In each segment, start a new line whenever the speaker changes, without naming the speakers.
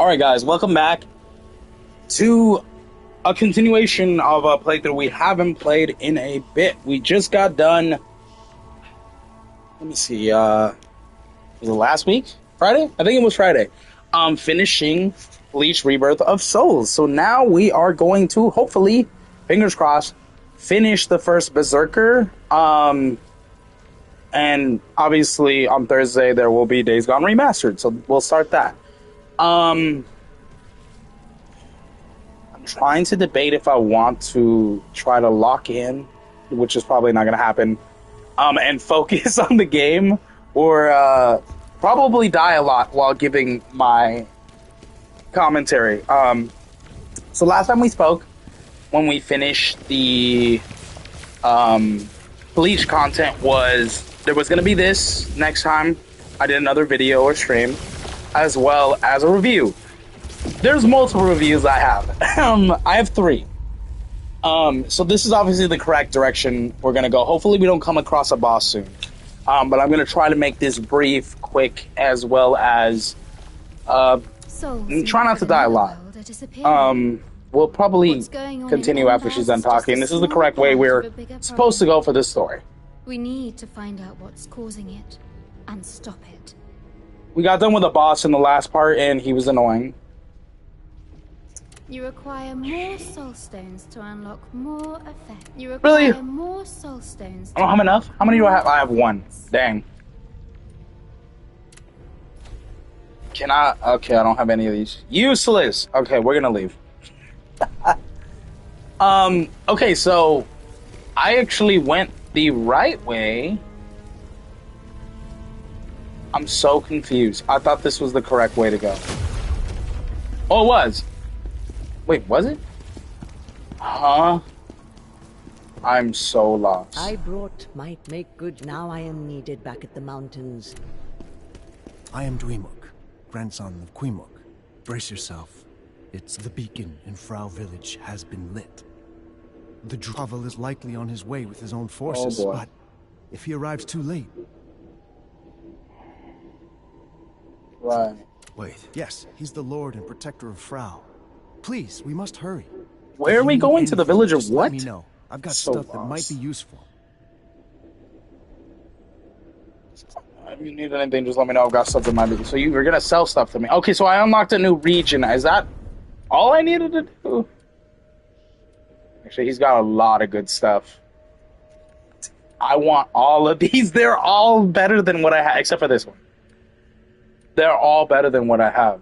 Alright guys, welcome back to a continuation of a playthrough we haven't played in a bit. We just got done, let me see, was it last week? Friday? I think it was Friday. Finishing Bleach Rebirth of Souls. So now we are going to, hopefully, fingers crossed, finish the first Berserker. And obviously on Thursday there will be Days Gone Remastered, so we'll start that. I'm trying to debate if I want to try to lock in, which is probably not going to happen, and focus on the game, or probably die a lot while giving my commentary. So last time we spoke, when we finished the Bleach content, was there was going to be this next time I did another video or stream, as well as a review. There's multiple reviews I have. I have 3. So this is obviously the correct direction we're going to go. Hopefully we don't come across a boss soon. But I'm going to try to make this brief, quick, as well as try not to die a lot. We'll probably continue after she's done talking. This is the correct way we're supposed to go for this story.
We need to find out what's causing it and stop it.
We got done with a boss in the last part, and he was annoying.
You require more soul stones to unlock more effect. You require more soul stones.
I don't have enough. How many do I have? I have 1. Dang. Can I? Okay, I don't have any of these. Useless. Okay, we're gonna leave. Okay, so I actually went the right way. I'm so confused. I thought this was the correct way to go. Oh, it was. Wait, was it? Huh? I'm so lost.
I brought might make good. Now I am needed back at the mountains.
I am Dweemuk, grandson of Queemuk. Brace yourself. It's the beacon in Frau village has been lit. The Dravel is likely on his way with his own forces, but if he arrives too late...
Right.
Wait, yes, he's the lord and protector of Frau. Please, we must hurry.
Where are we going? To the village of what?
Let me know. I've got stuff that might be useful.
If you need anything, just let me know. I've got stuff that might be. So you're gonna sell stuff to me. Okay, so I unlocked a new region. Is that all I needed to do? Actually, he's got a lot of good stuff. I want all of these. They're all better than what I had, except for this one. They're all better than what I have.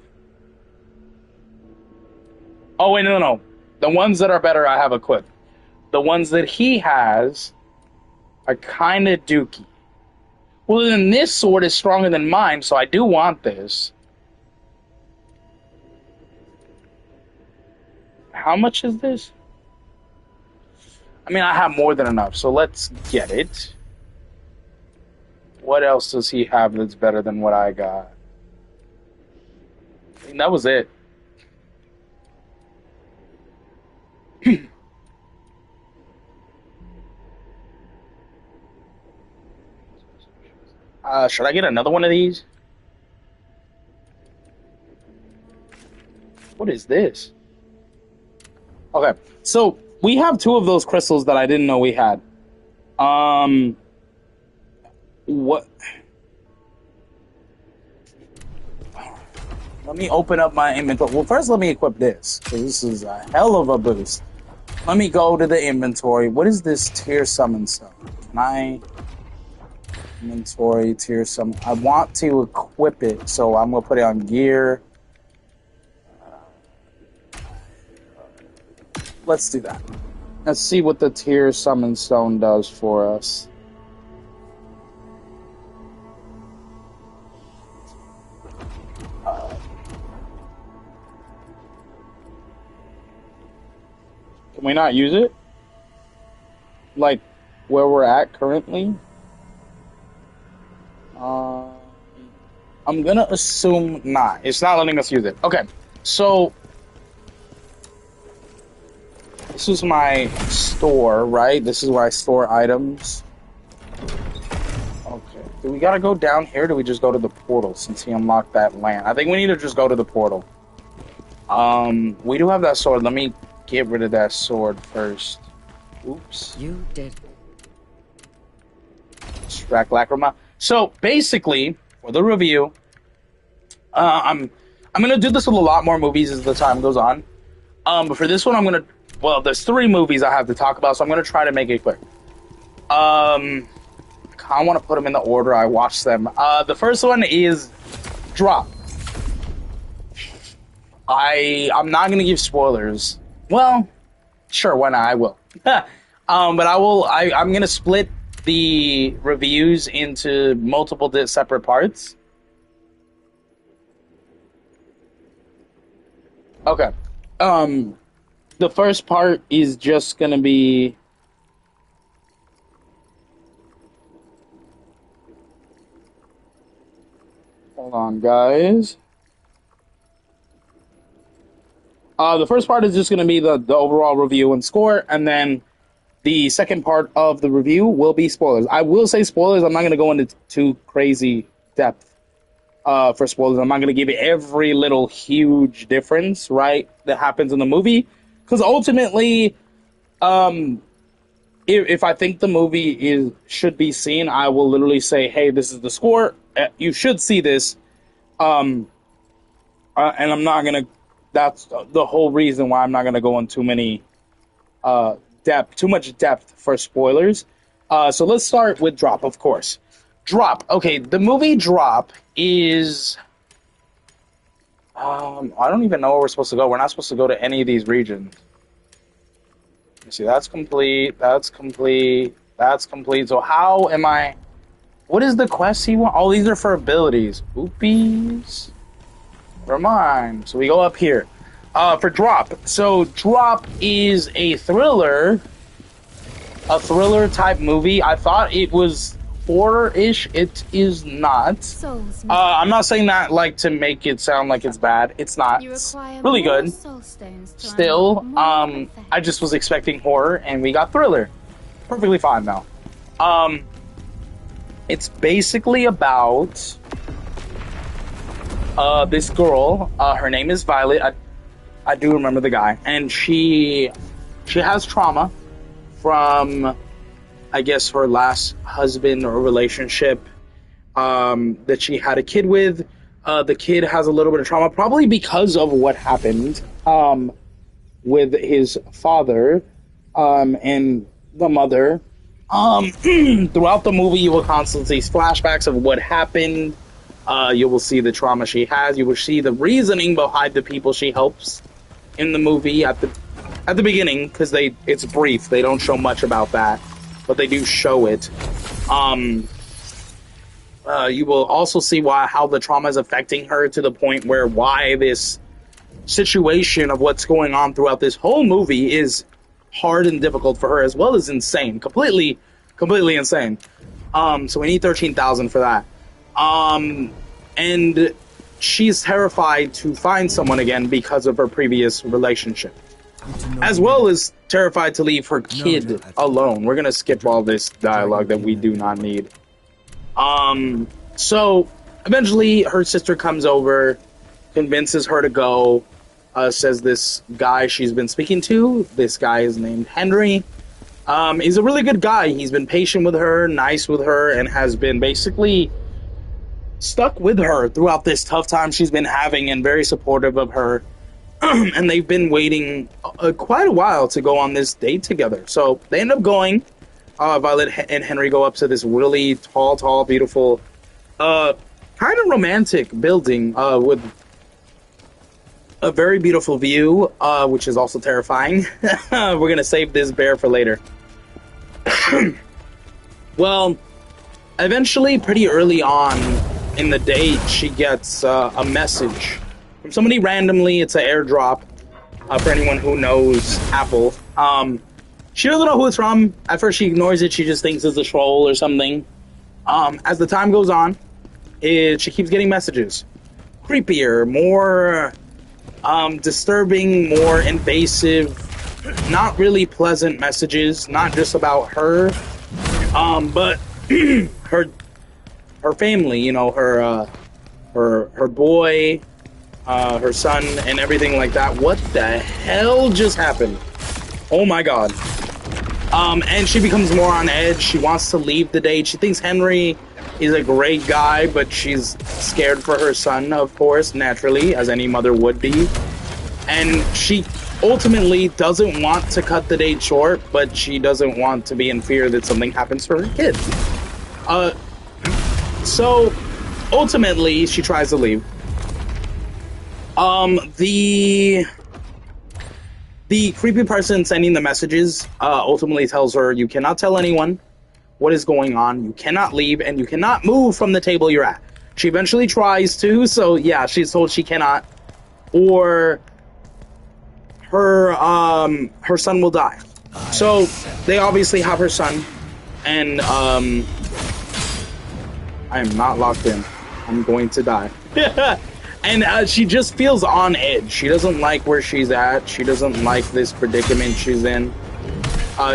Oh, wait, no. The ones that are better, I have equipped. The ones that he has are kind of dookie. Well, then this sword is stronger than mine, so I do want this. How much is this? I mean, I have more than enough, so let's get it. What else does he have that's better than what I got? I mean, that was it. Should I get another one of these? What is this? Okay, so we have 2 of those crystals that I didn't know we had. What? Let me open up my inventory. Well, first let me equip this, because this is a hell of a boost. Let me go to the inventory. What is this tier summon stone? Can I... Inventory, tier summon... I want to equip it, so I'm going to put it on gear. Let's do that. Let's see what the tier summon stone does for us. Can we not use it? Like, where we're at currently? I'm gonna assume not. It's not letting us use it. Okay, so... This is my store, right? This is where I store items. Okay. Do we gotta go down here, or do we just go to the portal since he unlocked that land? I think we need to just go to the portal. We do have that sword. Let me get rid of that sword first. Oops.
You did.
Extract lacrima. So basically, for the review, I'm gonna do this with a lot more movies as the time goes on. But for this one, well, there's 3 movies I have to talk about, so I'm gonna try to make it quick. I kind of want to put them in the order I watched them. The first one is Drop. I'm not gonna give spoilers. Well, sure, why not? I will. But I'm gonna split the reviews into multiple separate parts. Okay. The first part is just gonna be. Hold on, guys. The first part is just going to be the overall review and score, and then the second part of the review will be spoilers. I will say spoilers. I'm not going to go into too crazy depth for spoilers. I'm not going to give you every little huge difference, right, that happens in the movie, because ultimately, if I think the movie should be seen, I will literally say, hey, this is the score. You should see this. And I'm not going to. That's the whole reason why I'm not going to go into too much depth for spoilers. So let's start with Drop, of course. Drop. Okay, the movie Drop is. I don't even know where we're supposed to go. We're not supposed to go to any of these regions. See, that's complete. That's complete. That's complete. So how am I? What is the quest he want? Oh, these are for abilities. Oopies. Never mind. So we go up here. For Drop. So Drop is a thriller type movie. I thought it was horror-ish. It is not. I'm not saying that like to make it sound like it's bad. It's not. It's really good. Still, I just was expecting horror, and we got thriller. Perfectly fine though. It's basically about this girl. Her name is Violet. I do remember the guy, and she has trauma from, I guess, her last husband or relationship that she had a kid with. The kid has a little bit of trauma, probably because of what happened with his father and the mother. Throughout the movie, you will constantly see flashbacks of what happened. You will see the trauma she has. You will see the reasoning behind the people she helps in the movie at the beginning, because it's brief. They don't show much about that, but they do show it. You will also see how the trauma is affecting her to the point where why this situation of what's going on throughout this whole movie is hard and difficult for her, as well as insane, completely insane. So we need 13,000 for that. And she's terrified to find someone again because of her previous relationship, as well as terrified to leave her kid alone. We're gonna skip all this dialogue that we do not need. So eventually her sister comes over, convinces her to go, says this guy she's been speaking to, this guy is named Henry. He's a really good guy. He's been patient with her, nice with her, and has been basically stuck with her throughout this tough time she's been having, and very supportive of her. And they've been waiting quite a while to go on this date together. So they end up going. Violet and Henry go up to this really tall, beautiful, kind of romantic building with a very beautiful view, which is also terrifying. We're going to save this bear for later. Well, eventually, pretty early on in the date, she gets a message from somebody randomly. It's an airdrop for anyone who knows Apple. She doesn't know who it's from. At first, she ignores it. She just thinks it's a troll or something. As the time goes on, she keeps getting messages. Creepier, more disturbing, more invasive, not really pleasant messages. Not just about her, but her family. You know, her boy, her son and everything like that. What the hell just happened? Oh my god. And she becomes more on edge. She wants to leave the date. She thinks Henry is a great guy, but she's scared for her son, of course, naturally, as any mother would be. And she ultimately doesn't want to cut the date short, but she doesn't want to be in fear that something happens to her kid. So ultimately, she tries to leave. The creepy person sending the messages ultimately tells her, you cannot tell anyone what is going on, you cannot leave, and you cannot move from the table you're at. She eventually tries to, so yeah, she's told she cannot, or her son will die. So they obviously have her son, and I am not locked in. I'm going to die. And she just feels on edge. She doesn't like where she's at. She doesn't like this predicament she's in.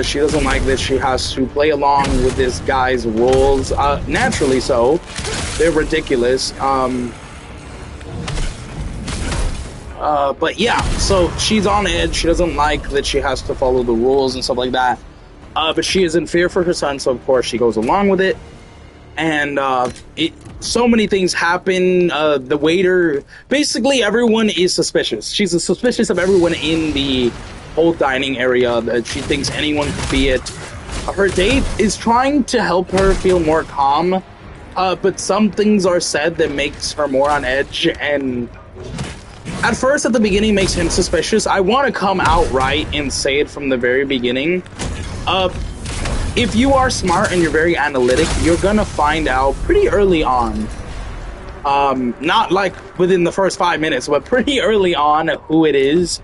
She doesn't like that she has to play along with this guy's rules. Naturally so. They're ridiculous. But yeah, so she's on edge. She doesn't like that she has to follow the rules and stuff like that. But she is in fear for her son, so of course she goes along with it. And so many things happen. The waiter, basically everyone is suspicious. She's suspicious of everyone in the whole dining area. That she thinks anyone could be it. Her date is trying to help her feel more calm, but some things are said that makes her more on edge. And at first, at the beginning, makes him suspicious. I want to come out right and say it from the very beginning. If you are smart and you're very analytic, you're gonna find out pretty early on, not like within the first 5 minutes, but pretty early on who it is.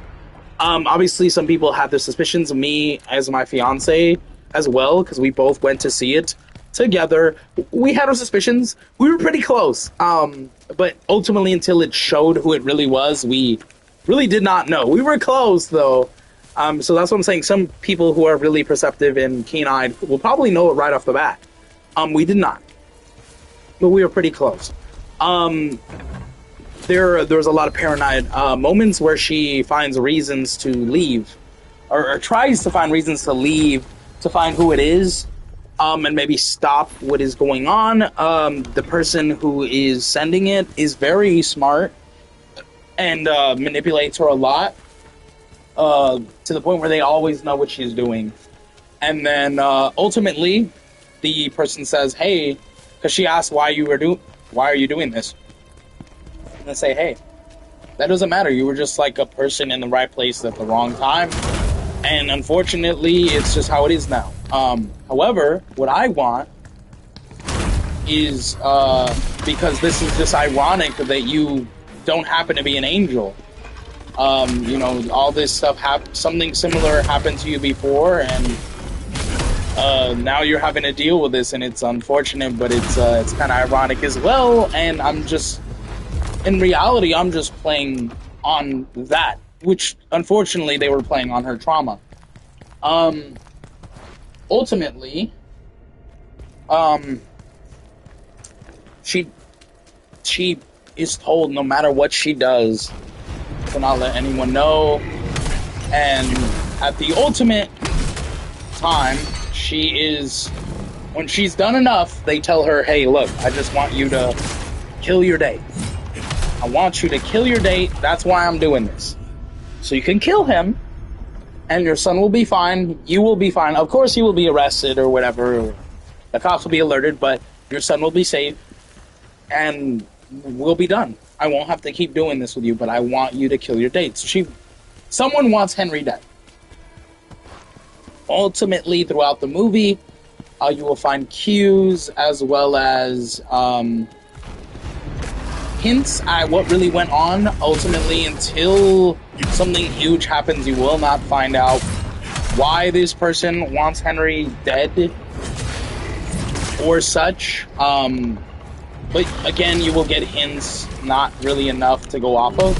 Obviously, some people have their suspicions. Me, as my fiance, as well, because we both went to see it together. We had our suspicions. We were pretty close. But ultimately, until it showed who it really was, we really did not know. We were close, though. So that's what I'm saying. Some people who are really perceptive and keen-eyed will probably know it right off the bat. We did not. But we were pretty close. There was a lot of paranoid moments where she finds reasons to leave. Or tries to find reasons to leave to find who it is. And maybe stop what is going on. The person who is sending it is very smart. And manipulates her a lot. To the point where they always know what she's doing. And then ultimately the person says, hey, because she asks why are you doing this? And they say, hey, that doesn't matter. You were just like a person in the right place at the wrong time. And unfortunately, it's just how it is now. However, what I want is, because this is just ironic that you don't happen to be an angel. You know, all this stuff, something similar happened to you before, and now you're having to deal with this, and it's unfortunate, but it's kind of ironic as well. And in reality, I'm just playing on that, which unfortunately they were playing on her trauma. Ultimately, she is told no matter what she does, to not let anyone know. And at the ultimate time, when she's done enough, they tell her, hey, look, I just want you to kill your date. I want you to kill your date. That's why I'm doing this. So you can kill him, and your son will be fine. You will be fine. Of course, you will be arrested or whatever. The cops will be alerted, but your son will be safe, and we'll be done. I won't have to keep doing this with you, but I want you to kill your date. So someone wants Henry dead. Ultimately, throughout the movie, you will find cues as well as hints at what really went on. Ultimately, until something huge happens, you will not find out why this person wants Henry dead or such. But again, you will get hints, not really enough to go off of.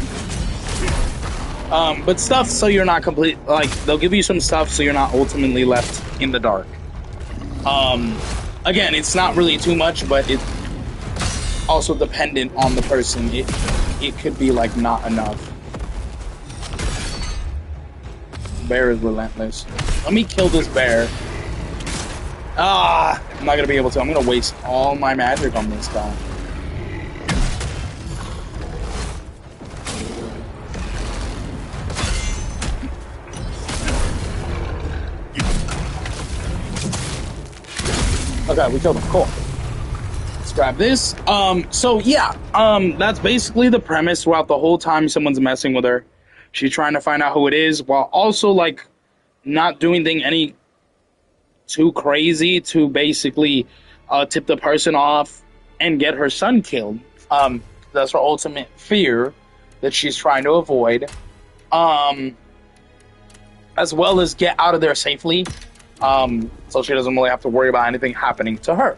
But stuff so you're not complete, like, they'll give you some stuff so you're not ultimately left in the dark. Again, it's not really too much, but it's also dependent on the person. it could be like not enough. Bear is relentless. Let me kill this bear. Ah, I'm not gonna be able to. I'm gonna waste all my magic on this guy. Okay, we killed him. Cool. Let's grab this. So yeah, that's basically the premise throughout the whole time someone's messing with her. She's trying to find out who it is while also like not doing any too crazy to basically tip the person off and get her son killed. That's her ultimate fear that she's trying to avoid. As well as get out of there safely. So she doesn't really have to worry about anything happening to her.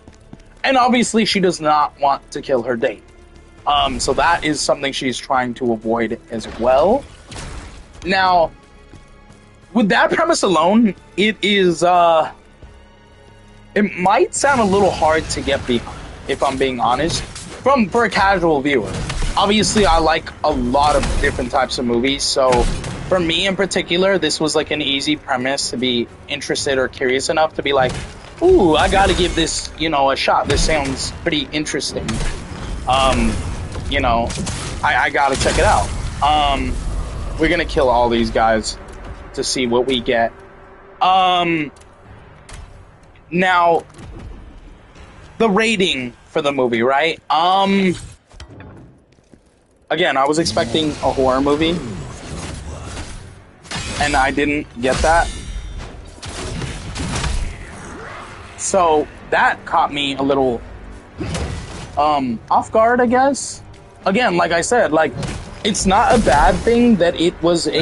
And obviously she does not want to kill her date. So that is something she's trying to avoid as well. Now, with that premise alone, it is, it might sound a little hard to get behind, if I'm being honest, for a casual viewer. Obviously, I like a lot of different types of movies, so for me in particular, this was like an easy premise to be interested or curious enough to be like, ooh, I gotta give this, you know, a shot. This sounds pretty interesting. You know, I gotta check it out. We're gonna kill all these guys to see what we get. Now, the rating for the movie, right? Again, I was expecting a horror movie, and I didn't get that. So that caught me a little off guard, I guess. Again, like I said, like, it's not a bad thing that it wasn't.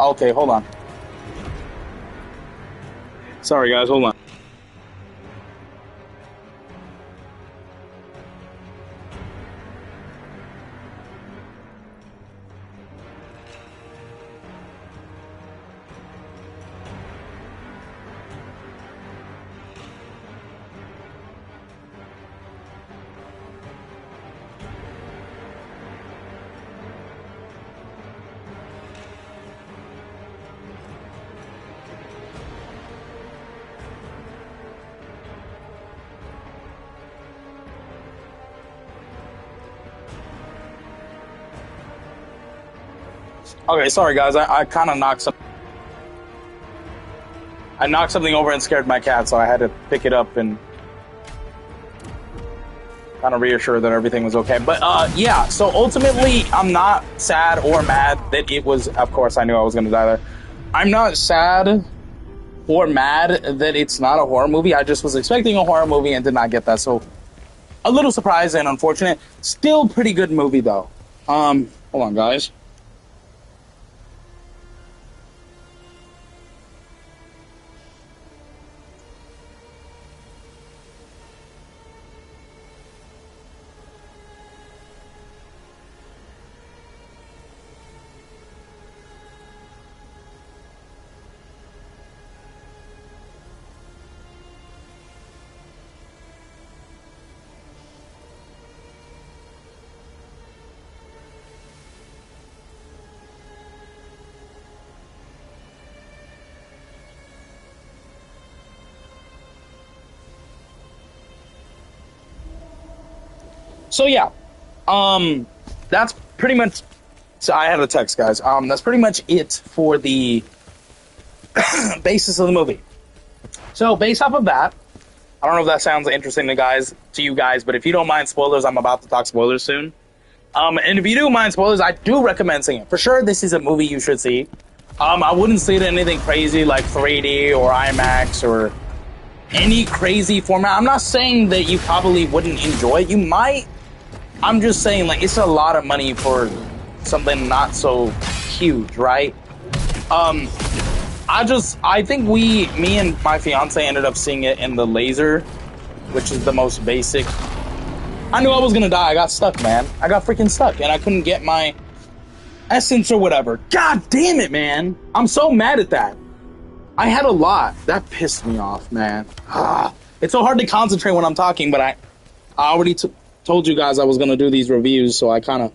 Okay, hold on. Sorry guys, hold on. Okay, sorry guys, I kind of knocked something over and scared my cat, so I had to pick it up and kind of reassure that everything was okay. But yeah, so ultimately, I'm not sad or mad that it was, of course I knew I was going to die there. I'm not sad or mad that it's not a horror movie. I just was expecting a horror movie and did not get that, so a little surprised and unfortunate. Still pretty good movie though. Hold on guys. So yeah, that's pretty much, so I had a text guys, that's pretty much it for the basis of the movie. So based off of that, I don't know if that sounds interesting to you guys, but if you don't mind spoilers, I'm about to talk spoilers soon. And if you do mind spoilers, I do recommend seeing it. For sure, this is a movie you should see. I wouldn't see it in anything crazy like 3D or IMAX or any crazy format. I'm not saying that you probably wouldn't enjoy it. You might. I'm just saying, like, it's a lot of money for something not so huge, right? I think me and my fiance ended up seeing it in the laser, which is the most basic. I knew I was gonna die. I got stuck, man. I got freaking stuck, and I couldn't get my essence or whatever. God damn it, man. I'm so mad at that. I had a lot. That pissed me off, man. It's so hard to concentrate when I'm talking, but I already told you guys I was going to do these reviews, so I kind of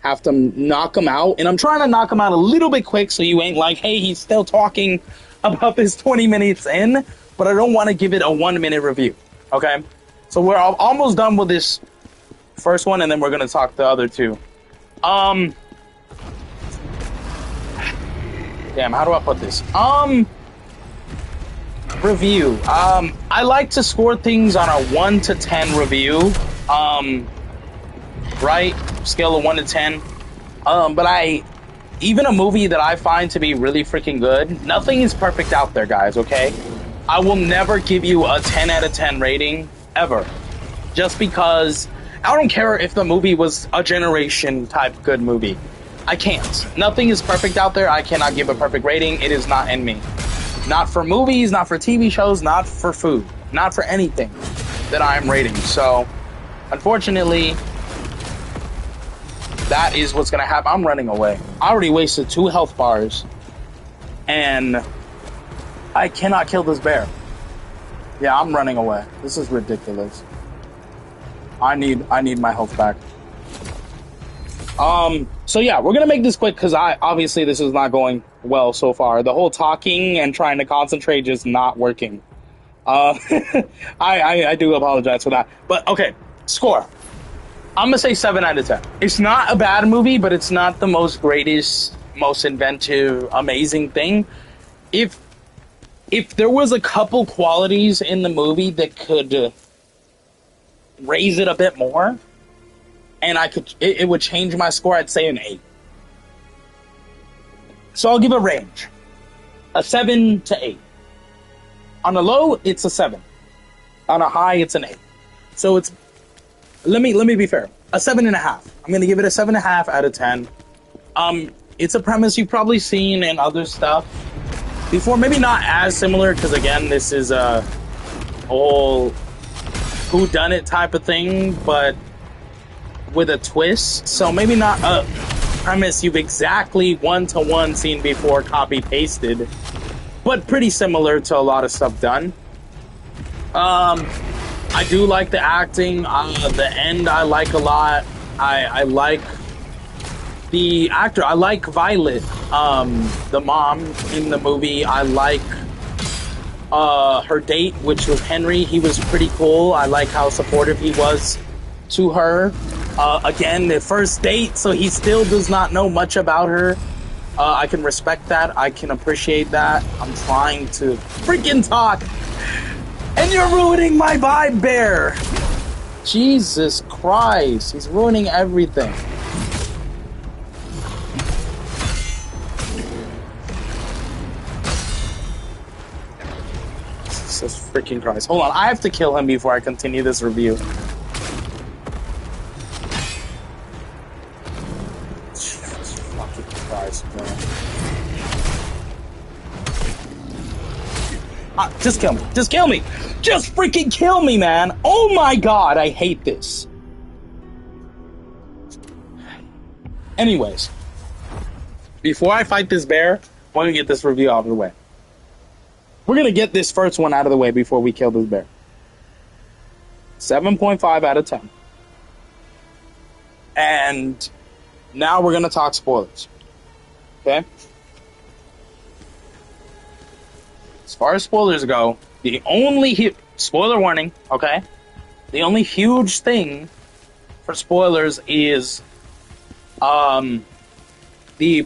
have to knock them out. And I'm trying to knock them out a little bit quick so you ain't like, hey, he's still talking about this 20 minutes in, but I don't want to give it a 1 minute review, okay? So we're almost done with this first one, and then we're going to talk the other two. Damn, how do I put this? Review. I like to score things on a 1 to 10 review. Right? Scale of 1 to 10. But even a movie that I find to be really freaking good, nothing is perfect out there, guys, okay? I will never give you a 10 out of 10 rating, ever. Just because I don't care if the movie was a generation type good movie. I can't. Nothing is perfect out there. I cannot give a perfect rating. It is not in me. Not for movies, not for TV shows, not for food, not for anything that I am rating. So, unfortunately, that is what's going to happen. I'm running away. I already wasted 2 health bars, and I cannot kill this bear. Yeah, I'm running away. This is ridiculous. I need my health back. So yeah, we're gonna make this quick because obviously this is not going well so far. The whole talking and trying to concentrate just not working. I do apologize for that. But okay, score. I'm gonna say 7 out of 10. It's not a bad movie, but it's not the most greatest, most inventive, amazing thing. If there was a couple qualities in the movie that could raise it a bit more, and it would change my score, I'd say an 8. So I'll give a range. A 7 to 8. On a low, it's a 7. On a high, it's an 8. So it's, let me be fair. A 7.5. I'm gonna give it a 7.5 out of 10. It's a premise you've probably seen in other stuff before. Maybe not as similar, because again, this is a whole whodunit type of thing, but with a twist. So maybe not a premise you've exactly 1-to-1 seen before, copy pasted, but pretty similar to a lot of stuff done. I do like the acting. The end I like a lot. I like the actor. I like Violet, the mom in the movie. I like her date, which was Henry. He was pretty cool. I like how supportive he was to her. Again, the first date, so he still does not know much about her. I can respect that. I can appreciate that. I'm trying to freaking talk, and you're ruining my vibe, Bear. Jesus Christ, he's ruining everything. Jesus freaking Christ. Hold on, I have to kill him before I continue this review. Jesus fucking Christ, man. Just kill me. Just kill me. Just freaking kill me, man. Oh my god, I hate this. Anyways, before I fight this bear, we're gonna get this review out of the way. We're gonna get this first one out of the way before we kill this bear. 7.5 out of 10. And now we're gonna talk spoilers. Okay? As far as spoilers go, the only spoiler warning, okay? The only huge thing for spoilers is the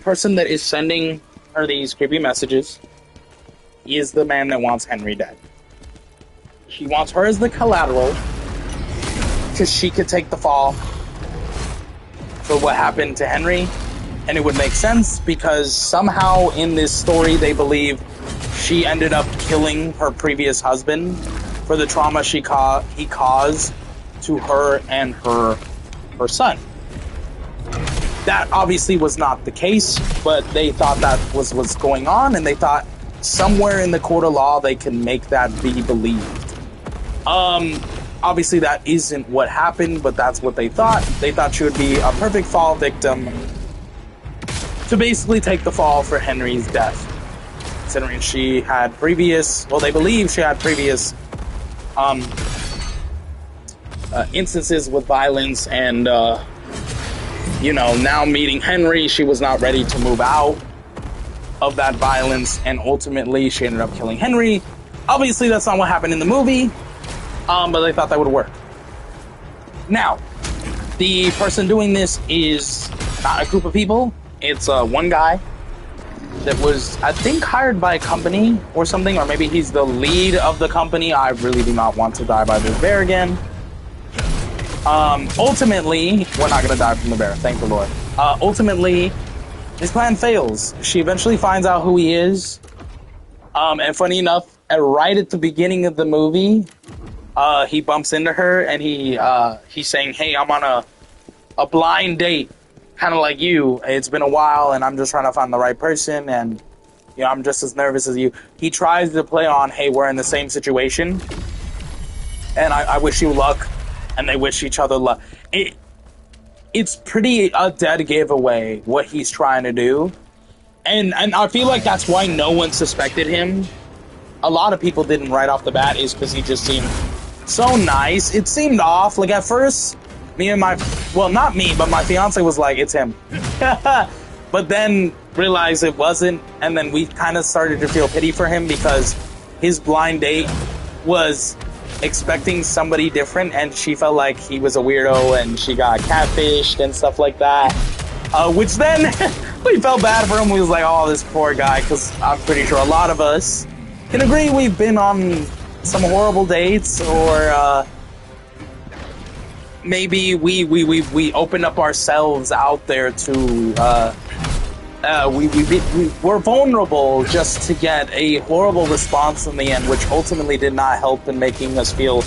person that is sending her these creepy messages is the man that wants Henry dead. She wants her as the collateral because she could take the fall for what happened to Henry, and it would make sense because somehow in this story they believe she ended up killing her previous husband for the trauma he caused to her and her son. That obviously was not the case, but they thought that was what's going on, and they thought somewhere in the court of law they can make that be believed. Obviously that isn't what happened, but that's what they thought. They thought she would be a perfect fall victim to basically take the fall for Henry's death. Considering she had previous, well, they believe she had previous instances with violence, and now meeting Henry, she was not ready to move out of that violence, and ultimately she ended up killing Henry. Obviously, that's not what happened in the movie, but they thought that would work. Now, the person doing this is not a group of people. It's one guy that was, I think, hired by a company or something, or maybe he's the lead of the company. I really do not want to die by this bear again. Ultimately, we're not going to die from the bear, thank the Lord. Ultimately, his plan fails. She eventually finds out who he is. And funny enough, right at the beginning of the movie, he bumps into her, and he's saying, hey, I'm on a blind date, kind of like you. It's been a while, and I'm just trying to find the right person, and I'm just as nervous as you. He tries to play on, hey, we're in the same situation, and I wish you luck, and they wish each other luck. It's pretty a dead giveaway what he's trying to do, and I feel like that's why no one suspected him. A lot of people didn't right off the bat, is because he just seemed so nice. It seemed off. Like, at first, not me, but my fiance was like, it's him. But then realized it wasn't, and then we kind of started to feel pity for him because his blind date was expecting somebody different, and she felt like he was a weirdo, and she got catfished and stuff like that. Which then, we felt bad for him. We was like, oh, this poor guy, because I'm pretty sure a lot of us can agree we've been on some horrible dates, or maybe we opened up ourselves out there to we're vulnerable just to get a horrible response in the end, which ultimately did not help in making us feel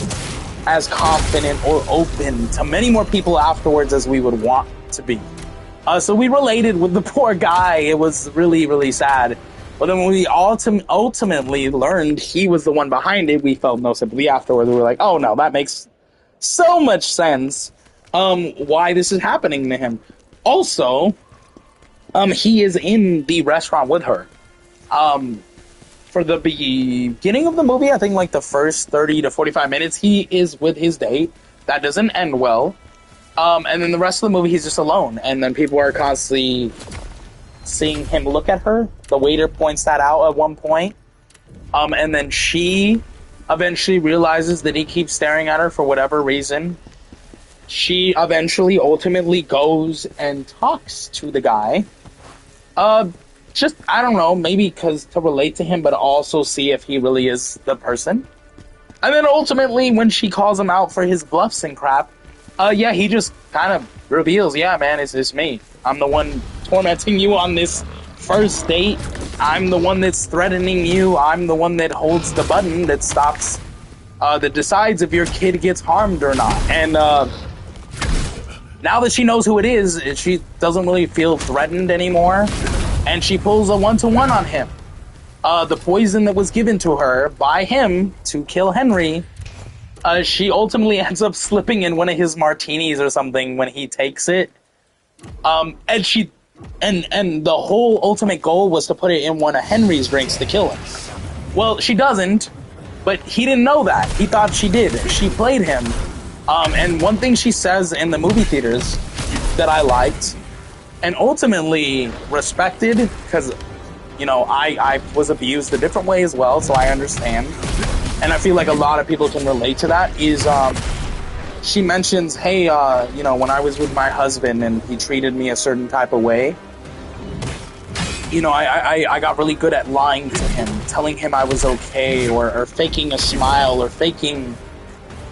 as confident or open to many more people afterwards as we would want to be. So we related with the poor guy. It was really, really sad. But then when we ultimately learned he was the one behind it, we felt no sympathy afterwards. We were like, oh no, that makes so much sense why this is happening to him. Also, he is in the restaurant with her. For the beginning of the movie, I think like the first 30 to 45 minutes, he is with his date. That doesn't end well. And then the rest of the movie, he's just alone. And then people are constantly seeing him look at her. The waiter points that out at one point. And then she eventually realizes that he keeps staring at her for whatever reason. She eventually, ultimately goes and talks to the guy. Just, I don't know, maybe because to relate to him, but also see if he really is the person. And then ultimately, when she calls him out for his bluffs and crap, he just kind of reveals, yeah, man, it's me. I'm the one tormenting you on this first date. I'm the one that's threatening you. I'm the one that holds the button that stops, that decides if your kid gets harmed or not. And, now that she knows who it is, she doesn't really feel threatened anymore. And she pulls a one-to-one on him. The poison that was given to her by him to kill Henry, she ultimately ends up slipping in one of his martinis or something when he takes it. And the whole ultimate goal was to put it in one of Henry's drinks to kill him. Well, she doesn't, but he didn't know that. He thought she did. She played him. And one thing she says in the movie theaters that I liked and ultimately respected, because, I was abused a different way as well, so I understand. And I feel like a lot of people can relate to that, is she mentions, hey, when I was with my husband and he treated me a certain type of way, I got really good at lying to him, telling him I was okay, or faking a smile, or faking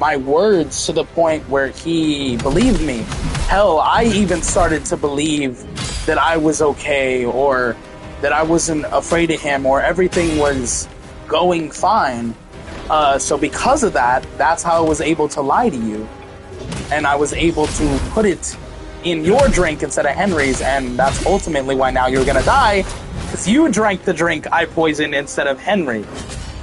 my words to the point where he believed me. Hell, I even started to believe that I was okay, or that I wasn't afraid of him, or everything was going fine. So because of that, that's how I was able to lie to you. And I was able to put it in your drink instead of Henry's, and that's ultimately why now you're gonna die, because you drank the drink I poisoned instead of Henry.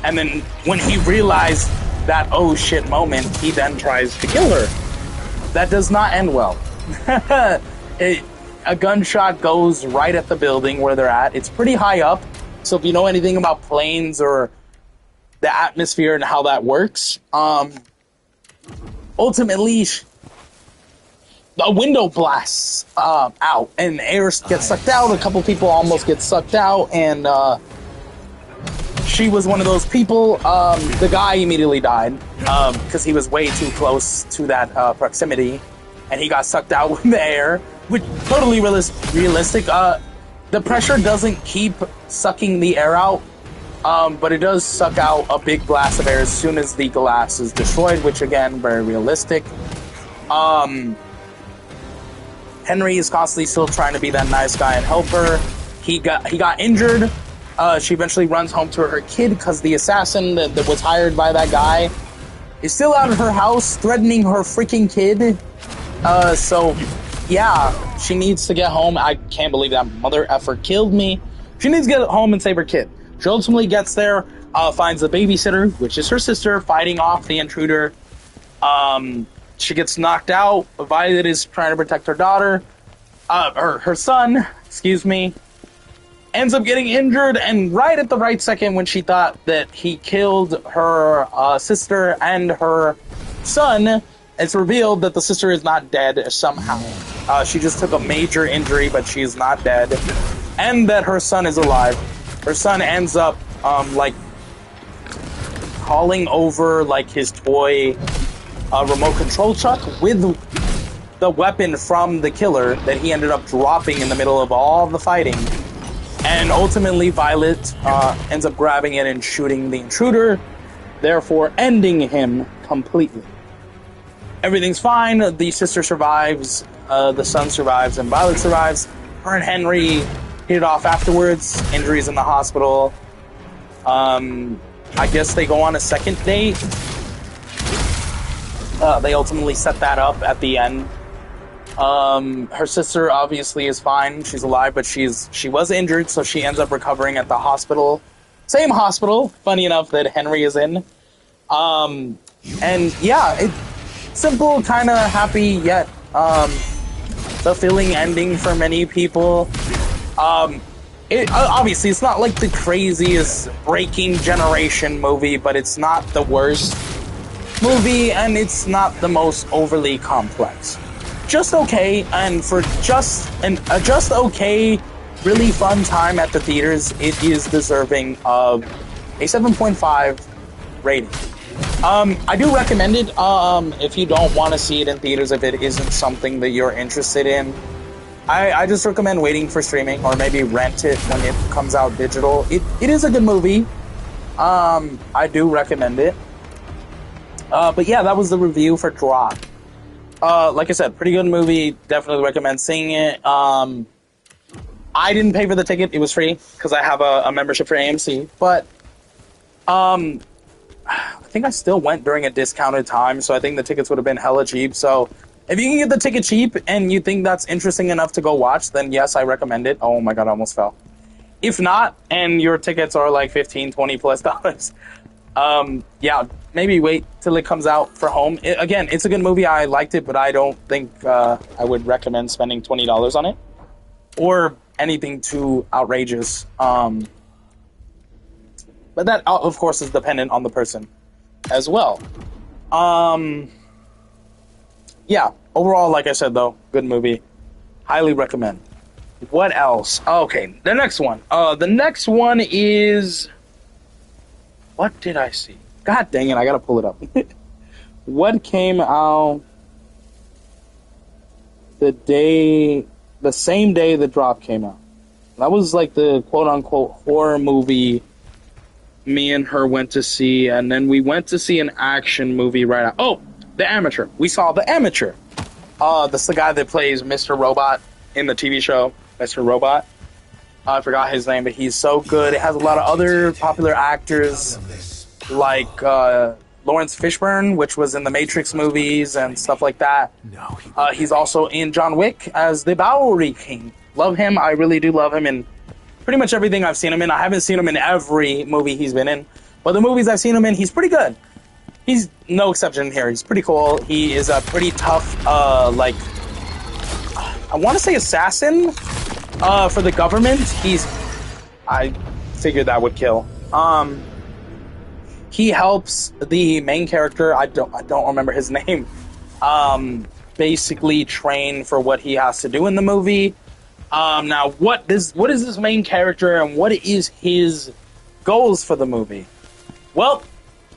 And then when he realized that oh shit moment, he then tries to kill her. That does not end well. a gunshot goes right at the building where they're at. It's pretty high up, so if you know anything about planes or the atmosphere and how that works, ultimately a window blasts out and air gets sucked out. A couple people almost get sucked out, and she was one of those people. The guy immediately died because he was way too close to that proximity, and he got sucked out with the air, which totally realistic. The pressure doesn't keep sucking the air out, but it does suck out a big blast of air as soon as the glass is destroyed, which again, very realistic. Henry is constantly still trying to be that nice guy and help her. He got injured. She eventually runs home to her kid because the assassin that was hired by that guy is still out of her house threatening her freaking kid. So yeah, she needs to get home. I can't believe that mother effer killed me. She needs to get home and save her kid. She ultimately gets there, finds the babysitter, which is her sister, fighting off the intruder. She gets knocked out. Violet is trying to protect her daughter. Her son, excuse me, ends up getting injured, and right at the right second when she thought that he killed her sister and her son, it's revealed that the sister is not dead somehow. She just took a major injury, but she is not dead. And that her son is alive. Her son ends up, like, calling over, like, his toy remote control truck with the weapon from the killer that he ended up dropping in the middle of all the fighting. And ultimately, Violet ends up grabbing it and shooting the intruder, therefore ending him completely. Everything's fine. The sister survives, the son survives, and Violet survives. Her and Henry hit it off afterwards. Injuries in the hospital. I guess they go on a second date. They ultimately set that up at the end. Her sister obviously is fine. She's alive, but she was injured, so she ends up recovering at the hospital. Same hospital, funny enough, that Henry is in. And yeah, it's simple, kind of happy, yet fulfilling ending for many people. Obviously, it's not like the craziest breaking generation movie, but it's not the worst movie, and it's not the most overly complex. Just okay, and for just okay, really fun time at the theaters, it is deserving of a 7.5 rating. I do recommend it if you don't want to see it in theaters, if it isn't something that you're interested in. I just recommend waiting for streaming, or maybe rent it when it comes out digital. It is a good movie. I do recommend it. But yeah, that was the review for Drop. Like I said, pretty good movie. Definitely recommend seeing it. I didn't pay for the ticket. It was free because I have a membership for AMC. But I think I still went during a discounted time, so I think the tickets would have been hella cheap. So if you can get the ticket cheap and you think that's interesting enough to go watch, then yes, I recommend it. Oh my god, I almost fell. If not, and your tickets are like $15, $20 plus, yeah, maybe wait till it comes out for home. Again, it's a good movie. I liked it, but I don't think I would recommend spending $20 on it or anything too outrageous. But that, of course, is dependent on the person as well. Yeah, overall, like I said, though, good movie. Highly recommend. What else? Okay, the next one. The next one is... What did I see? God dang it, I gotta pull it up. What came out the same day the Drop came out? That was like the quote-unquote horror movie me and her went to see, and then we went to see an action movie right out. Oh, The Amateur. We saw The Amateur. That's the guy that plays Mr. Robot in the TV show, Mr. Robot. I forgot his name, but he's so good. It has a lot of other popular actors, like Lawrence Fishburne, which was in the Matrix movies and stuff like that. He's also in John Wick as the Bowery King. Love him. I really do love him in pretty much everything I've seen him in. I haven't seen him in every movie he's been in, but the movies I've seen him in, he's pretty good. He's no exception here. He's pretty cool. He is a pretty tough, like, I want to say assassin for the government. I figured that would kill. He helps the main character, I don't remember his name, basically train for what he has to do in the movie. Now, what is this main character and what is his goals for the movie? Well,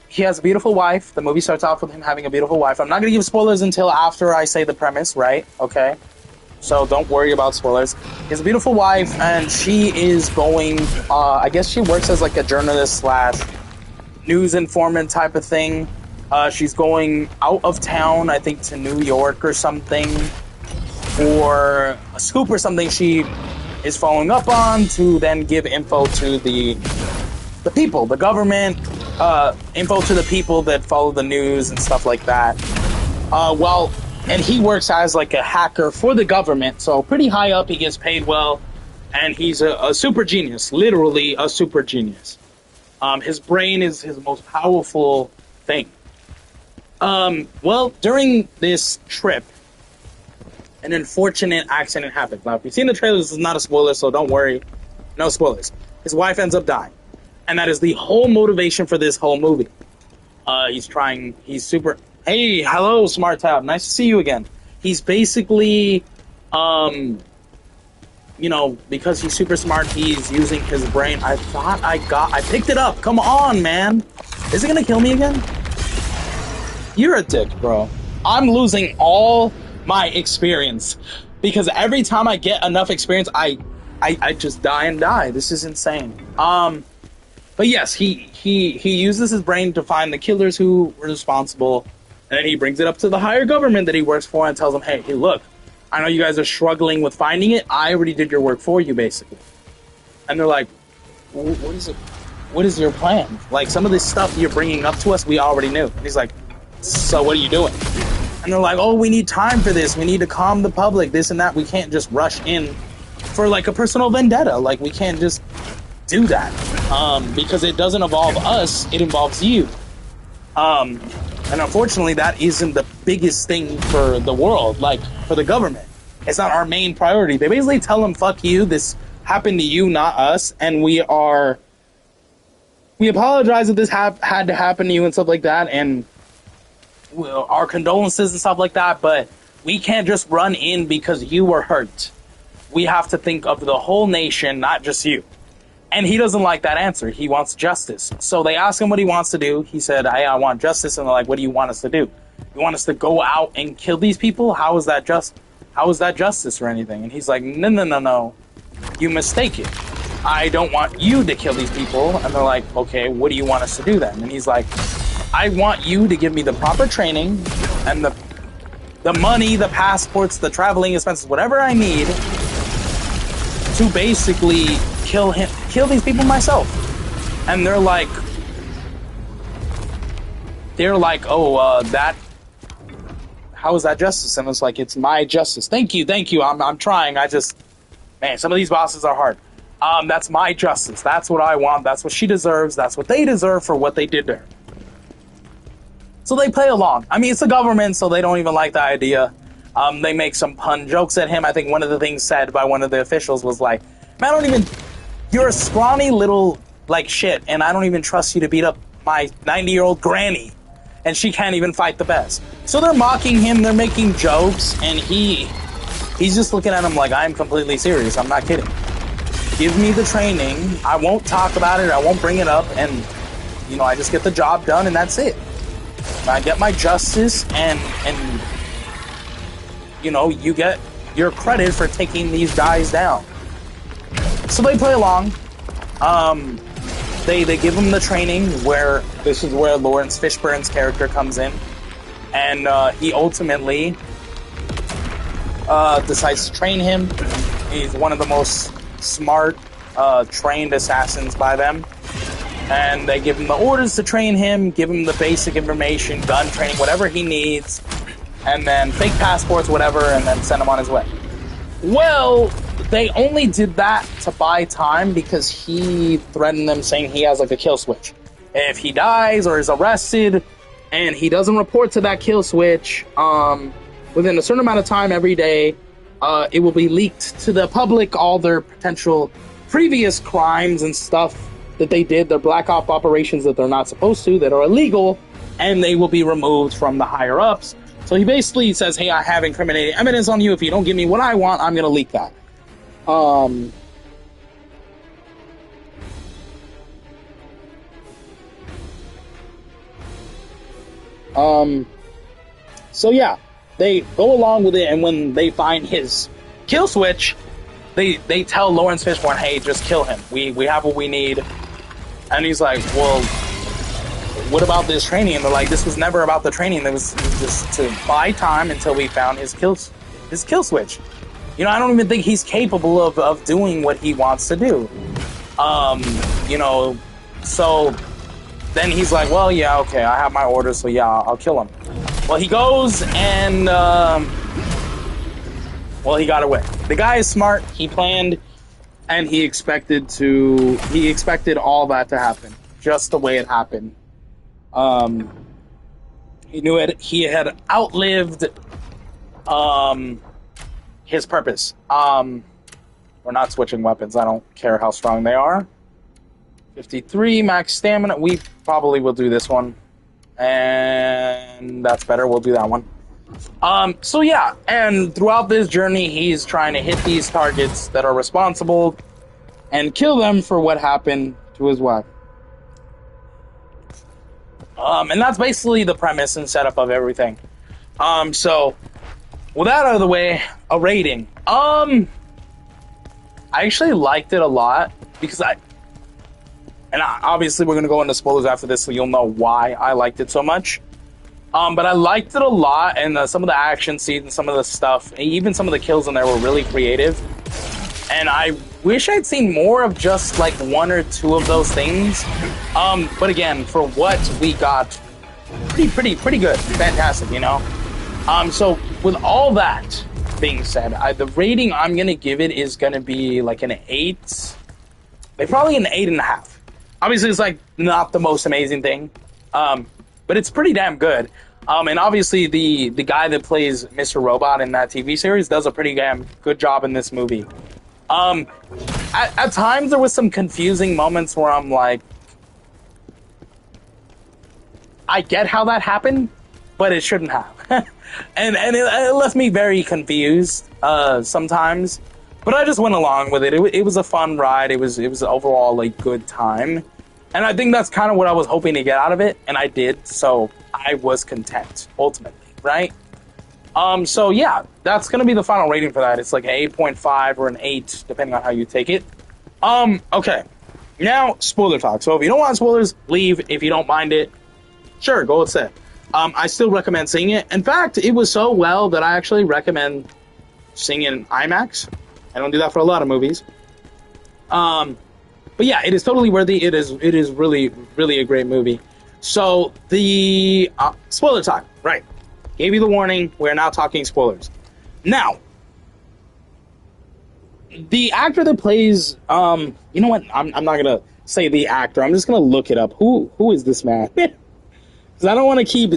he has a beautiful wife. The movie starts off with him having a beautiful wife. I'm not going to give spoilers until after I say the premise, right? Okay. So don't worry about spoilers. He has a beautiful wife, and she is going, I guess she works as like a journalist / news informant type of thing. She's going out of town, I think to New York or something, for a scoop or something she is following up on to then give info to the people, the government, info to the people that follow the news and stuff like that. And he works as like a hacker for the government, so pretty high up, he gets paid well, and he's a super genius, literally a super genius. His brain is his most powerful thing. Well, during this trip, an unfortunate accident happens. Now, if you've seen the trailer, this is not a spoiler, so don't worry. No spoilers. His wife ends up dying. And that is the whole motivation for this whole movie. Hey, hello, Smart Tab. Nice to see you again. He's basically, because he's super smart, he's using his brain. I picked it up. Come on, man. Is it gonna kill me again? You're a dick, bro. I'm losing all my experience because every time I get enough experience, I just die and die. This is insane. But yes, he uses his brain to find the killers who were responsible, and then he brings it up to the higher government that he works for and tells them, hey, look, I know you guys are struggling with finding it. I already did your work for you, basically. And they're like, what is it? What is your plan? Like, some of this stuff you're bringing up to us, we already knew. And he's like, so what are you doing? And they're like, oh, we need time for this. We need to calm the public, this and that. We can't just rush in for, like, a personal vendetta. Like, we can't just do that. Because it doesn't involve us, it involves you. And unfortunately, that isn't the biggest thing for the world, like, for the government. It's not our main priority. They basically tell them, fuck you, this happened to you, not us, and we apologize that this had to happen to you and stuff like that, and our condolences and stuff like that, but we can't just run in because you were hurt. We have to think of the whole nation, not just you. And he doesn't like that answer. He wants justice. So they ask him what he wants to do. He said, hey, I want justice. And they're like, what do you want us to do? You want us to go out and kill these people? How is that justice or anything? And he's like, no. You mistake it. I don't want you to kill these people. And they're like, okay, what do you want us to do then? And he's like, I want you to give me the proper training and the money, the passports, the traveling expenses, whatever I need to basically kill these people myself. And they're like, oh, how is that justice? And it's like, it's my justice. Thank you. I'm trying. Man, some of these bosses are hard. That's my justice. That's what I want. That's what she deserves. That's what they deserve for what they did to her. So they play along. I mean, it's the government, so they don't even like the idea. They make some pun jokes at him. I think one of the things said by one of the officials was like, man, you're a scrawny little, like, shit, and I don't even trust you to beat up my 90-year-old granny, and she can't even fight the best. So they're mocking him, they're making jokes, and he's just looking at him like, I'm completely serious, I'm not kidding. Give me the training, I won't talk about it, I won't bring it up, and, I just get the job done, and that's it. I get my justice, and you get your credit for taking these guys down. So they play along. They give him the training, where this is where Lawrence Fishburne's character comes in, and he ultimately decides to train him. He's one of the most smart, trained assassins by them, and they give him the orders to train him, give him the basic information, gun training, whatever he needs, and then fake passports, whatever, and then send him on his way. Well, they only did that to buy time because he threatened them, saying he has like a kill switch. If he dies or is arrested and he doesn't report to that kill switch within a certain amount of time every day, it will be leaked to the public, all their potential previous crimes and stuff that they did, their black op operations that they're not supposed to, that are illegal, and they will be removed from the higher ups. So he basically says, hey, I have incriminating evidence on you. If you don't give me what I want, I'm going to leak that. So yeah, they go along with it, and when they find his kill switch, they tell Lawrence Fishburne, hey, just kill him. We have what we need. And he's like, well, what about this training? And they're like, this was never about the training. It was just to buy time until we found his kill switch. You know, I don't even think he's capable of doing what he wants to do. You know, so then he's like, well, yeah, okay, I have my orders, so yeah, I'll kill him. Well, he goes and, well, he got away. The guy is smart, he planned, and he expected all that to happen, just the way it happened. He knew it, he had outlived, his purpose. We're not switching weapons, I don't care how strong they are. 53 max stamina. We probably will do this one, and that's better. We'll do that one. So yeah, and throughout this journey, he's trying to hit these targets that are responsible and kill them for what happened to his wife. And that's basically the premise and setup of everything. So with that out of the way, a rating. I actually liked it a lot because obviously we're going to go into spoilers after this, so you'll know why I liked it so much. But I liked it a lot, and some of the action scenes and some of the stuff, even some of the kills in there were really creative. And I wish I'd seen more of just like one or two of those things. But again, for what we got, pretty good, fantastic, you know. So with all that being said, the rating I'm going to give it is going to be like an 8, probably an 8.5. Obviously, it's like not the most amazing thing, but it's pretty damn good. And obviously, the guy that plays Mr. Robot in that TV series does a pretty damn good job in this movie. At times, there was some confusing moments where I'm like, I get how that happened, but it shouldn't have. and it left me very confused sometimes. But I just went along with it. It was a fun ride. It was overall a good time. And I think that's kind of what I was hoping to get out of it, and I did, so I was content, ultimately, right? So yeah, that's going to be the final rating for that. It's like an 8.5 or an 8, depending on how you take it. Okay. Now, spoiler talk. So if you don't want spoilers, leave. If you don't mind it, sure, go with it. I still recommend seeing it. In fact, it was so well that I actually recommend seeing it in IMAX. I don't do that for a lot of movies. But yeah, it is totally worthy. It is really, really a great movie. So the spoiler talk, right? Gave you the warning. We're now talking spoilers. Now, the actor that plays, you know what? I'm not gonna say the actor. I'm just gonna look it up. Who is this man? Because I don't want to keep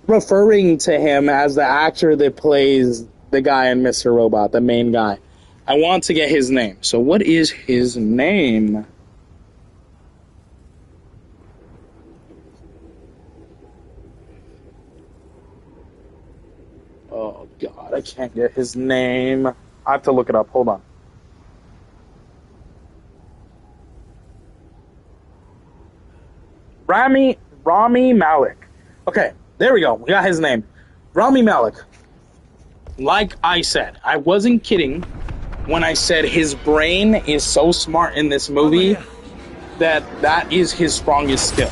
referring to him as the actor that plays the guy in Mr. Robot, the main guy. I want to get his name. So what is his name? Oh, God, I can't get his name. I have to look it up. Hold on. Rami Malek. Okay, there we go. We got his name. Rami Malek. Like I said, I wasn't kidding when I said his brain is so smart in this movie that is his strongest skill.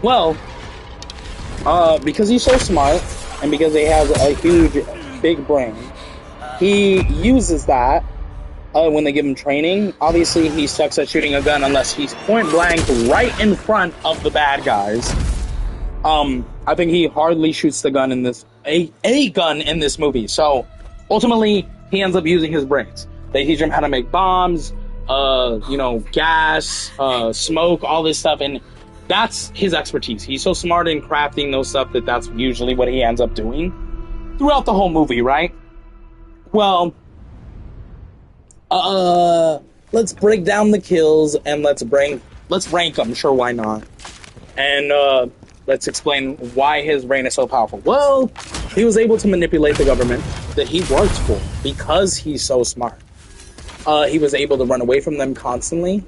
Well, because he's so smart and because he has a huge, big brain, he uses that when they give him training. Obviously, he sucks at shooting a gun unless he's point blank right in front of the bad guys. I think he hardly shoots the gun in this a gun in this movie. So ultimately, he ends up using his brains. They teach him how to make bombs, gas, smoke, all this stuff, and that's his expertise. He's so smart in crafting those stuff that's usually what he ends up doing throughout the whole movie, right? Well, let's break down the kills and let's rank them. Sure, why not? And let's explain why his brain is so powerful. Well, he was able to manipulate the government that he worked for because he's so smart. He was able to run away from them constantly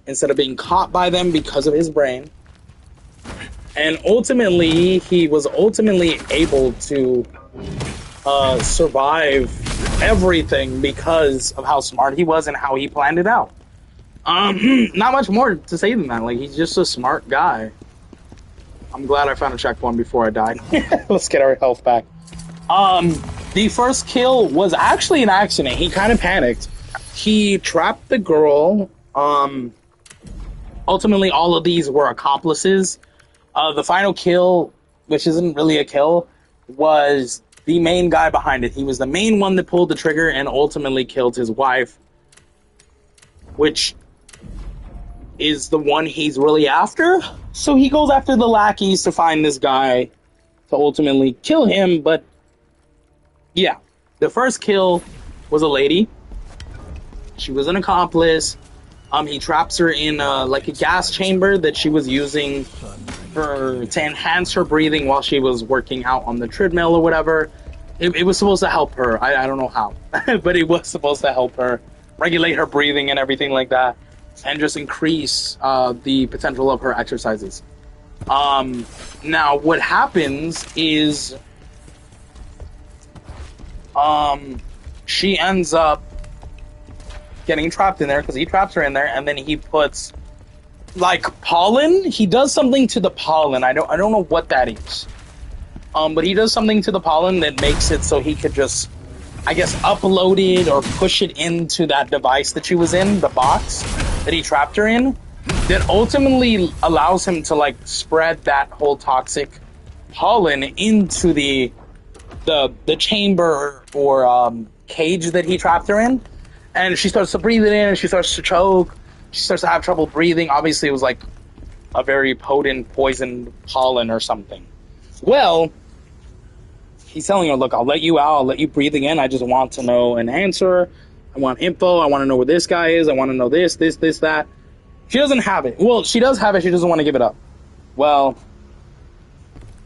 instead of being caught by them because of his brain. And ultimately, he was able to survive everything because of how smart he was and how he planned it out. Not much more to say than that. Like, he's just a smart guy. I'm glad I found a checkpoint before I died. Let's get our health back. The first kill was actually an accident. He kind of panicked. He trapped the girl. Ultimately, all of these were accomplices. The final kill, which isn't really a kill, was the main guy behind it. He was the main one that pulled the trigger and ultimately killed his wife, which is the one he's really after. So he goes after the lackeys to find this guy to ultimately kill him. But yeah, the first kill was a lady. She was an accomplice. He traps her in like a gas chamber that she was using to enhance her breathing while she was working out on the treadmill or whatever. It was supposed to help her. I don't know how, but it was supposed to help her regulate her breathing and everything like that, and just increase the potential of her exercises. Now, what happens is she ends up getting trapped in there because he traps her in there, and then he puts like pollen. He does something to the pollen. I don't know what that is. But he does something to the pollen that makes it so he could just, I guess, upload it or push it into that device that she was in, the box that he trapped her in, that ultimately allows him to like spread that whole toxic pollen into the chamber or cage that he trapped her in. And she starts to breathe it in, and she starts to choke. She starts to have trouble breathing. Obviously, it was like a very potent poisoned pollen or something. Well, he's telling her, look, I'll let you out. I'll let you breathe again. I just want to know an answer. I want info. I want to know where this guy is. I want to know this, that. She doesn't have it. Well, she does have it. She doesn't want to give it up. Well,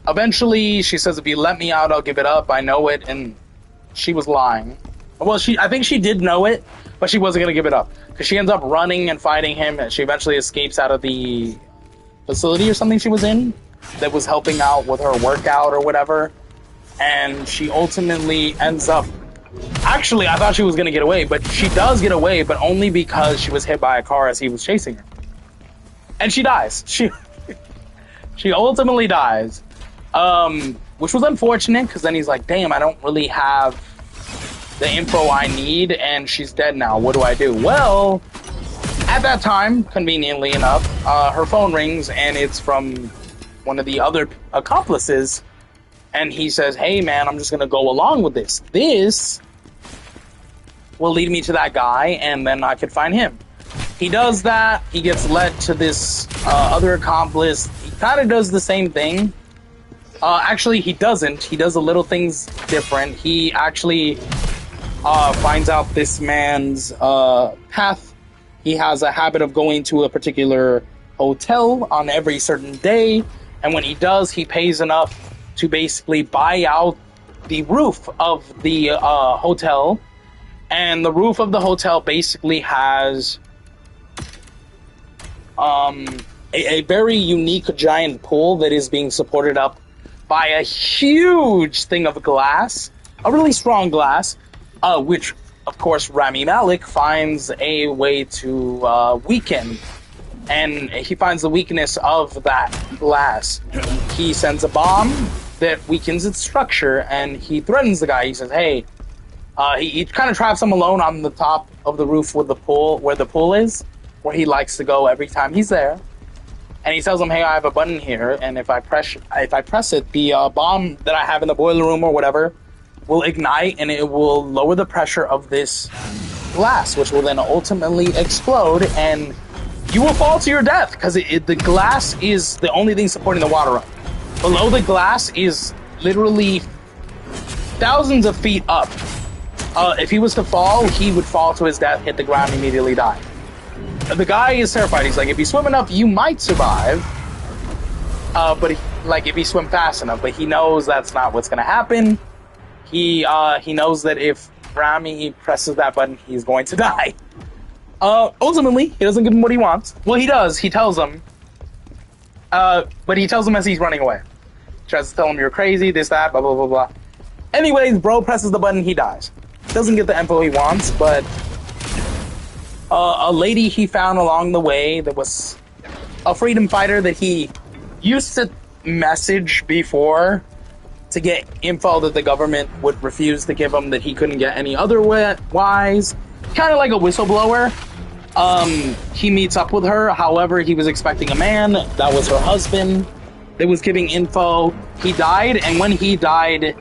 eventually, she says, if you let me out, I'll give it up. I know it. And she was lying. Well, I think she did know it, but she wasn't going to give it up. Because she ends up running and fighting him, and she eventually escapes out of the facility or something she was in that was helping out with her workout or whatever. And she ultimately ends up... Actually, I thought she was going to get away, but she does get away, but only because she was hit by a car as he was chasing her. And she dies. She ultimately dies. Which was unfortunate, because then he's like, damn, I don't really have the info I need, and she's dead now. What do I do? Well, at that time, conveniently enough, her phone rings, and it's from one of the other accomplices, and he says, hey, man, I'm just going to go along with this. This will lead me to that guy, and then I could find him. He does that. He gets led to this other accomplice. He kind of does the same thing. Actually, he doesn't. He does a little things different. He actually... finds out this man's path. He has a habit of going to a particular hotel on every certain day, and when he does, he pays enough to basically buy out the roof of the hotel, and the roof of the hotel basically has a very unique giant pool that is being supported up by a huge thing of glass, a really strong glass, which, of course, Rami Malek finds a way to weaken. And he finds the weakness of that glass. He sends a bomb that weakens its structure, and he threatens the guy. He says, hey, he kind of traps him alone on the top of the roof with the pool, where the pool is, where he likes to go every time he's there. And he tells him, hey, I have a button here, and if I press it, the bomb that I have in the boiler room or whatever will ignite, and it will lower the pressure of this glass, which will then ultimately explode, and you will fall to your death, because the glass is the only thing supporting the water up. Below the glass is literally thousands of feet up. If he was to fall, he would fall to his death, hit the ground, immediately die. The guy is terrified. He's like, if you swim enough, you might survive. But if you swim fast enough, but he knows that's not what's gonna happen. He knows that if Rami presses that button, he's going to die. Ultimately, he doesn't give him what he wants. Well, he does. He tells him. But he tells him as he's running away. Tries to tell him you're crazy, this, that, blah, blah, blah, blah. Anyways, bro presses the button, he dies. Doesn't get the info he wants, but a lady he found along the way that was a freedom fighter that he used to message before to get info that the government would refuse to give him, that he couldn't get any other wise. Kind of like a whistleblower. He meets up with her. However, he was expecting a man. That was her husband that was giving info. He died, and when he died,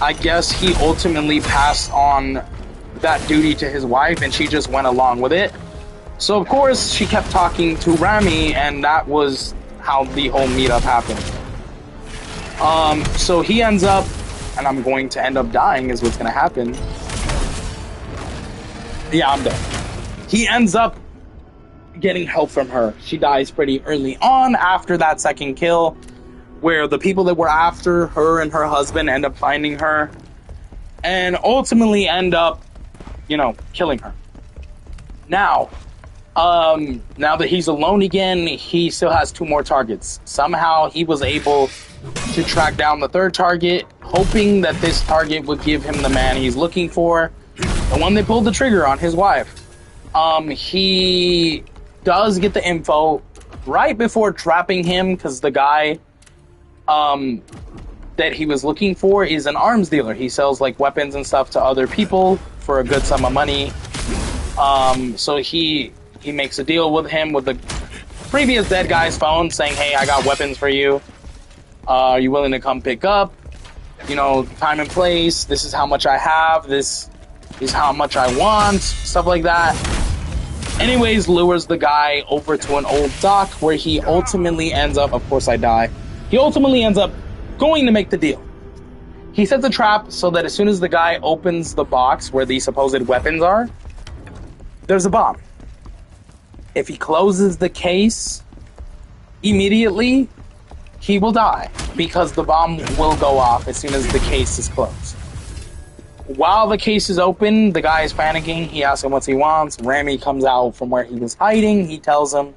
I guess he ultimately passed on that duty to his wife, and she just went along with it. So, of course, she kept talking to Rami, and that was how the whole meetup happened. So he ends up, and I'm going to end up dying is what's going to happen. Yeah, I'm dead. He ends up getting help from her. She dies pretty early on after that second kill, where the people that were after her and her husband end up finding her and ultimately end up, killing her. Now that he's alone again, he still has 2 more targets. Somehow he was able to track down the 3rd target, hoping that this target would give him the man he's looking for, the one that pulled the trigger on his wife. He does get the info right before trapping him, because the guy that he was looking for is an arms dealer. He sells like weapons and stuff to other people for a good sum of money. So he makes a deal with him with the previous dead guy's phone, saying, hey, I got weapons for you. Are you willing to come pick up? Time and place. This is how much I have. This is how much I want. Stuff like that. Anyways, lures the guy over to an old dock where he ultimately ends up, of course I die, he ultimately ends up going to make the deal. He sets a trap so that as soon as the guy opens the box where the supposed weapons are, there's a bomb. If he closes the case immediately, he will die, because the bomb will go off as soon as the case is closed. While the case is open, the guy is panicking. He asks him what he wants. Rami comes out from where he was hiding. He tells him,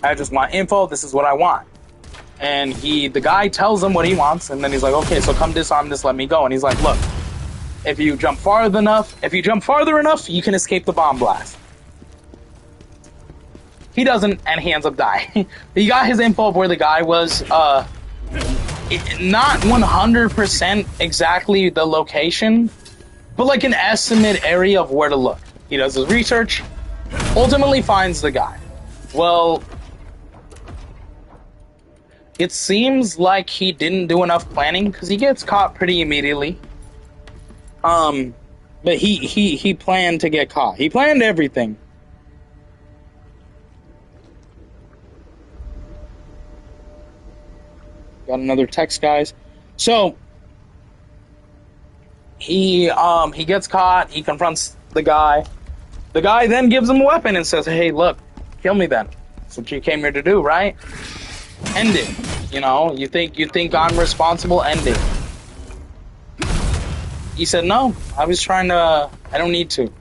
I just want info. This is what I want. And the guy tells him what he wants. And then he's like, okay, so come disarm this. Let me go. And he's like, look, if you jump farther enough, you can escape the bomb blast. He doesn't, and he ends up dying. He got his info of where the guy was. Not 100% exactly the location, but like an estimate area of where to look. He does his research, ultimately finds the guy. Well, it seems like he didn't do enough planning, because he gets caught pretty immediately. But he planned to get caught. He planned everything. Got another text, guys. So he gets caught. He confronts the guy. The guy then gives him a weapon and says, "Hey, look, kill me then. That's what you came here to do, right? End it. You think I'm responsible? End it." He said, "No, I was trying to. I don't need to.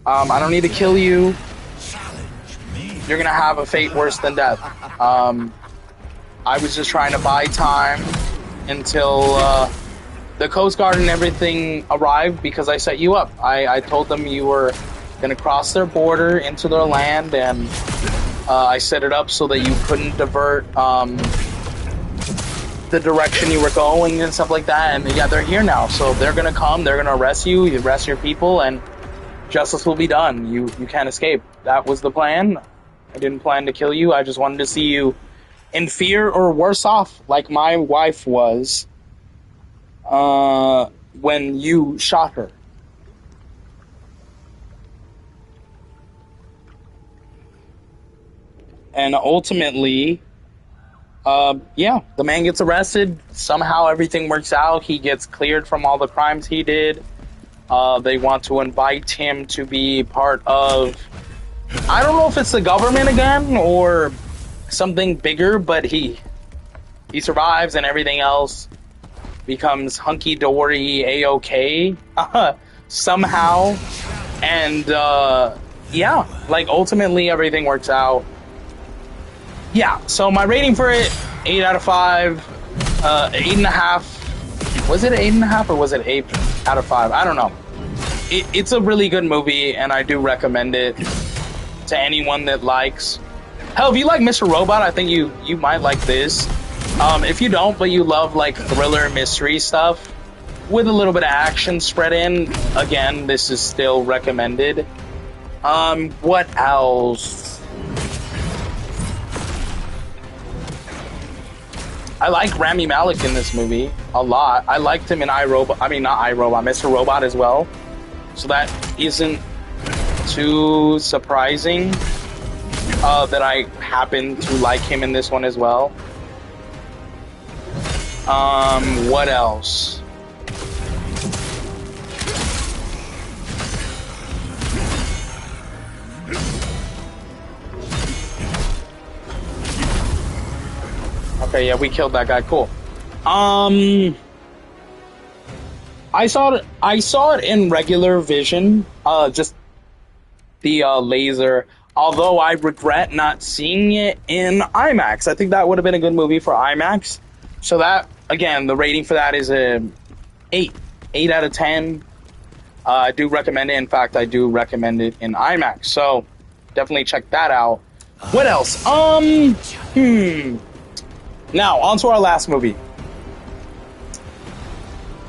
I don't need to kill you. You're gonna have a fate worse than death. I was just trying to buy time until the Coast Guard and everything arrived, because I set you up. I told them you were going to cross their border into their land, and I set it up so that you couldn't divert the direction you were going and stuff like that. And yeah, they're here now, so they're going to come, they're going to arrest you, you arrest your people, and justice will be done. You can't escape. That was the plan. I didn't plan to kill you. I just wanted to see you in fear or worse off, like my wife was when you shot her." And ultimately, Yeah, the man gets arrested. Somehow everything works out. He gets cleared from all the crimes he did. They want to invite him to be part of, I don't know if it's the government again or something bigger, but he survives and everything else becomes hunky-dory, A-OK somehow. And yeah, like ultimately everything works out. Yeah, so my rating for it, 8 out of 5, 8.5. Was it 8.5 or was it 8 out of 5? I don't know. It's a really good movie, and I do recommend it to anyone that likes. Hell, if you like Mr. Robot, I think you might like this. If you don't, but you love like thriller mystery stuff with a little bit of action spread in, again, this is still recommended. What else? I like Rami Malek in this movie a lot. I liked him in iRobot. I mean, not iRobot, Mr. Robot as well. So that isn't too surprising that I happen to like him in this one as well. What else? Okay, yeah, we killed that guy. Cool. I saw it in regular vision, just the laser. Although I regret not seeing it in IMAX. I think that would have been a good movie for IMAX. So that, again, the rating for that is a 8 out of 10. I do recommend it. In fact, I do recommend it in IMAX. So definitely check that out. What else? Now, on to our last movie.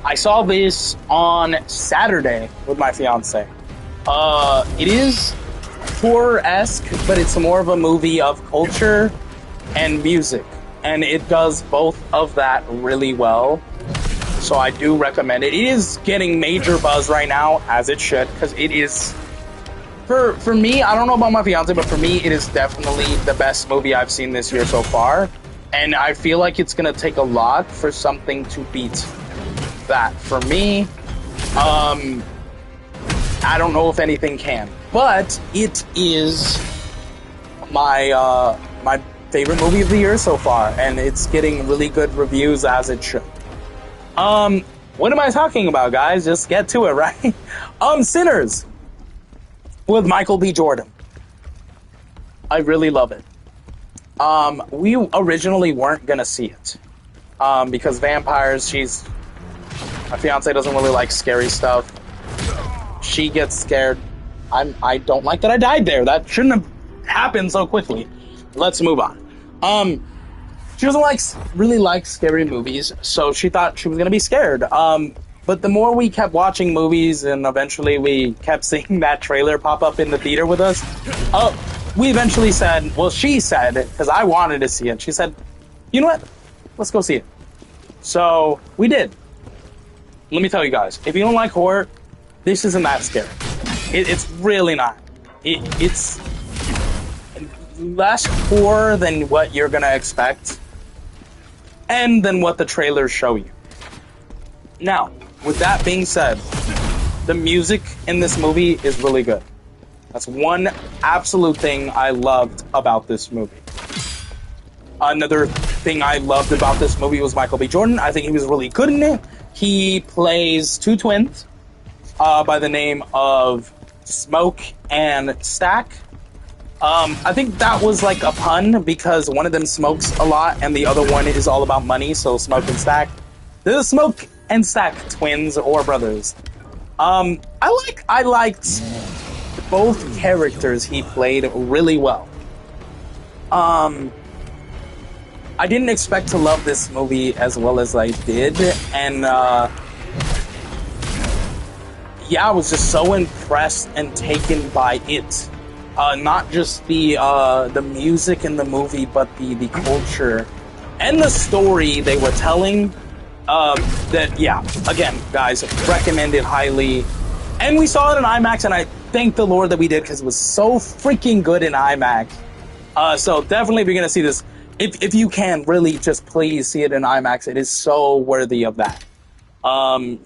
I saw this on Saturday with my fiance. It is horror-esque, but it's more of a movie of culture and music. And it does both of that really well. So I do recommend it. It is getting major buzz right now, as it should, because it is... For me, I don't know about my fiance, but for me, it is definitely the best movie I've seen this year so far. And I feel like it's going to take a lot for something to beat that. For me, I don't know if anything can. But it is my my favorite movie of the year so far. And it's getting really good reviews, as it should. What am I talking about, guys? Just get to it, right? Sinners with Michael B. Jordan. I really love it. We originally weren't gonna see it because vampires. My fiance doesn't really like scary stuff. She gets scared. I don't like that I died there. That shouldn't have happened so quickly. Let's move on. She doesn't really like scary movies, so she thought she was gonna be scared. But the more we kept watching movies, and eventually we kept seeing that trailer pop up in the theater with us. We eventually said, well, she said, because I wanted to see it, she said, you know what? Let's go see it. So, we did. Let me tell you guys, if you don't like horror, this isn't that scary. It's really not. It's less horror than what you're going to expect, and than what the trailers show you. Now, with that being said, the music in this movie is really good. That's one absolute thing I loved about this movie. Another thing I loved about this movie was Michael B. Jordan. I think he was really good in it. He plays two twins by the name of Smoke and Stack. I think that was like a pun because one of them smokes a lot and the other one is all about money, so Smoke and Stack. They're the Smoke and Stack twins or brothers. I liked both characters he played really well. I didn't expect to love this movie as well as I did, and yeah, I was just so impressed and taken by it. Not just the music in the movie, but the culture and the story they were telling. That, yeah, again, guys, recommend it highly. And we saw it in IMAX, and I thank the Lord that we did, because it was so freaking good in IMAX. So definitely, if you're going to see this, if you can, really just please see it in IMAX. It is so worthy of that.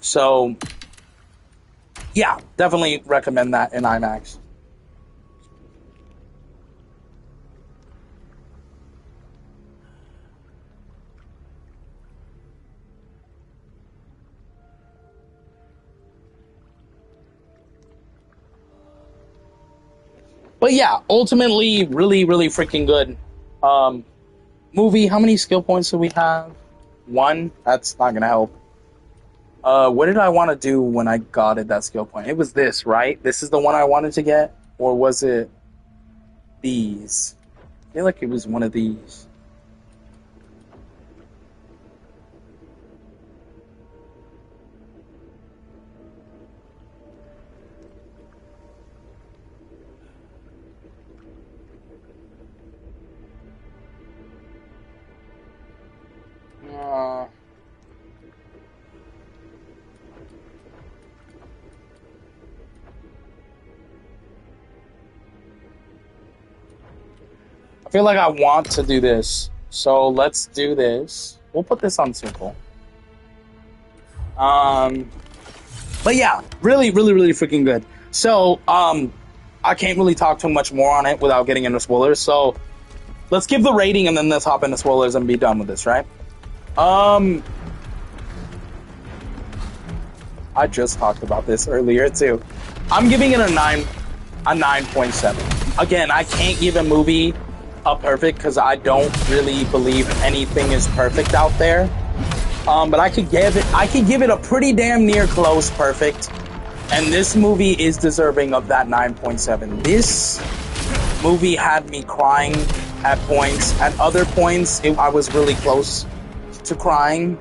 So yeah, definitely recommend that in IMAX. But yeah, ultimately, really, really freaking good. Movie, how many skill points do we have? 1? That's not gonna help. What did I want to do when I got it, that skill point? It was this, right? This is the one I wanted to get? Or was it these? I feel like it was one of these. I feel like I want to do this. So let's do this. We'll put this on simple. But yeah, really, really, really freaking good. So, I can't really talk too much more on it without getting into spoilers. So, let's give the rating and then let's hop into spoilers and be done with this, right? I just talked about this earlier too. I'm giving it a 9.7. Again, I can't give a movie a perfect because I don't really believe anything is perfect out there. But I could give it a pretty damn near close perfect. And this movie is deserving of that 9.7. This movie had me crying at points. At other points, I was really close to crying.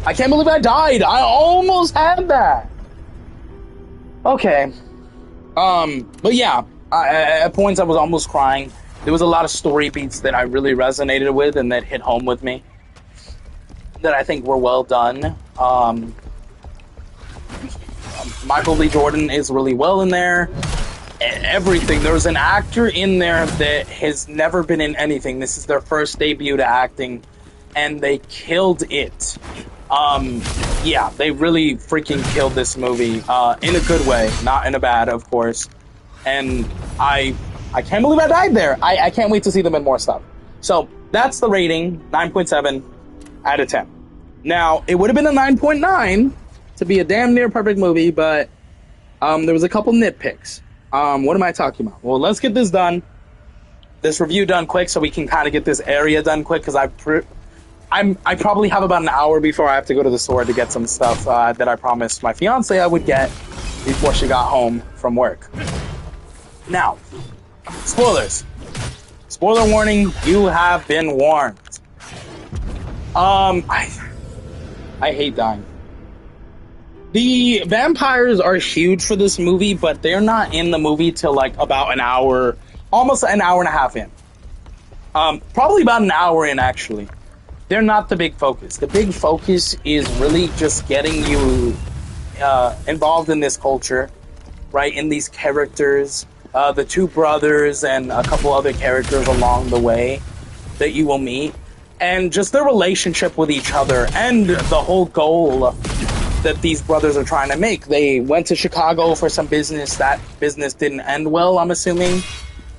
I can't believe I died. I almost had that. Okay. But yeah, at points I was almost crying. There was a lot of story beats that I really resonated with and that hit home with me, that I think were well done. Michael B. Jordan is really well in there. Everything. There's an actor in there that has never been in anything. This is their first debut to acting, and they killed it. Yeah, they really freaking killed this movie in a good way, not in a bad, of course. And I can't believe I died there. I can't wait to see them in more stuff. So that's the rating, 9.7 out of 10. Now, it would have been a 9.9 to be a damn near perfect movie, but there was a couple nitpicks. What am I talking about? Well, let's get this done. This review done quick so we can kind of get this area done quick, because I probably have about an hour before I have to go to the store to get some stuff that I promised my fiance I would get before she got home from work. Now, spoilers. Spoiler warning, you have been warned. I hate dying. The vampires are huge for this movie, but they're not in the movie till like about an hour, almost an hour and a half in. Probably about an hour in, actually. They're not the big focus. The big focus is really just getting you involved in this culture, right? In these characters, the two brothers and a couple other characters along the way that you will meet, and just their relationship with each other and the whole goal that these brothers are trying to make. They went to Chicago for some business. That business didn't end well, I'm assuming.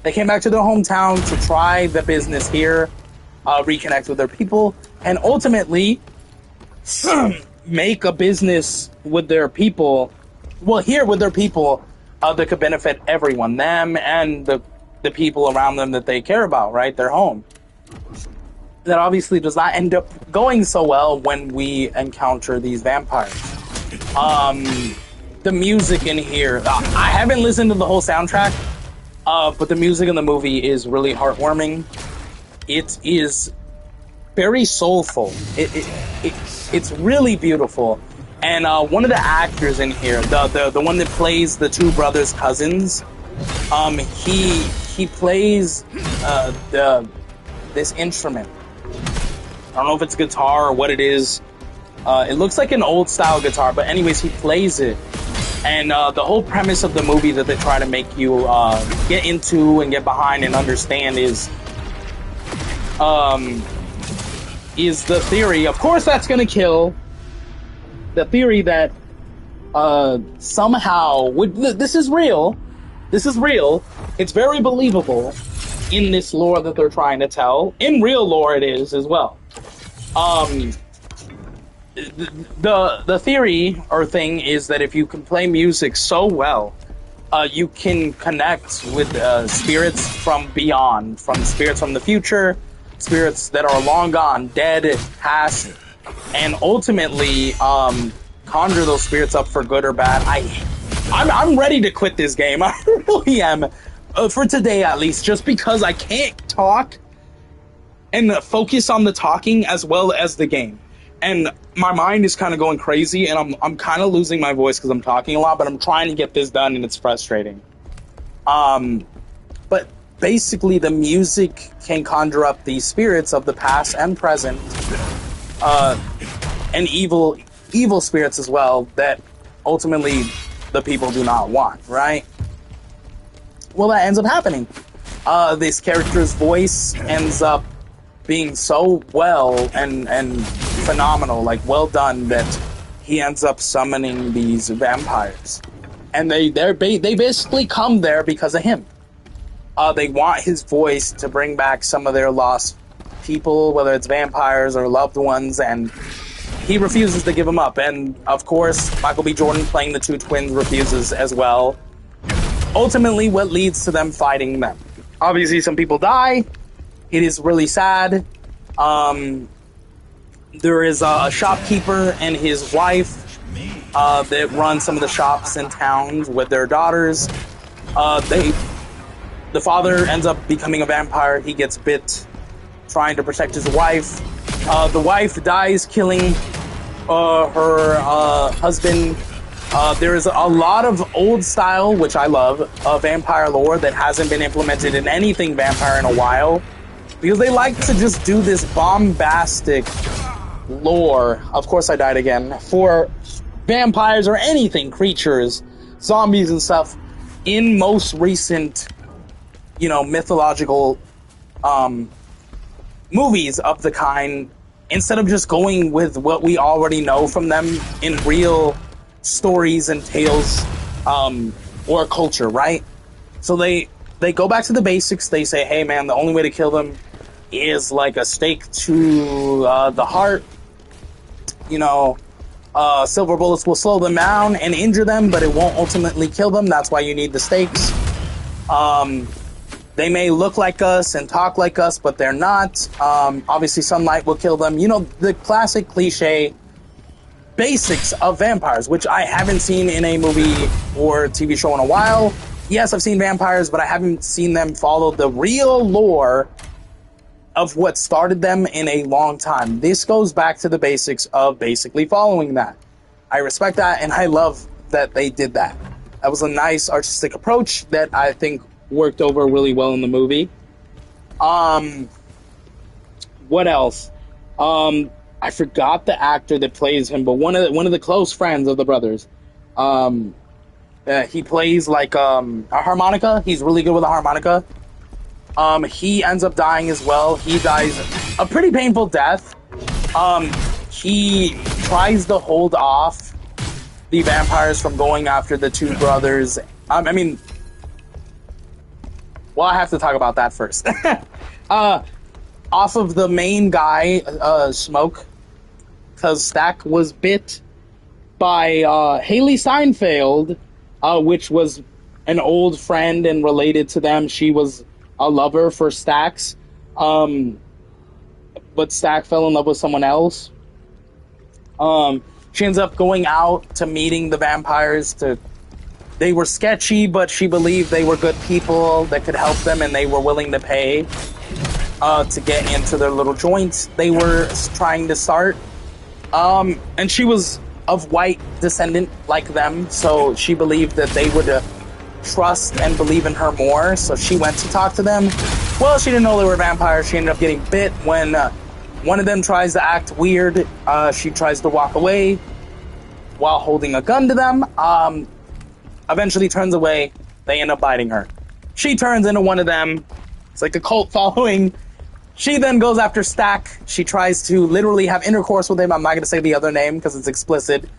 They came back to their hometown to try the business here, reconnect with their people, and ultimately make a business with their people, well, here with their people, that could benefit everyone, them and the people around them that they care about, right? Their home. That obviously does not end up going so well when we encounter these vampires. The music in here, I haven't listened to the whole soundtrack, but the music in the movie is really heartwarming. It is very soulful. It's really beautiful. And one of the actors in here, the one that plays the two brothers' cousins, he plays this instrument. I don't know if it's a guitar or what it is. It looks like an old style guitar, but anyways, he plays it. And the whole premise of the movie that they try to make you get into and get behind and understand is the theory. Of course, that's going to kill. The theory that somehow this is real. This is real. It's very believable in this lore that they're trying to tell. In real lore, it is as well. The theory or thing is that if you can play music so well, you can connect with spirits from beyond, from spirits from the future, spirits that are long gone, dead, past, and ultimately conjure those spirits up for good or bad. I'm ready to quit this game. I really am, for today at least, just because I can't talk and focus on the talking as well as the game. And my mind is kind of going crazy, and I'm kind of losing my voice because I'm talking a lot, but I'm trying to get this done, and it's frustrating. But basically, the music can conjure up these spirits of the past and present, and evil spirits as well, that ultimately the people do not want, right? Well, that ends up happening. This character's voice ends up being so well and phenomenal, like well done, that he ends up summoning these vampires, and they basically come there because of him. They want his voice to bring back some of their lost people, whether it's vampires or loved ones, and he refuses to give them up. And of course, Michael B. Jordan playing the two twins refuses as well. Ultimately, what leads to them fighting them. Obviously, some people die. It is really sad. There is a shopkeeper and his wife that run some of the shops in town with their daughters. The father ends up becoming a vampire. He gets bit trying to protect his wife. The wife dies killing her husband. There is a lot of old style, which I love, vampire lore that hasn't been implemented in anything vampire in a while. Because they like to just do this bombastic lore. Of course I died again. For vampires or anything, creatures, zombies and stuff, in most recent, mythological movies of the kind, instead of just going with what we already know from them in real stories and tales or culture, right? So they go back to the basics. They say, hey man, the only way to kill them is like a stake to the heart. Silver bullets will slow them down and injure them, but it won't ultimately kill them. That's why you need the stakes. They may look like us and talk like us, but they're not. Obviously, sunlight will kill them. The classic cliche basics of vampires, which I haven't seen in a movie or TV show in a while. Yes, I've seen vampires, but I haven't seen them follow the real lore of what started them in a long time. This goes back to the basics of basically following that. I respect that, and I love that they did that. That was a nice artistic approach that I think worked over really well in the movie. What else? I forgot the actor that plays him, but one of the close friends of the brothers. He plays like a harmonica. He's really good with a harmonica. He ends up dying as well. He dies a pretty painful death. He tries to hold off the vampires from going after the two brothers. I have to talk about that first. Off of the main guy, Smoke, because Stack was bit by Haley Steinfeld, which was an old friend and related to them. She was a lover for Stax, but Stack fell in love with someone else. She ends up going out to meeting the vampires. They were sketchy, but she believed they were good people that could help them, and they were willing to pay to get into their little joints they were trying to start. And she was of white descendant like them, so she believed that they would trust and believe in her more, so she went to talk to them. Well, she didn't know they were vampires. She ended up getting bit when one of them tries to act weird. She tries to walk away while holding a gun to them. eventually turns away. They end up biting her. She turns into one of them. It's like a cult following. She then goes after Stack. She tries to literally have intercourse with him. I'm not going to say the other name because it's explicit.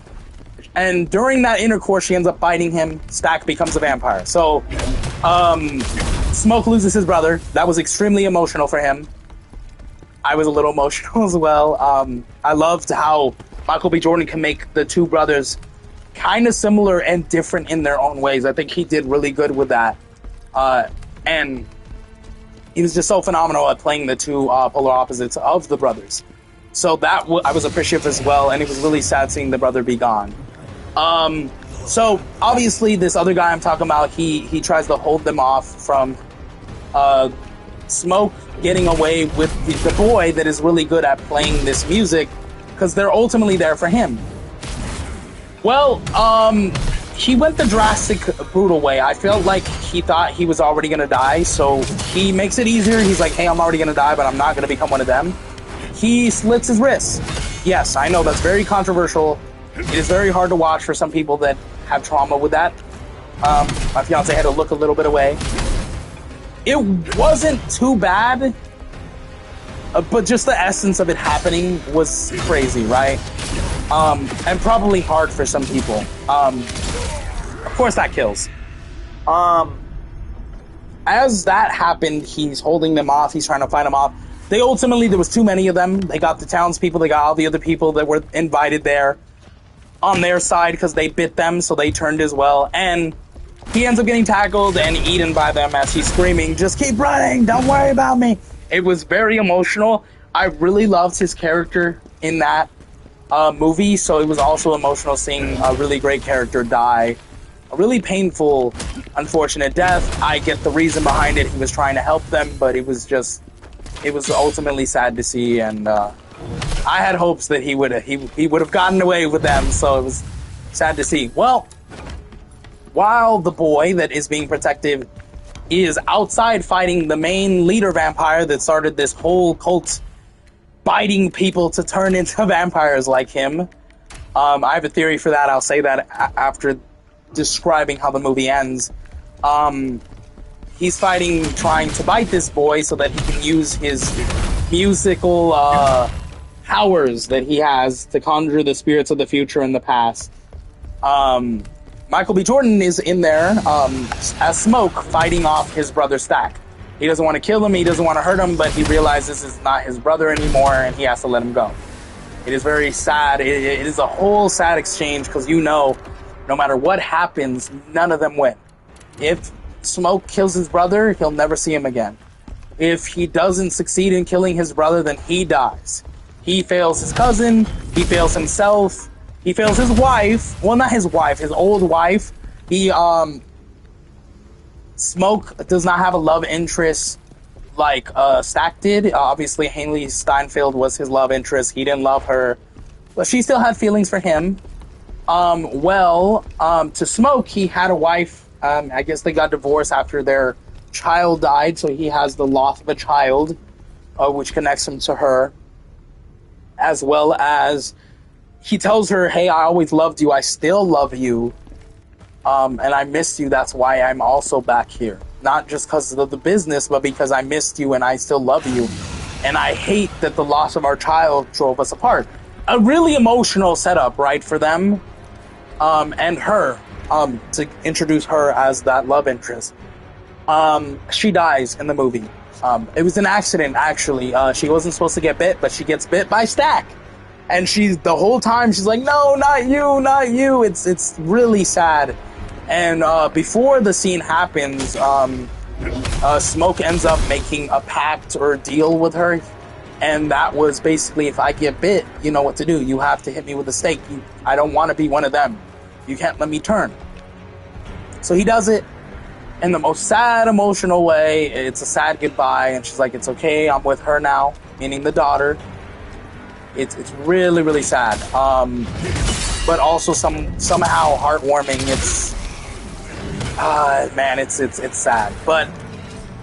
And during that intercourse, she ends up biting him. Stack becomes a vampire. So, Smoke loses his brother. That was extremely emotional for him. I was a little emotional as well. I loved how Michael B. Jordan can make the two brothers kind of similar and different in their own ways. I think he did really good with that. And he was just so phenomenal at playing the two polar opposites of the brothers. So that I was appreciative as well, and it was really sad seeing the brother be gone. So obviously this other guy I'm talking about, he tries to hold them off from Smoke getting away with the boy that is really good at playing this music, because they're ultimately there for him. Well, he went the drastic, brutal way. I felt like he thought he was already going to die, so he makes it easier. He's like, hey, I'm already going to die, but I'm not going to become one of them. He slits his wrists. Yes, I know that's very controversial. It is very hard to watch for some people that have trauma with that. My fiance had to look a little bit away. It wasn't too bad, but just the essence of it happening was crazy, right? And probably hard for some people. Of course that kills. As that happened, he's holding them off, he's trying to fight them off. There was too many of them. They got the townspeople, they got all the other people that were invited there on their side because they bit them, so they turned as well. And he ends up getting tackled and eaten by them as he's screaming, just keep running, don't worry about me. It was very emotional. I really loved his character in that movie, so it was also emotional seeing a really great character die. A really painful, unfortunate death. I get the reason behind it. He was trying to help them, but it was ultimately sad to see, and I had hopes that he would have gotten away with them, so it was sad to see. Well, while the boy that is being protected is outside fighting the main leader vampire that started this whole cult biting people to turn into vampires like him. I have a theory for that. I'll say that after describing how the movie ends. He's fighting, trying to bite this boy so that he can use his musical powers that he has to conjure the spirits of the future and the past. Michael B. Jordan is in there as Smoke, fighting off his brother Stack. He doesn't want to kill him, he doesn't want to hurt him, but he realizes it's not his brother anymore and he has to let him go. It is very sad. It is a whole sad exchange because no matter what happens, none of them win. If Smoke kills his brother, he'll never see him again. If he doesn't succeed in killing his brother, then he dies. He fails his cousin, he fails himself, he fails his wife. Well, not his wife, his old wife. Smoke does not have a love interest like Stack did. Obviously, Haley Steinfeld was his love interest. He didn't love her, but she still had feelings for him. To Smoke, he had a wife. I guess they got divorced after their child died, so he has the loss of a child, which connects him to her. As well as he tells her, hey, I always loved you, I still love you, and I missed you, that's why I'm also back here. Not just because of the business, but because I missed you and I still love you. And I hate that the loss of our child drove us apart. A really emotional setup, right, for them. And her, to introduce her as that love interest. She dies in the movie. It was an accident, actually. She wasn't supposed to get bit, but she gets bit by Stack. And the whole time, she's like, no, not you, not you. It's really sad. And before the scene happens, Smoke ends up making a pact or a deal with her. And that was basically, if I get bit, you know what to do. You have to hit me with a stake. I don't want to be one of them. You can't let me turn. So he does it in the most sad, emotional way. It's a sad goodbye. And she's like, it's okay, I'm with her now. Meaning the daughter. It's really, really sad. But also somehow heartwarming. It's sad. But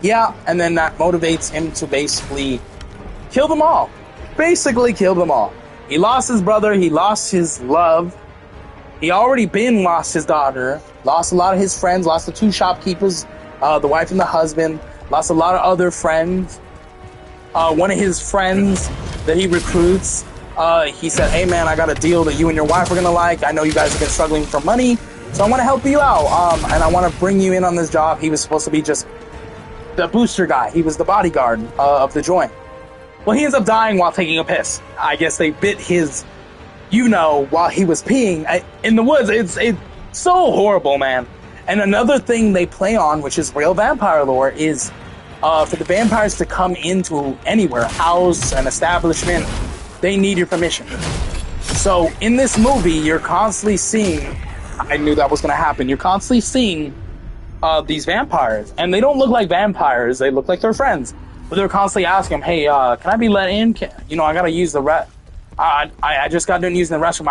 yeah, and then that motivates him to basically kill them all. Basically kill them all. He lost his brother, he lost his love. He already lost his daughter. lost a lot of his friends, lost the 2 shopkeepers, the wife and the husband, lost a lot of other friends. One of his friends that he recruits, he said, hey man, I got a deal that you and your wife are gonna like. I know you guys have been struggling for money, so I want to help you out, and I want to bring you in on this job. He was supposed to be just the booster guy. He was the bodyguard of the joint. Well, he ends up dying while taking a piss. I guess they bit his, while he was peeing in the woods. It's so horrible, man. And another thing they play on, which is real vampire lore, is for the vampires to come into anywhere, house, an establishment, they need your permission. So in this movie, you're constantly seeing, I knew that was going to happen, you're constantly seeing these vampires. And they don't look like vampires, they look like their friends. But they're constantly asking them, hey, can I be let in? I got to use the I just got done using the restroom.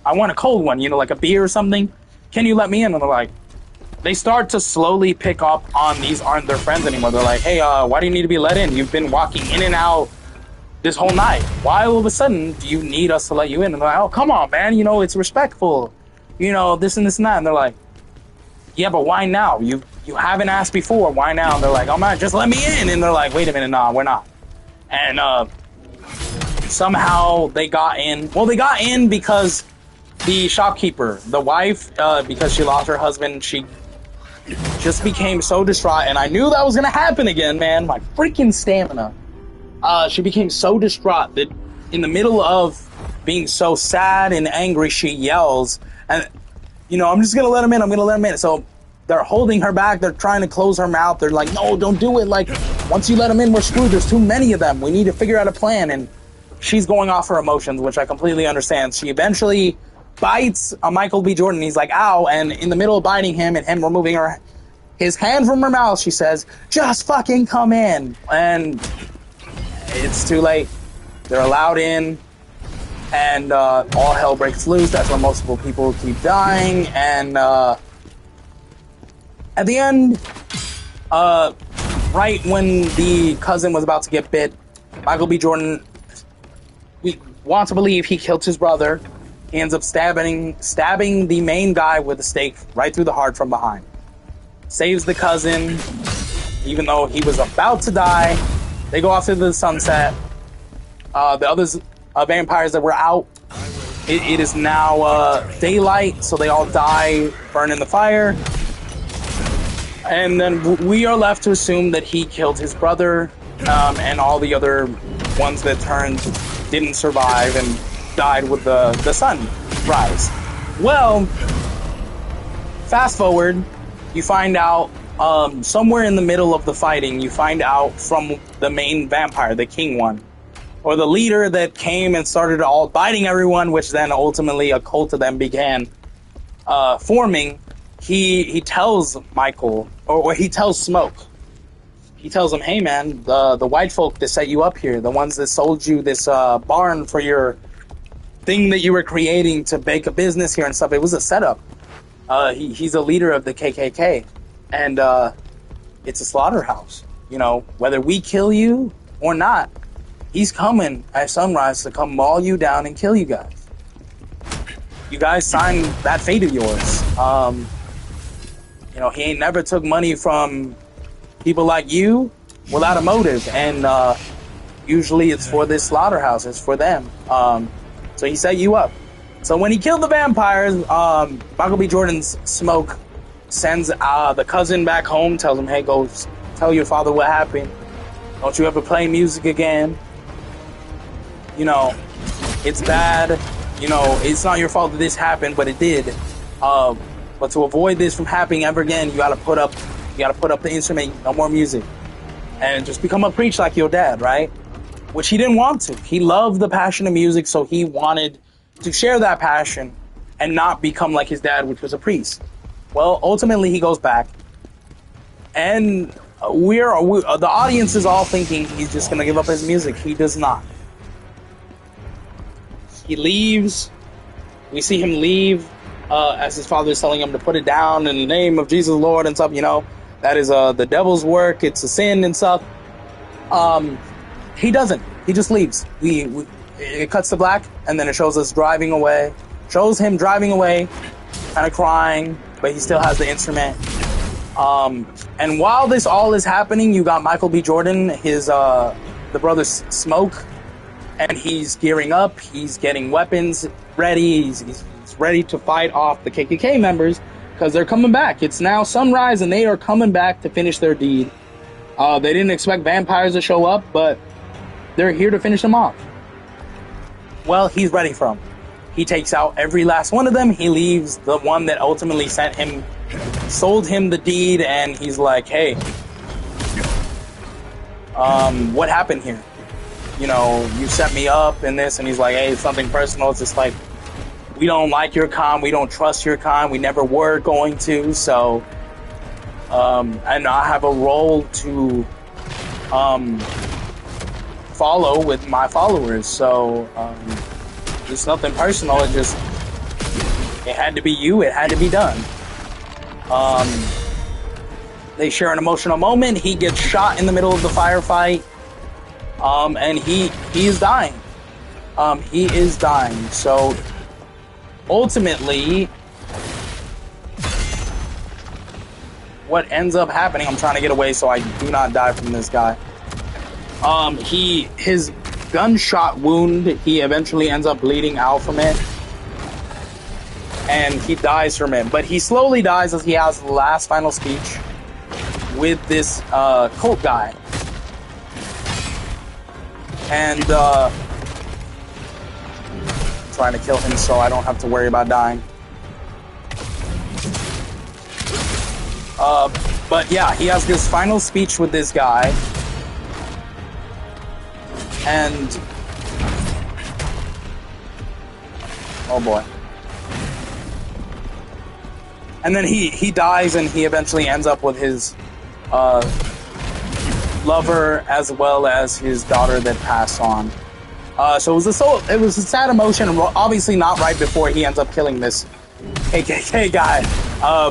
I want a cold one, like a beer or something. Can you let me in? And they're like, they start to slowly pick up on these aren't their friends anymore. They're like, hey, why do you need to be let in? You've been walking in and out this whole night. Why all of a sudden do you need us to let you in? And they're like, oh, come on, man. It's respectful. This and this and that. And they're like, yeah, but why now? You haven't asked before. Why now? And they're like, oh, man, just let me in. And they're like, wait a minute. Nah, we're not. And somehow they got in. Well, they got in because the shopkeeper, the wife, because she lost her husband, she just became so distraught, and I knew that was gonna happen again, man. My freaking stamina. She became so distraught that in the middle of being so sad and angry, she yells, and I'm just gonna let him in. I'm gonna let him in. So they're holding her back. They're trying to close her mouth. They're like, no, don't do it. Like, once you let him in, we're screwed. There's too many of them. We need to figure out a plan. And she's going off her emotions, which I completely understand. She eventually bites Michael B. Jordan. He's like, ow. And in the middle of biting him and him removing his hand from her mouth, she says, just fucking come in. And it's too late. They're allowed in, and all hell breaks loose. That's where multiple people keep dying. And at the end, right when the cousin was about to get bit, Michael B. Jordan, we want to believe he killed his brother. He ends up stabbing the main guy with a stake right through the heart from behind. Saves the cousin, even though he was about to die. They go off into the sunset. The others, vampires that were out, it is now daylight, so they all die, burn in the fire. And then we are left to assume that he killed his brother, and all the other ones that didn't survive and died with the sunrise. Well, fast forward, you find out somewhere in the middle of the fighting, you find out from the main vampire, the king one, or the leader that came and started all biting everyone, which then ultimately a cult of them began forming. He tells Michael, or he tells Smoke, he tells him, hey man, the white folk that set you up here, the ones that sold you this barn for your thing that you were creating to make a business here and stuff, it was a setup. He's a leader of the KKK, and it's a slaughterhouse. Whether we kill you or not, he's coming at sunrise to come maul you down and kill you guys. You guys signed that fate of yours. He ain't never took money from people like you without a motive, and usually it's for this slaughterhouse, it's for them. So he set you up. So when he killed the vampires, Michael B. Jordan's Smoke sends the cousin back home, tells him, hey, go tell your father what happened. Don't you ever play music again. It's bad. It's not your fault that this happened, but it did. But to avoid this from happening ever again, you gotta put up the instrument, no more music. And just become a preach like your dad, right? Which he didn't want to. He loved the passion of music, so he wanted to share that passion and not become like his dad, which was a priest. Well, ultimately he goes back, and the audience is all thinking he's just gonna give up his music. He does not. He leaves. We see him leave as his father is telling him to put it down in the name of Jesus Lord and stuff. That is the devil's work. It's a sin and stuff. He doesn't. He just leaves. It cuts to black, and then it shows us driving away. Shows him driving away, kind of crying, but he still has the instrument. And while this all is happening, you got Michael B. Jordan, his the brother Smoke, and he's gearing up. He's getting weapons ready. He's ready to fight off the KKK members because they're coming back. It's now sunrise, and they are coming back to finish their deed. They didn't expect vampires to show up, but they're here to finish them off. Well, he's ready for them. He takes out every last one of them. He leaves the one that ultimately sent him, sold him the deed, and he's like, hey, what happened here? You know, you set me up in this, and he's like, hey, it's something personal. It's just like, we don't like your con, we don't trust your con, we never were going to, so, and I have a role to, follow with my followers, so, it's nothing personal, it had to be you, it had to be done. They share an emotional moment. He gets shot in the middle of the firefight, and he is dying. He is dying, so ultimately, what ends up happening, I'm trying to get away so I do not die from this guy. His gunshot wound, he eventually ends up bleeding out from it, and he dies from it. But he slowly dies as he has the last final speech with this cult guy. And I'm trying to kill him so I don't have to worry about dying. But yeah, he has this final speech with this guy. And oh boy. And then he dies, and he eventually ends up with his lover as well as his daughter that passed on. So it was a sad emotion. Obviously not right before he ends up killing this KKK guy.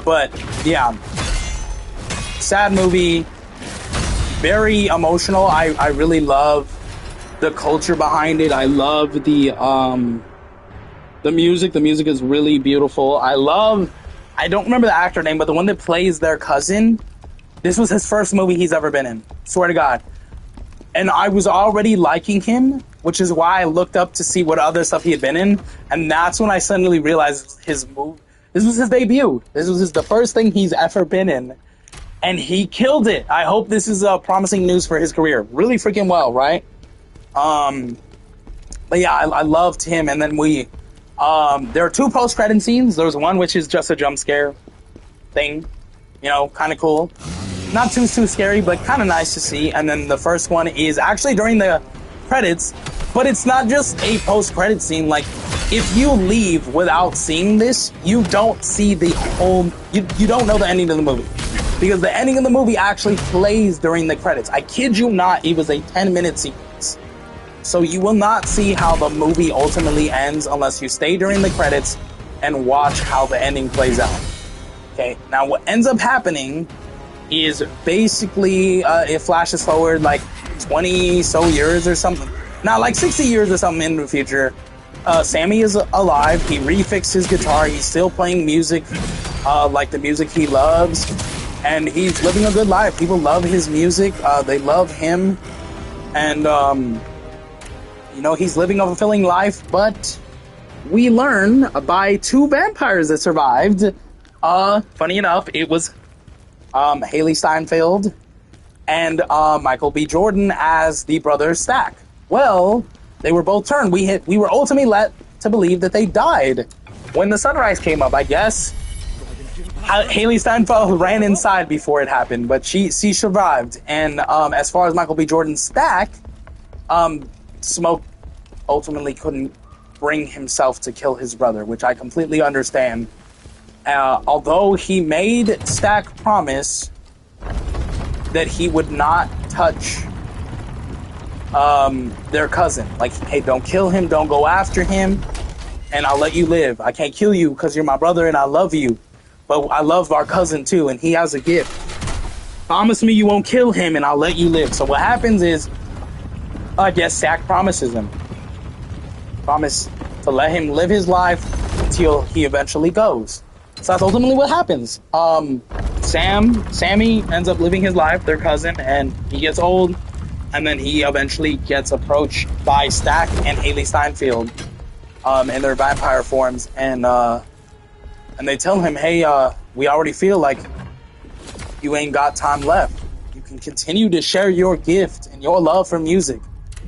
But yeah, sad movie, very emotional. I really love the culture behind it. I love the music. The music is really beautiful. I don't remember the actor name, but the one that plays their cousin, this was his first movie he's ever been in. Swear to God. And I was already liking him, which is why I looked up to see what other stuff he had been in. And that's when I suddenly realized this was his debut. This was the first thing he's ever been in. And he killed it. I hope this is promising news for his career. Really freaking well, right? But yeah, I loved him. And then there are two post-credit scenes. There's one which is just a jump scare thing, you know, kind of cool. Not too scary, but kind of nice to see. And then the first one is actually during the credits, but it's not just a post-credit scene. Like, if you leave without seeing this, you don't see the whole, you don't know the ending of the movie. Because the ending of the movie actually plays during the credits. I kid you not, it was a 10-minute sequence. So you will not see how the movie ultimately ends unless you stay during the credits and watch how the ending plays out. Okay, now what ends up happening is basically it flashes forward like 20 so years or something. Not like 60 years or something in the future. Sammy is alive. He refixed his guitar. He's still playing music like the music he loves. And he's living a good life. People love his music. They love him. And, you know, he's living a fulfilling life. But we learn by two vampires that survived. Funny enough, it was Haley Steinfeld and Michael B. Jordan as the brothers Stack. Well, they were both turned. We were ultimately led to believe that they died when the sunrise came up, I guess. Haley Steinfeld ran inside before it happened, but she survived. And as far as Michael B. Jordan's Stack, Smoke ultimately couldn't bring himself to kill his brother, which I completely understand. Although he made Stack promise that he would not touch their cousin. Like, hey, don't kill him, don't go after him, and I'll let you live. I can't kill you because you're my brother and I love you. But I love our cousin too, and he has a gift. Promise me you won't kill him and I'll let you live. So what happens is, I guess Stack promises him. Promise to let him live his life until he eventually goes. So that's ultimately what happens. Sammy ends up living his life, their cousin, and he gets old, and then he eventually gets approached by Stack and Haley Steinfeld in their vampire forms, and they tell him, hey, we already feel like you ain't got time left. You can continue to share your gift and your love for music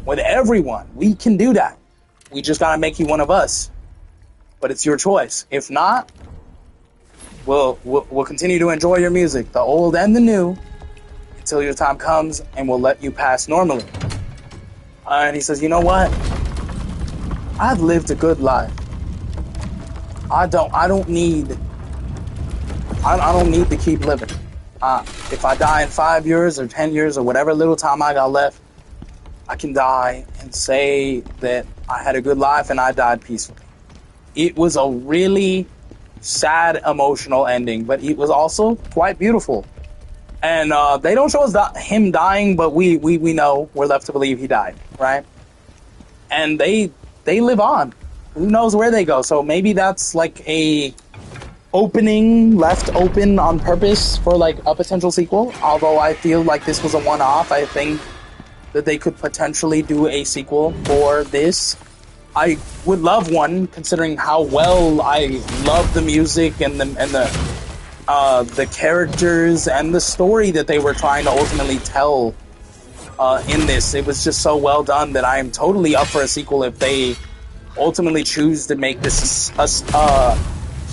with everyone. We can do that. We just gotta make you one of us. But it's your choice. If not, we'll continue to enjoy your music, the old and the new, until your time comes, and we'll let you pass normally. And he says, you know what? I've lived a good life. I don't need to keep living. If I die in 5 years or 10 years or whatever little time I got left, I can die and say that I had a good life and I died peacefully. It was a really sad, emotional ending, but it was also quite beautiful. And they don't show us him dying, but we know, we're left to believe he died, right? And they live on. Who knows where they go? So maybe that's like a opening left open on purpose for like a potential sequel. Although I feel like this was a one-off, I think that they could potentially do a sequel for this. I would love one, considering how well I love the music and the characters and the story that they were trying to ultimately tell in this. It was just so well done that I am totally up for a sequel if they ultimately choose to make this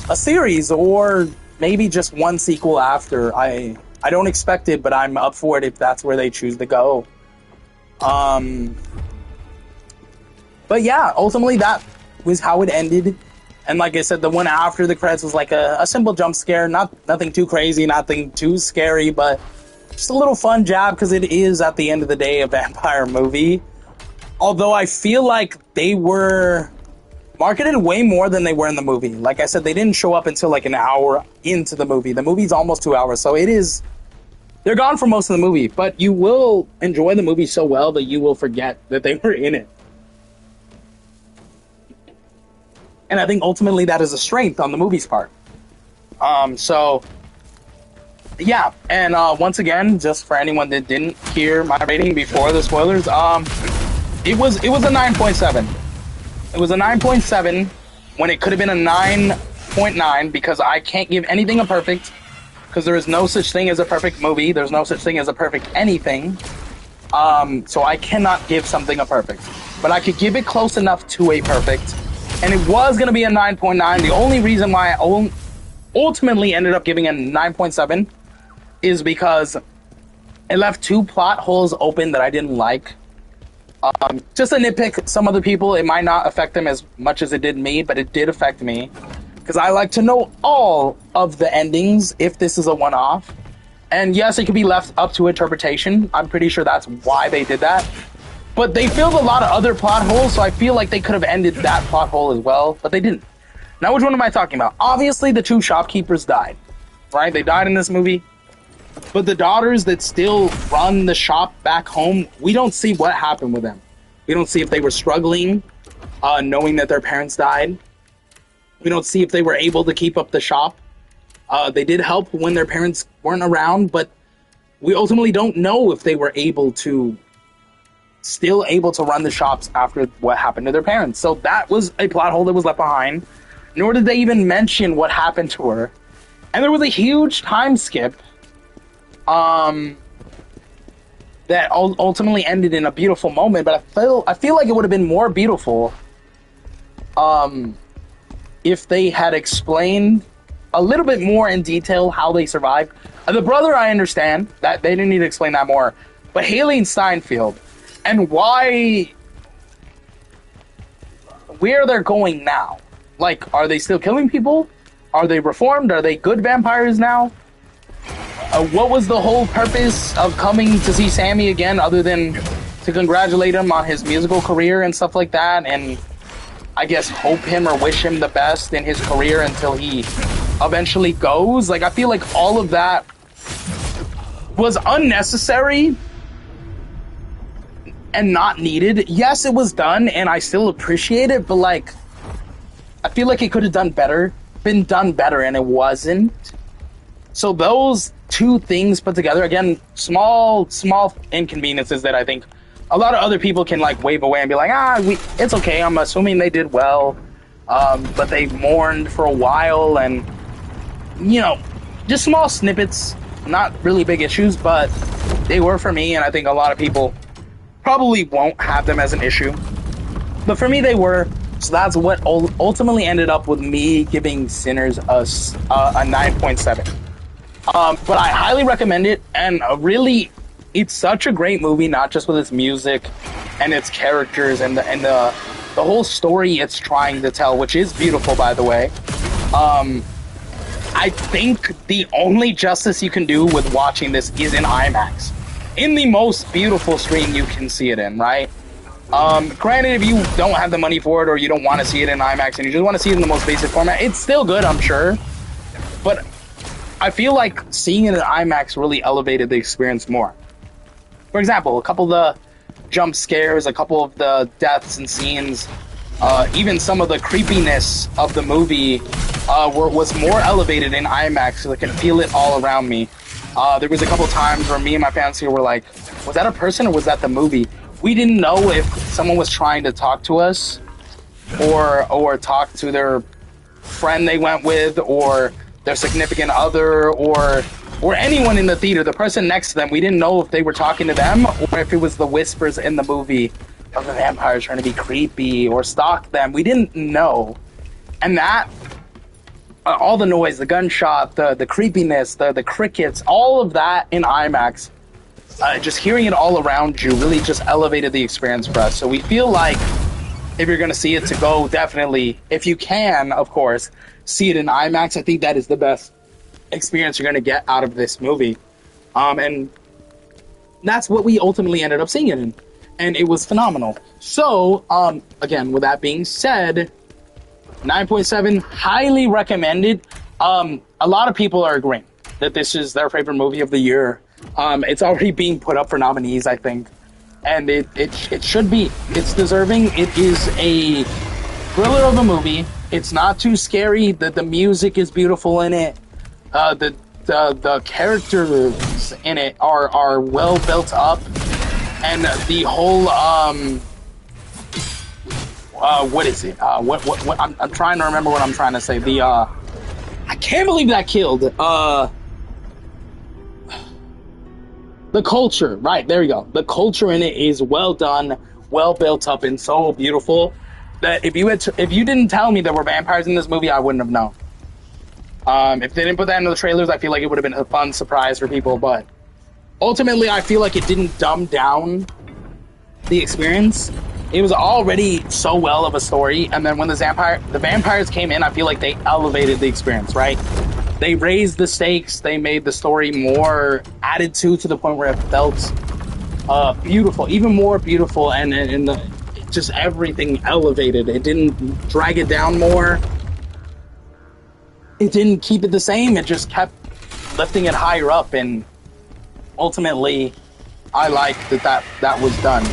a series, or maybe just one sequel after. I don't expect it, but I'm up for it if that's where they choose to go. But yeah, ultimately that was how it ended. And like I said, the one after the credits was like a simple jump scare, nothing too crazy, nothing too scary, but just a little fun jab, because it is, at the end of the day, a vampire movie. Although I feel like they were marketed way more than they were in the movie. Like I said, they didn't show up until like an hour into the movie. The movie's almost 2 hours, so they're gone for most of the movie, but you will enjoy the movie so well that you will forget that they were in it. And I think ultimately that is a strength on the movie's part. So yeah, and once again, just for anyone that didn't hear my rating before the spoilers, it was a 9.7. It was a 9.7 when it could have been a 9.9, because I can't give anything a perfect, because there is no such thing as a perfect movie. There's no such thing as a perfect anything. So I cannot give something a perfect, but I could give it close enough to a perfect. And it was going to be a 9.9. The only reason why I ultimately ended up giving a 9.7 is because it left 2 plot holes open that I didn't like. Just a nitpick. Some other people, it might not affect them as much as it did me, but it did affect me, because I like to know all of the endings if this is a one-off. And yes, it could be left up to interpretation. I'm pretty sure that's why they did that. But they filled a lot of other plot holes, so I feel like they could have ended that plot hole as well, but they didn't. Now, which one am I talking about? Obviously, the 2 shopkeepers died, right? They died in this movie. But the daughters that still run the shop back home, we don't see what happened with them. We don't see if they were struggling, knowing that their parents died. We don't see if they were able to keep up the shop. They did help when their parents weren't around, but we ultimately don't know if they were still able to run the shops after what happened to their parents. So that was a plot hole that was left behind. Nor did they even mention what happened to her. And there was a huge time skip that ultimately ended in a beautiful moment, but I feel like it would have been more beautiful if they had explained a little bit more in detail how they survived. The brother, I understand that they didn't need to explain that more, but Haley and Steinfeld, and where they're going now. Like, are they still killing people? Are they reformed? Are they good vampires now? What was the whole purpose of coming to see Sammy again, other than to congratulate him on his musical career and stuff like that, and I guess hope him or wish him the best in his career until he eventually goes? Like, I feel like all of that was unnecessary and not needed. Yes, it was done, and I still appreciate it, but like, I feel like it could have done better. been done better, and it wasn't. So those two things put together, again, small inconveniences that I think a lot of other people can like wave away and be like, it's okay. I'm assuming they did well, but they mourned for a while, and just small snippets, not really big issues, but they were for me, and I think a lot of people probably won't have them as an issue. But for me, they were. So that's what ultimately ended up with me giving Sinners a 9.7. But I highly recommend it, and really, it's such a great movie, not just with its music and its characters and the whole story it's trying to tell, which is beautiful, by the way. I think the only justice you can do with watching this is in IMAX, in the most beautiful screen you can see it in, right? Granted, if you don't have the money for it, or you don't want to see it in IMAX and you just want to see it in the most basic format, it's still good, I'm sure. But I feel like seeing it in IMAX really elevated the experience more. For example, a couple of the jump scares, a couple of the deaths and scenes, even some of the creepiness of the movie was more elevated in IMAX, so I could feel it all around me. There was a couple times where me and my parents here were like, was that a person or was that the movie? We didn't know if someone was trying to talk to us or talk to their friend they went with, or their significant other, or anyone in the theater, the person next to them. We didn't know if they were talking to them or if it was the whispers in the movie of the vampires trying to be creepy or stalk them. We didn't know. And that, all the noise, the gunshot, the creepiness, the crickets, all of that in IMAX, just hearing it all around you really just elevated the experience for us. So we feel like if you're going to see it, to go definitely, if you can, of course, see it in IMAX. I think that is the best experience you're going to get out of this movie. And that's what we ultimately ended up seeing it in. And it was phenomenal. So, again, with that being said, 9.7, highly recommended. A lot of people are agreeing that this is their favorite movie of the year. It's already being put up for nominees, I think. And it should be. It's deserving. It is a thriller of a movie. It's not too scary. The music is beautiful in it. The characters in it are well built up. And the whole what is it? What I'm trying to remember what I'm trying to say. I can't believe that killed. The culture, right, there you go. The culture in it is well done, well built up, and so beautiful that if you didn't tell me there were vampires in this movie, I wouldn't have known. If they didn't put that into the trailers, I feel like it would have been a fun surprise for people, but ultimately I feel like it didn't dumb down the experience. It was already so well of a story, and then when the vampires came in, I feel like they elevated the experience, right? They raised the stakes, they made the story more added to the point where it felt beautiful, even more beautiful, and just everything elevated. It didn't drag it down more. It didn't keep it the same. It just kept lifting it higher up, and ultimately, I like that was done.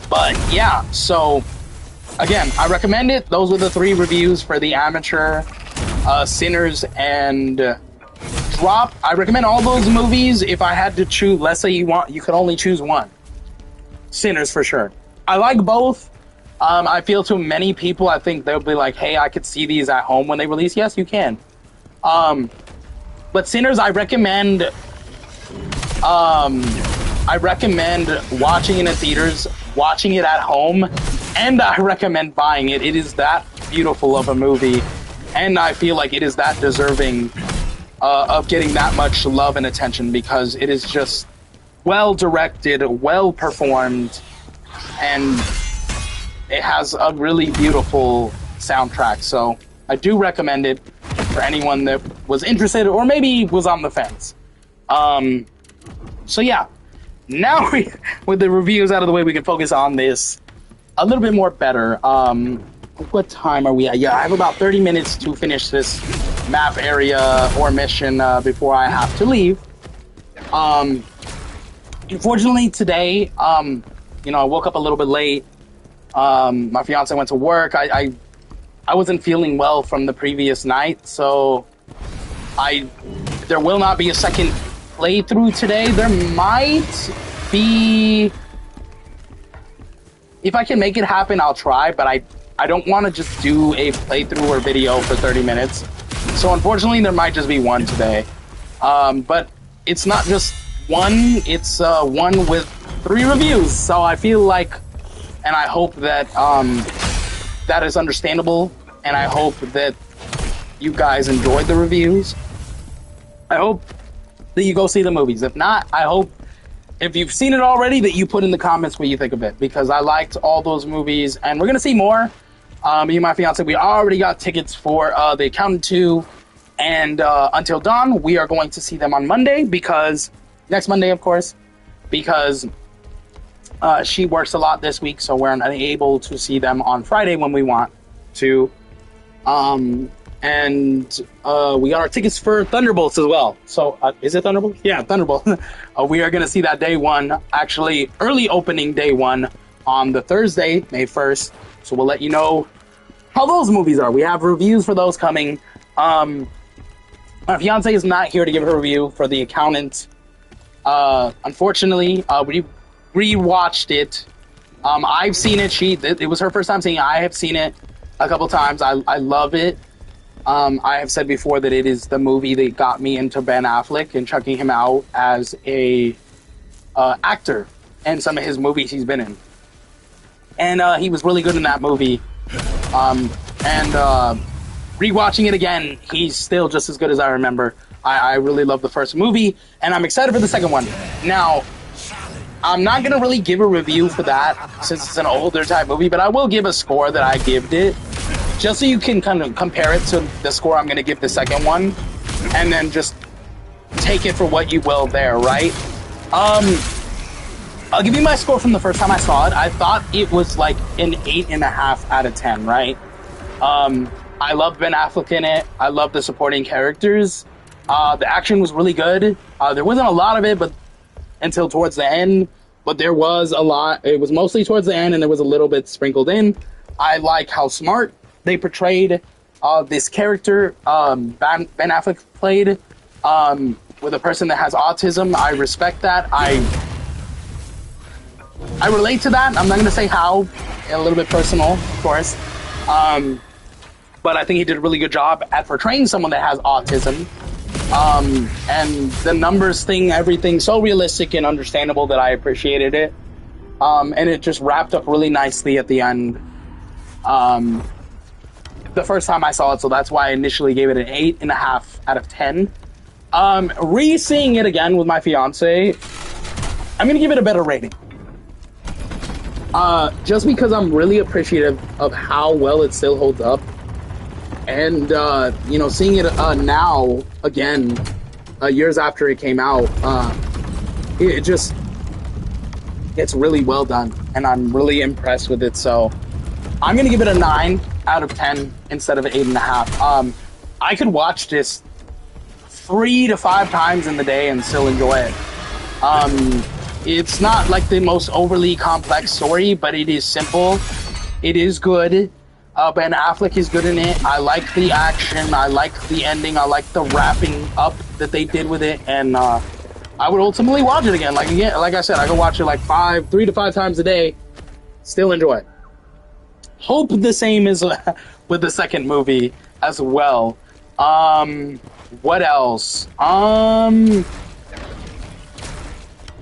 But yeah, so again, I recommend it. Those were the 3 reviews for The Amateur, Sinners, and Drop. I recommend all those movies. If I had to choose, let's say you could only choose one. Sinners for sure. I like both. I feel to many people, I think they'll be like, hey, I could see these at home when they release. Yes, you can. But Sinners, I recommend watching it in theaters, watching it at home, and I recommend buying it. It is that beautiful of a movie, and I feel like it is that deserving of getting that much love and attention, because it is just well directed, well performed, and it has a really beautiful soundtrack. So I do recommend it for anyone that was interested or maybe was on the fence. So yeah, now with the reviews out of the way, we can focus on this a little bit more better. What time are we at? Yeah, I have about 30 minutes to finish this map area or mission before I have to leave. Unfortunately today, I woke up a little bit late. My fiance went to work. I I wasn't feeling well from the previous night, so there will not be a second playthrough today. There might be, if I can make it happen, I'll try, but I don't want to just do a playthrough or video for 30 minutes. So unfortunately, there might just be one today. But it's not just one, it's one with 3 reviews. So I feel like, and I hope that that is understandable, and I hope that you guys enjoyed the reviews. I hope that you go see the movies. If not, I hope if you've seen it already that you put in the comments what you think of it, because I liked all those movies, and we're gonna see more. Me and my fiance, we already got tickets for The Accountant 2 and Until Dawn. We are going to see them on Monday, because next Monday, of course, because she works a lot this week, so we're unable to see them on Friday when we want to. And we got our tickets for Thunderbolts as well. So, is it Thunderbolt? Yeah, Thunderbolt. We are going to see that day one, actually early opening day one on the Thursday, May 1st. So we'll let you know how those movies are. We have reviews for those coming. My fiance is not here to give her review for The Accountant. Unfortunately, we rewatched it. I've seen it. It was her first time seeing it. I have seen it a couple times. I love it. I have said before that it is the movie that got me into Ben Affleck and checking him out as a actor in some of his movies he's been in. And he was really good in that movie. Rewatching it again, he's still just as good as I remember. I really love the first movie, and I'm excited for the second one. Now, I'm not going to really give a review for that since it's an older type movie, but I will give a score that I gave it, just so you can kind of compare it to the score I'm going to give the second one, and then just take it for what you will there, right? I'll give you my score from the first time I saw it. I thought it was like an 8.5 out of 10, right? I loved Ben Affleck in it. I loved the supporting characters. The action was really good. There wasn't a lot of it, but until towards the end, but there was a lot. It was mostly towards the end, and there was a little bit sprinkled in. I like how smart they portrayed this character Ben Affleck played with a person that has autism. I respect that. I relate to that. I'm not going to say how. A little bit personal, of course. But I think he did a really good job at portraying someone that has autism. And the numbers thing, everything so realistic and understandable that I appreciated it. And it just wrapped up really nicely at the end. The first time I saw it, so that's why I initially gave it an 8.5 out of 10. Re-seeing it again with my fiance, I'm going to give it a better rating. Just because I'm really appreciative of how well it still holds up. And, seeing it now, again, years after it came out, it's really well done. And I'm really impressed with it. So I'm going to give it a 9 out of 10 instead of an 8.5. I could watch this 3 to 5 times in the day and still enjoy it. It's not like the most overly complex story, but it is simple. It is good. Ben Affleck is good in it. I like the action. I like the ending. I like the wrapping up that they did with it. And I would ultimately watch it again. Like I said, I could watch it like 3 to 5 times a day. Still enjoy it. Hope the same is with the second movie as well. What else?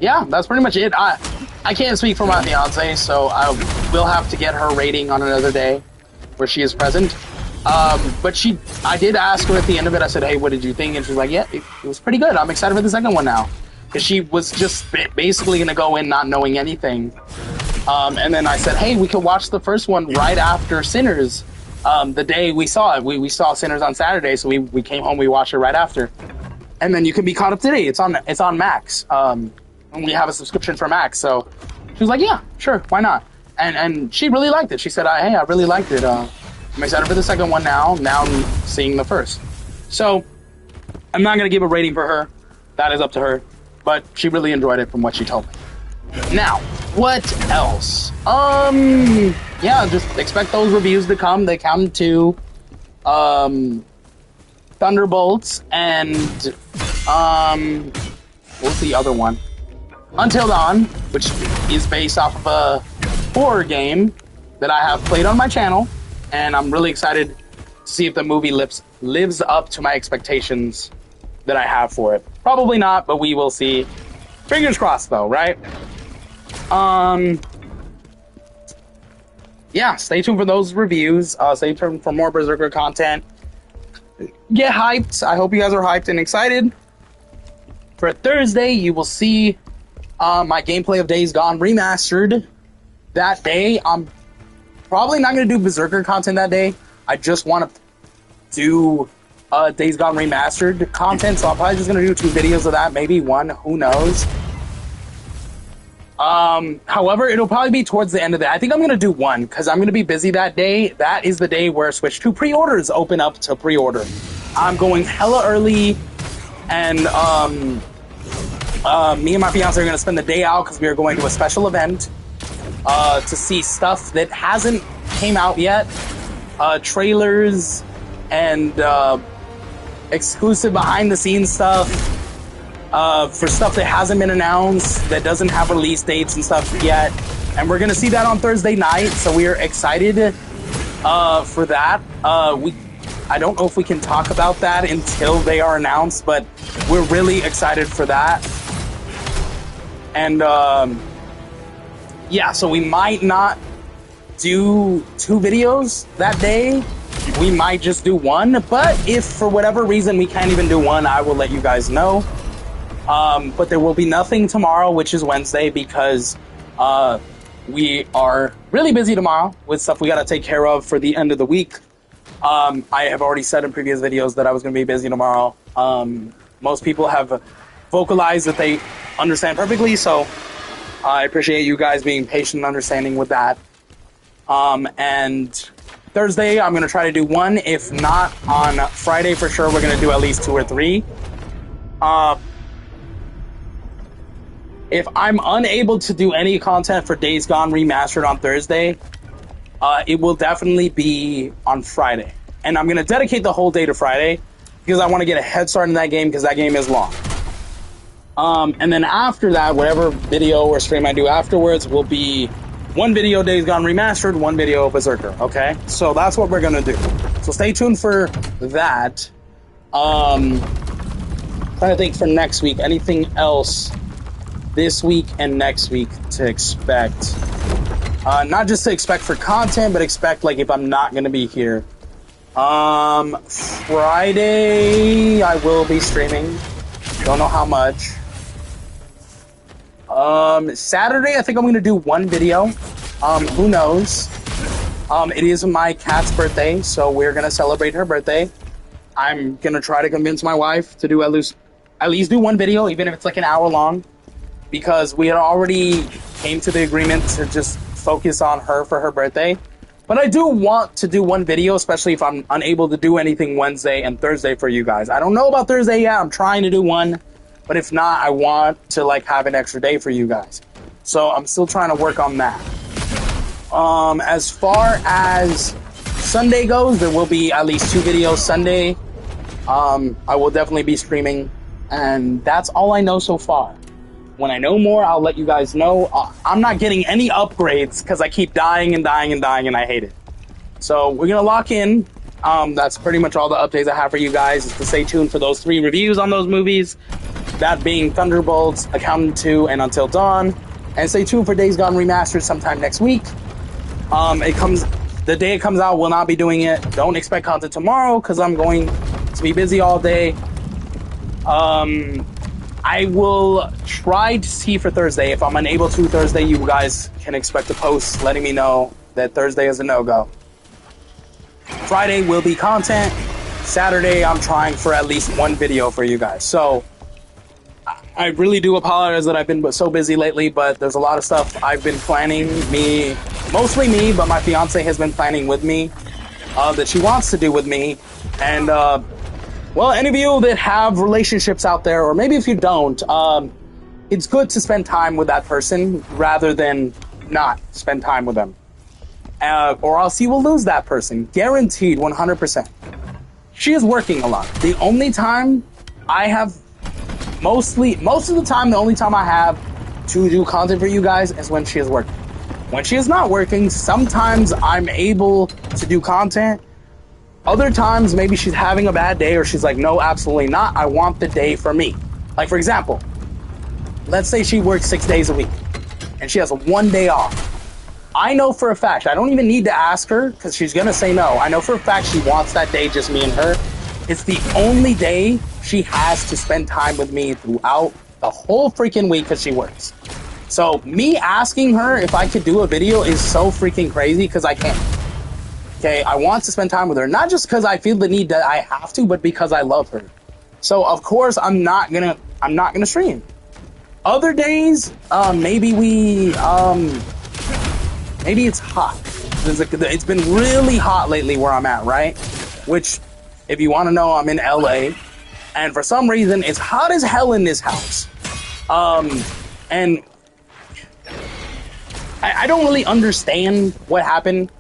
Yeah, that's pretty much it. I can't speak for my fiance, so I will have to get her rating on another day where she is present. But I did ask her at the end of it. I said, hey, what did you think? And she was like, yeah, it was pretty good. I'm excited for the second one now. Because she was just basically going to go in not knowing anything. And then I said, hey, we could watch the first one right after Sinners. The day we saw it. We saw Sinners on Saturday, so we came home, we watched it right after. And then you can be caught up today. It's on Max. And we have a subscription for Max. So she was like, yeah, sure, why not? And she really liked it. She said, hey, I really liked it. I'm excited for the second one now. Now I'm seeing the first. So I'm not going to give a rating for her. That is up to her. But she really enjoyed it from what she told me. Now, what else? Yeah, just expect those reviews to come. They come to, Thunderbolts and, what's the other one? Until Dawn, which is based off of a horror game that I have played on my channel, and I'm really excited to see if the movie lives up to my expectations that I have for it. Probably not, but we will see. Fingers crossed, though, right? Yeah, stay tuned for those reviews. Stay tuned for more Berserker content. Get hyped. I hope you guys are hyped and excited. For Thursday, you will see my gameplay of Days Gone Remastered. That day, I'm probably not going to do Berserker content that day. I just want to do Days Gone Remastered content, so I'm probably just going to do 2 videos of that, maybe 1, who knows. However, it'll probably be towards the end of the day. I think I'm going to do 1, because I'm going to be busy that day. That is the day where Switch 2 pre-orders open up to pre-order. I'm going hella early, and me and my fiance are going to spend the day out, because we are going to a special event to see stuff that hasn't came out yet. Trailers and exclusive behind-the-scenes stuff. For stuff that hasn't been announced, that doesn't have release dates and stuff yet. And we're going to see that on Thursday night, so we are excited for that. I don't know if we can talk about that until they are announced, but we're really excited for that. And, yeah, so we might not do 2 videos that day. We might just do 1, but if for whatever reason we can't even do 1, I will let you guys know. But there will be nothing tomorrow, which is Wednesday, because we are really busy tomorrow with stuff we got to take care of for the end of the week. I have already said in previous videos that I was going to be busy tomorrow. Most people have vocalized that they understand perfectly, so I appreciate you guys being patient and understanding with that. And Thursday, I'm going to try to do 1. If not, on Friday for sure, we're going to do at least 2 or 3. If I'm unable to do any content for Days Gone Remastered on Thursday, it will definitely be on Friday. And I'm going to dedicate the whole day to Friday, because I want to get a head start in that game, because that game is long. And then after that, whatever video or stream I do afterwards will be 1 video Days Gone Remastered, 1 video Berserker, okay? So that's what we're going to do. So stay tuned for that. Trying to think for next week, anything else this week and next week to expect. Not just to expect for content, but expect, like, if I'm not going to be here. Friday, I will be streaming. Don't know how much. Saturday, I think I'm going to do 1 video. Who knows? It is my cat's birthday, so we're going to celebrate her birthday. I'm going to try to convince my wife to do at least do 1 video, even if it's like an hour long. Because we had already came to the agreement to just focus on her for her birthday. But I do want to do 1 video, especially if I'm unable to do anything Wednesday and Thursday for you guys. I don't know about Thursday yet. I'm trying to do 1. But if not, I want to, like, have an extra day for you guys. So I'm still trying to work on that. As far as Sunday goes, there will be at least 2 videos Sunday. I will definitely be streaming. And that's all I know so far. When I know more, I'll let you guys know. I'm not getting any upgrades because I keep dying and dying and dying, and I hate it. So we're going to lock in. That's pretty much all the updates I have for you guys, is to stay tuned for those 3 reviews on those movies. That being Thunderbolts, Accountant 2, and Until Dawn. And stay tuned for Days Gone Remastered sometime next week. The day it comes out, we'll not be doing it. Don't expect content tomorrow, because I'm going to be busy all day. I will try to see for Thursday. If I'm unable to Thursday, you guys can expect a post letting me know that Thursday is a no-go. Friday will be content. Saturday, I'm trying for at least 1 video for you guys. So I really do apologize that I've been so busy lately, but there's a lot of stuff I've been planning. Mostly me, but my fiance has been planning with me that she wants to do with me. And well, any of you that have relationships out there, or maybe if you don't, it's good to spend time with that person rather than not spend time with them. Or else you will lose that person. Guaranteed, 100%. She is working a lot. The only time I have, most of the time, the only time I have to do content for you guys is when she is working. When she is not working, sometimes I'm able to do content. Other times, maybe she's having a bad day or she's like, no, absolutely not. I want the day for me. Like, for example, let's say she works 6 days a week and she has 1 day off. I know for a fact, I don't even need to ask her because she's going to say no. I know for a fact she wants that day, just me and her. It's the only day she has to spend time with me throughout the whole freaking week because she works. So me asking her if I could do a video is so freaking crazy because I can't. Okay, I want to spend time with her, not just because I feel the need that I have to, but because I love her. So of course I'm not gonna stream. Other days, maybe it's hot. It's been really hot lately where I'm at, right? Which, if you want to know, I'm in LA, and for some reason it's hot as hell in this house. And I don't really understand what happened.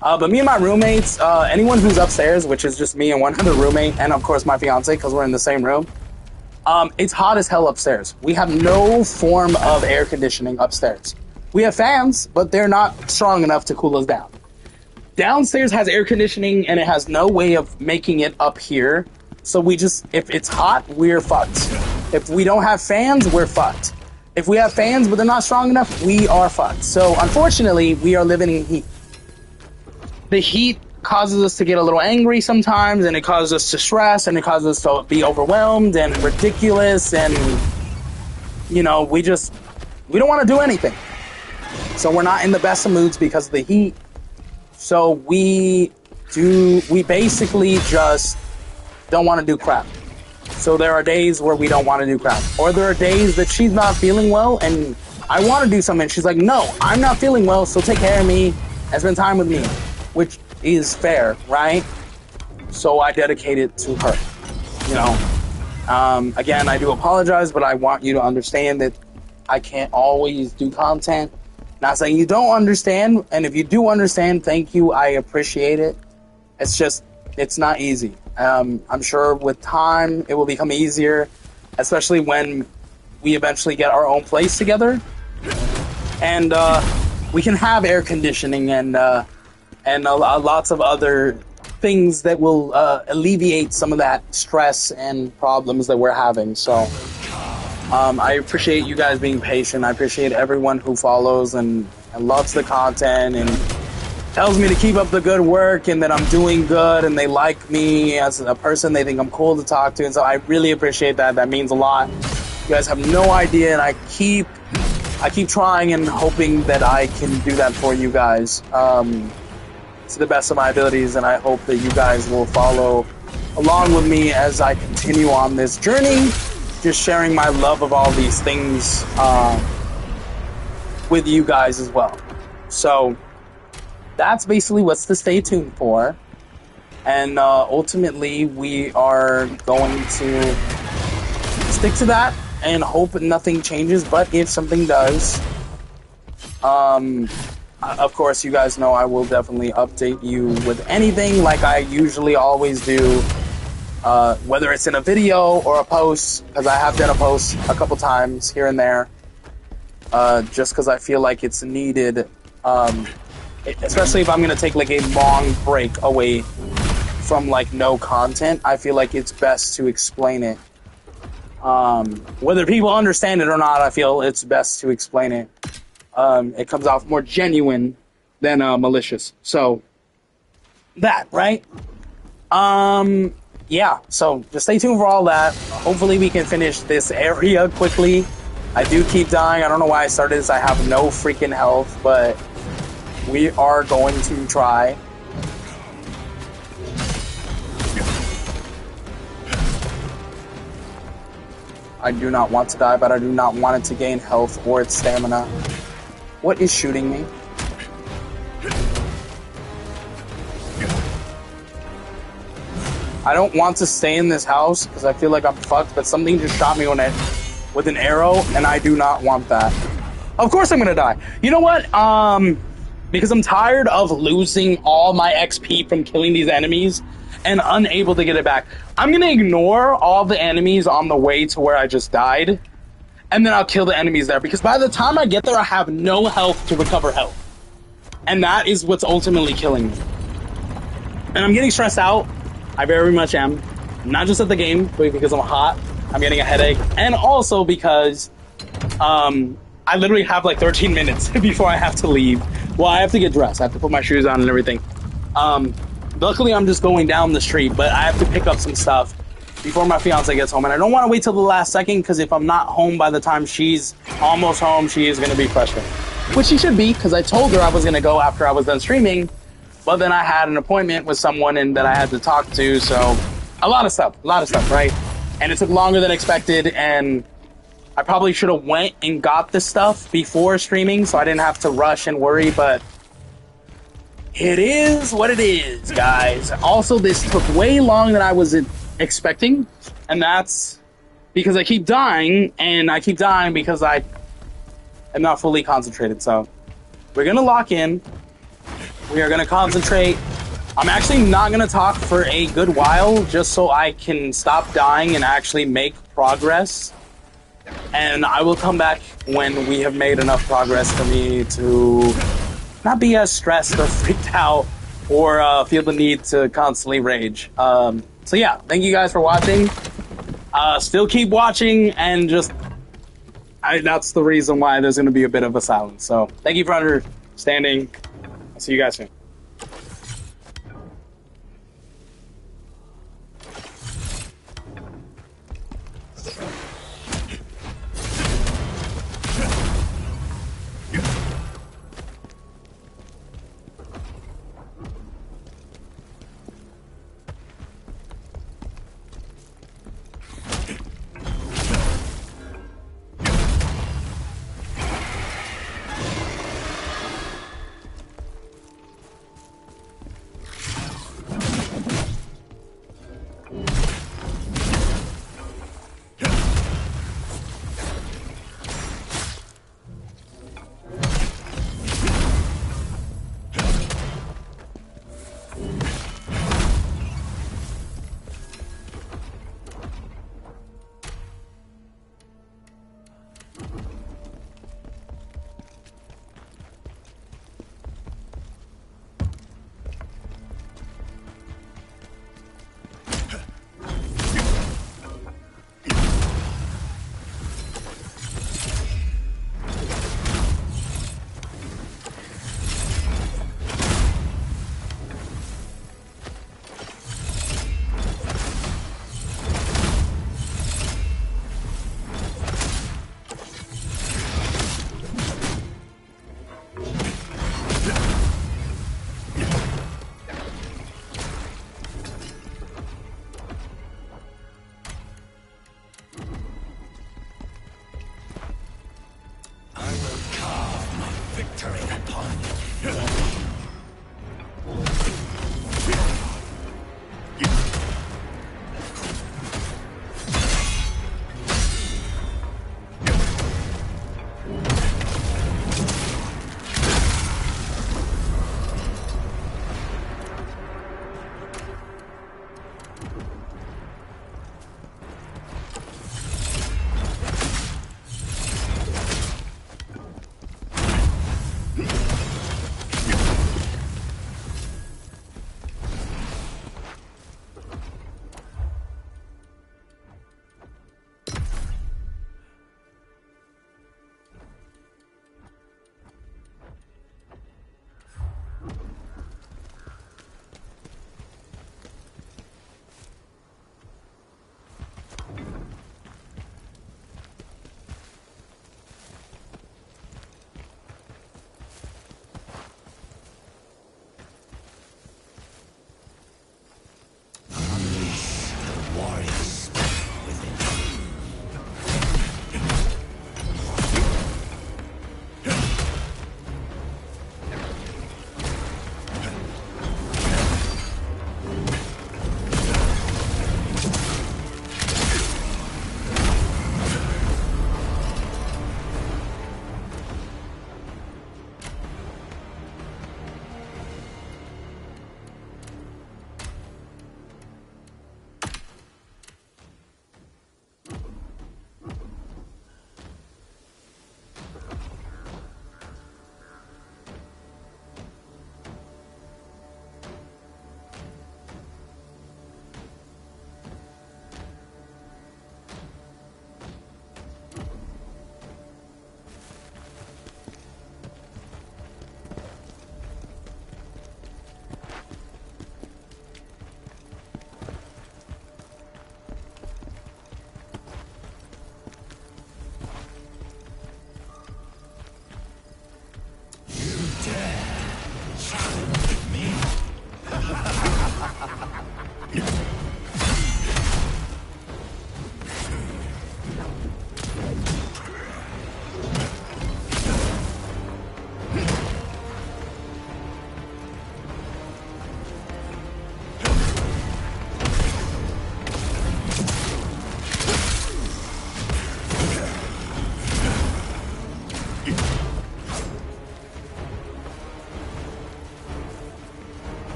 But me and my roommates, anyone who's upstairs, which is just me and one other roommate, and of course my fiance, because we're in the same room, it's hot as hell upstairs. We have no form of air conditioning upstairs. We have fans, but they're not strong enough to cool us down. Downstairs has air conditioning, and it has no way of making it up here. So we just, if it's hot, we're fucked. If we don't have fans, we're fucked. If we have fans, but they're not strong enough, we are fucked. So unfortunately, we are living in heat. The heat causes us to get a little angry sometimes, and it causes us to stress, and it causes us to be overwhelmed and ridiculous, and, you know, we don't want to do anything. So we're not in the best of moods because of the heat. So we basically just don't want to do crap. So there are days where we don't want to do crap. Or there are days that she's not feeling well, and I want to do something. She's like, no, I'm not feeling well, so take care of me and spend time with me. Which is fair, right? So I dedicate it to her, you know. Again, I do apologize, but I want you to understand that I can't always do content. Not saying you don't understand, and if you do understand, thank you, I appreciate it. It's just, it's not easy. I'm sure with time, it will become easier, especially when we eventually get our own place together. And we can have air conditioning and lots of other things that will alleviate some of that stress and problems that we're having. So I appreciate you guys being patient. I appreciate everyone who follows and loves the content and tells me to keep up the good work and that I'm doing good and they like me as a person. They think I'm cool to talk to. And so I really appreciate that. That means a lot. You guys have no idea, and I keep trying and hoping that I can do that for you guys. To the best of my abilities, and I hope that you guys will follow along with me as I continue on this journey, just sharing my love of all these things with you guys as well. So that's basically what's to stay tuned for, and ultimately we are going to stick to that and hope nothing changes, but if something does, of course, you guys know I will definitely update you with anything like I usually always do, whether it's in a video or a post, because I have done a post a couple times here and there, just because I feel like it's needed, especially if I'm going to take like a long break away from like no content. I feel like it's best to explain it. Whether people understand it or not, I feel it's best to explain it. It comes off more genuine than malicious. So, that, right? Yeah, so just stay tuned for all that. Hopefully we can finish this area quickly. I do keep dying. I don't know why I started this. I have no freaking health, but we are going to try. I do not want to die, but I do not want it to gain health or its stamina. What is shooting me? I don't want to stay in this house because I feel like I'm fucked, but something just shot me when with an arrow, and I do not want that. Of course I'm gonna die. You know what? Because I'm tired of losing all my XP from killing these enemies and unable to get it back, I'm gonna ignore all the enemies on the way to where I just died, and then I'll kill the enemies there, because by the time I get there, I have no health to recover health. And that is what's ultimately killing me. And I'm getting stressed out. I very much am. Not just at the game, but because I'm hot, I'm getting a headache, and also because I literally have like 13 minutes before I have to leave. Well, I have to get dressed. I have to put my shoes on and everything. Luckily, I'm just going down the street, but I have to pick up some stuff before my fiance gets home. And I don't want to wait till the last second, because if I'm not home by the time she's almost home, she is going to be frustrated. Which she should be, because I told her I was going to go after I was done streaming, but then I had an appointment with someone and that I had to talk to, so a lot of stuff, right? And it took longer than expected, and I probably should have went and got this stuff before streaming, so I didn't have to rush and worry, but it is what it is, guys. Also, this took way longer than I was expecting, and that's because I keep dying, and I keep dying because I am not fully concentrated. So we're gonna lock in. We are gonna concentrate. I'm actually not gonna talk for a good while, just so I can stop dying and actually make progress. And I will come back when we have made enough progress for me to not be as stressed or freaked out or feel the need to constantly rage. So yeah, thank you guys for watching. Still keep watching, and just that's the reason why there's going to be a bit of a silence. So thank you for understanding. I'll see you guys soon.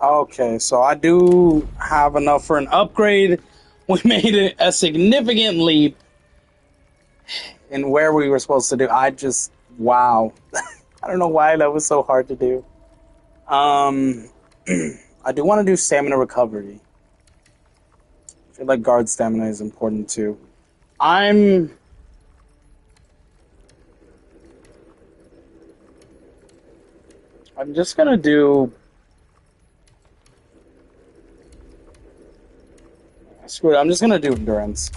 Okay, so I do have enough for an upgrade. We made a significant leap in where we were supposed to do. Wow. I don't know why that was so hard to do. I do want to do stamina recovery. I feel like guard stamina is important too. I'm just gonna do. Screw it, I'm just gonna do endurance.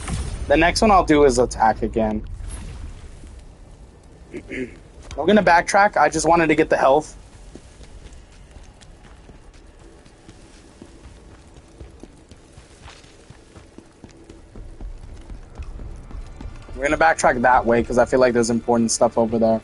The next one I'll do is attack again. We're gonna backtrack. I just wanted to get the health. We're gonna backtrack that way because I feel like there's important stuff over there.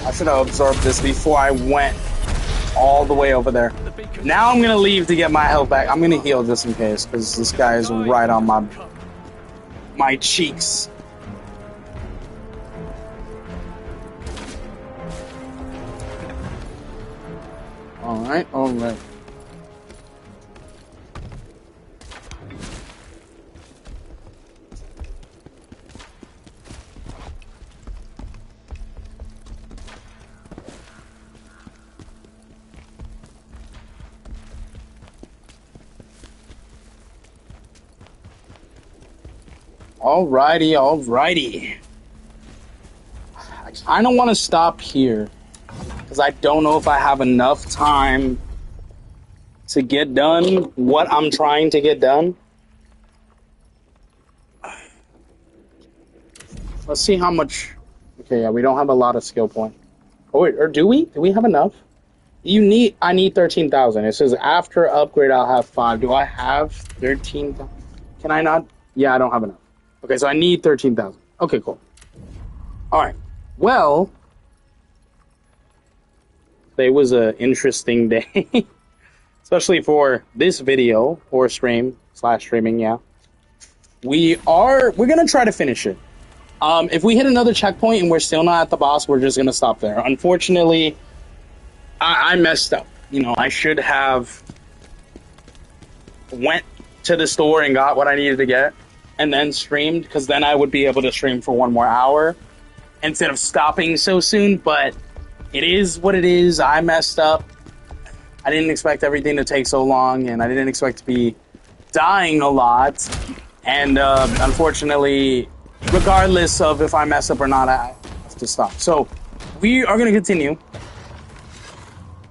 I should have absorbed this before I went all the way over there. Now I'm gonna leave to get my health back. I'm gonna heal just in case, because this guy is right on my cheeks. Alright, alright. Alrighty, alrighty. I kind of want to stop here because I don't know if I have enough time to get done what I'm trying to get done. Let's see how much. Okay, yeah, we don't have a lot of skill points. Oh, wait, or do we? Do we have enough? I need 13,000. It says after upgrade I'll have 5. Do I have 13,000? Can I not? Yeah, I don't have enough. Okay, so I need 13,000. Okay, cool. Alright. Well, today was an interesting day. Especially for this video, or streaming, yeah. We're gonna try to finish it. If we hit another checkpoint and we're still not at the boss, we're just gonna stop there. Unfortunately, I messed up. You know, I should have went to the store and got what I needed to get, and then streamed, because then I would be able to stream for 1 more hour instead of stopping so soon. But it is what it is. I messed up. I didn't expect everything to take so long, and I didn't expect to be dying a lot. And unfortunately, regardless of if I mess up or not, I have to stop. So we are going to continue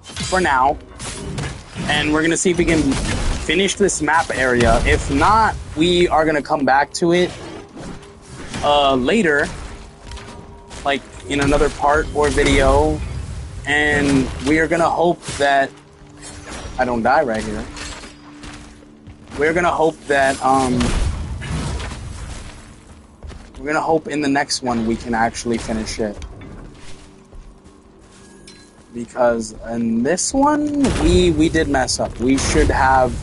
for now, and we're going to see if we can finish this map area. If not, we are going to come back to it later, like in another part or video, and we are going to hope that I don't die right here. We're going to hope that we're going to hope in the next one we can actually finish it. Because in this one, we did mess up. We should have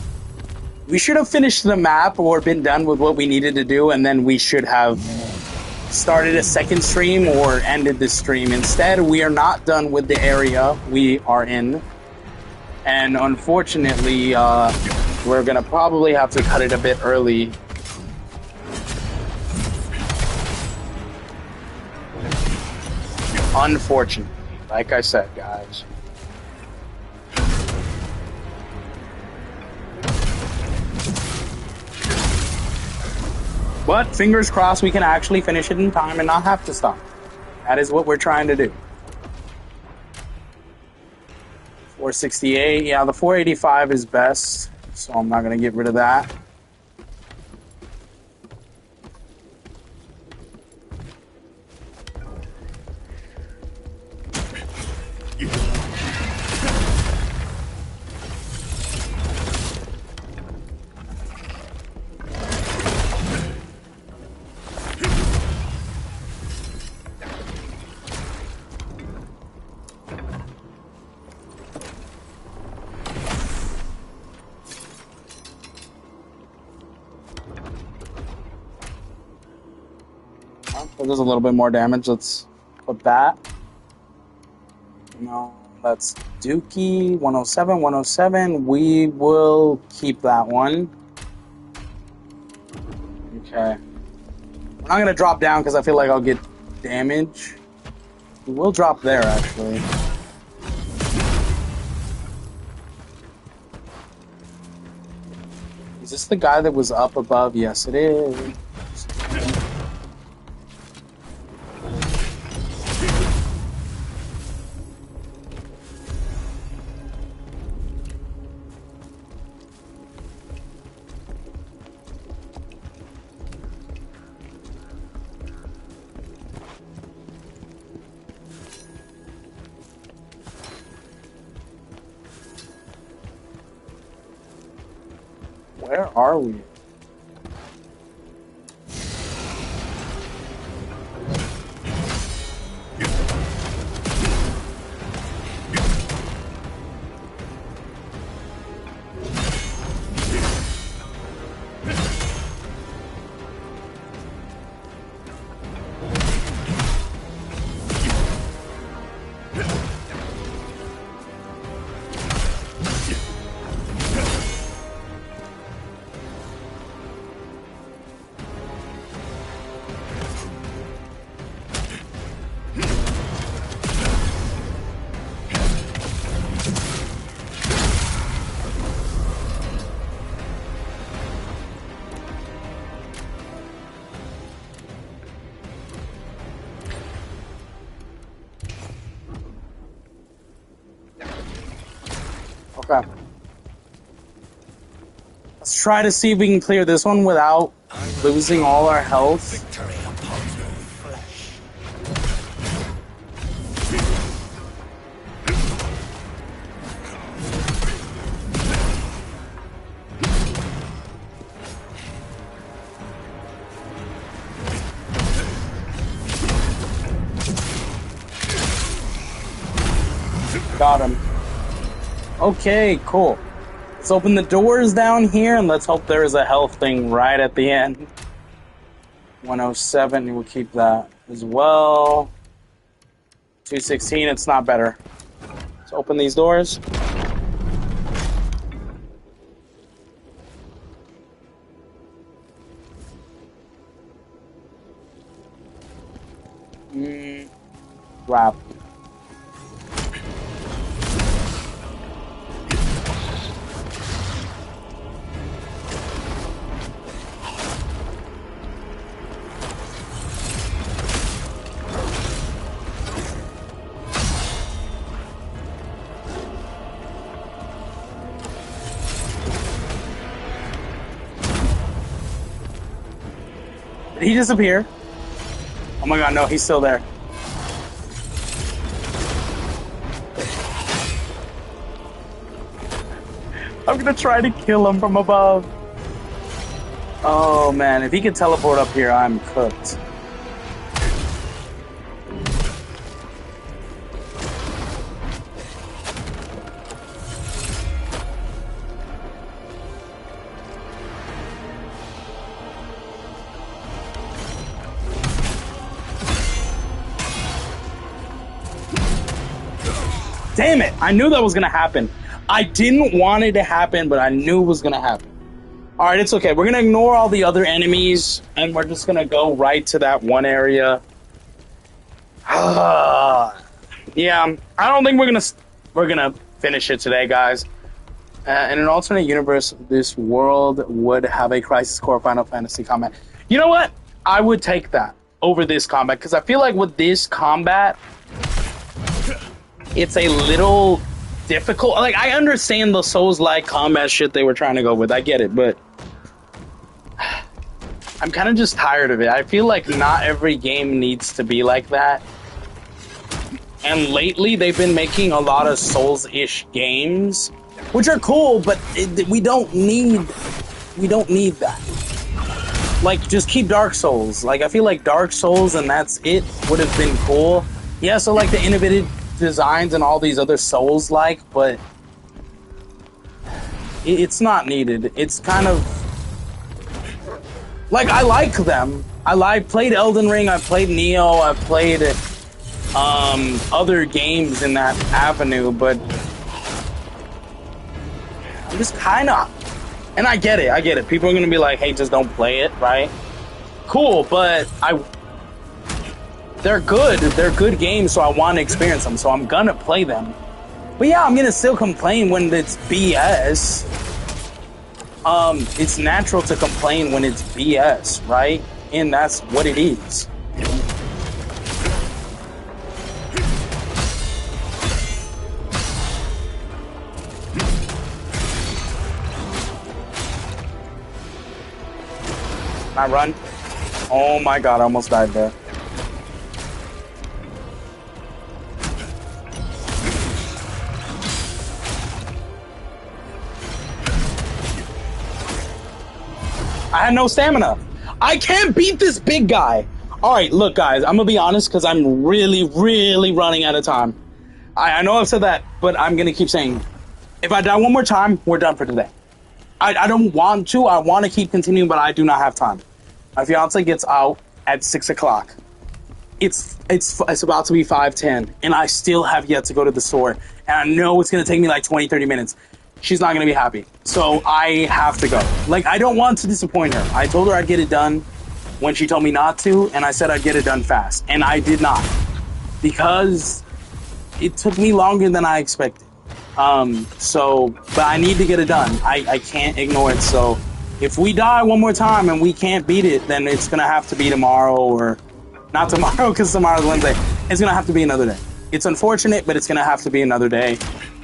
finished the map or been done with what we needed to do, and then we should have started a second stream or ended this stream. Instead, we are not done with the area we are in. And unfortunately, we're going to probably have to cut it a bit early. Unfortunately, like I said, guys. But fingers crossed we can actually finish it in time and not have to stop. That is what we're trying to do. 468. Yeah, the 485 is best, so I'm not gonna get rid of that. So there's a little bit more damage. Let's put that. No, that's Dookie. 107, 107. We will keep that one. Okay. We're not going to drop down because I feel like I'll get damage. We will drop there, actually. Is this the guy that was up above? Yes, it is. Where are we? Okay. Let's try to see if we can clear this one without losing all our health. Got him. Okay, cool. Let's open the doors down here and let's hope there is a health thing right at the end. 107, we'll keep that as well. 216, it's not better. Let's open these doors. Crap. Did he disappear? Oh my god, no, he's still there. I'm gonna try to kill him from above. Oh man, if he could teleport up here, I'm cooked. Damn it! I knew that was gonna happen. I didn't want it to happen, but I knew it was gonna happen. Alright, it's okay. We're gonna ignore all the other enemies, and we're just gonna go right to that one area. Yeah, I don't think we're gonna finish it today, guys. In an alternate universe, this world would have a Crisis Core Final Fantasy combat. You know what? I would take that over this combat, because I feel like with this combat, it's a little difficult. Like, I understand the Souls-like combat shit they were trying to go with. I get it, but I'm kind of just tired of it. I feel like not every game needs to be like that. And lately, they've been making a lot of Souls-ish games, which are cool, but we don't need that. Like, just keep Dark Souls. Like, I feel like Dark Souls and that's it would have been cool. Yeah, so like the innovative designs and all these other Souls-like, but it's not needed. It's kind of like, I like them. Played Elden Ring, I've played Neo, I've played other games in that avenue, but I'm just kind of, and I get it. People are gonna be like, hey, just don't play it, right? Cool, but they're good games, so I want to experience them, so I'm gonna play them. But yeah, I'm gonna still complain when it's BS. It's natural to complain when it's BS, right? And that's what it is. I run. Oh my god, I almost died there. I had no stamina. I can't beat this big guy. Alright, look guys, I'm gonna be honest because I'm really, really running out of time. I know I've said that, but I'm gonna keep saying, if I die one more time, we're done for today. I don't want to. I want to keep continuing, but I do not have time. My fiance gets out at 6 o'clock. It's about to be 5:10, and I still have yet to go to the store. And I know it's going to take me like 20, 30 minutes. She's not going to be happy. So I have to go. Like, I don't want to disappoint her. I told her I'd get it done when she told me not to, and I said I'd get it done fast. And I did not. Because it took me longer than I expected. But I need to get it done. I can't ignore it. So if we die one more time and we can't beat it, then it's going to have to be tomorrow, or not tomorrow because tomorrow's Wednesday. It's going to have to be another day. It's unfortunate, but it's going to have to be another day,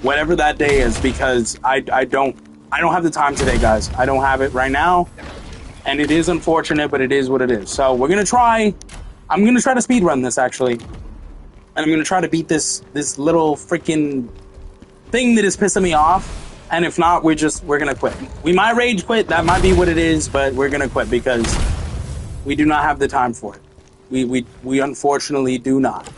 whatever that day is, because I don't have the time today, guys. I don't have it right now, and it is unfortunate, but it is what it is. So we're going to try. I'm going to try to speedrun this, actually, and I'm going to try to beat this little freaking thing that is pissing me off. And if not, we're gonna quit. We might rage quit, that might be what it is, but we're gonna quit because we do not have the time for it. We unfortunately do not.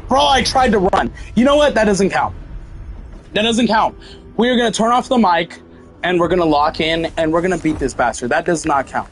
Bro, I tried to run. You know what? That doesn't count. That doesn't count. We're going to turn off the mic, and we're going to lock in, and we're going to beat this bastard. That does not count.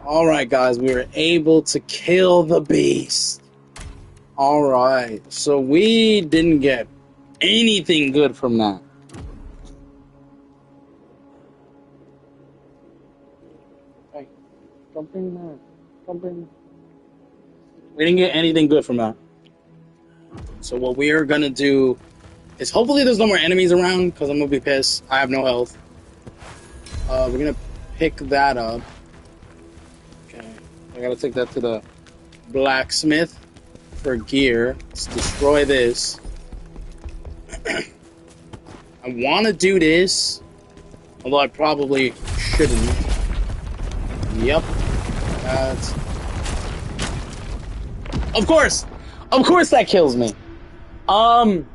Alright, guys, we were able to kill the beast. Alright, so we didn't get anything good from that. Hey, don't bring that. Don't bring. We didn't get anything good from that. So what we are gonna do is hopefully there's no more enemies around, because I'm gonna be pissed. I have no health. We're gonna pick that up. Okay, I gotta take that to the blacksmith for gear. Let's destroy this. I want to do this, although I probably shouldn't. Yep, that's. Of course that kills me. God,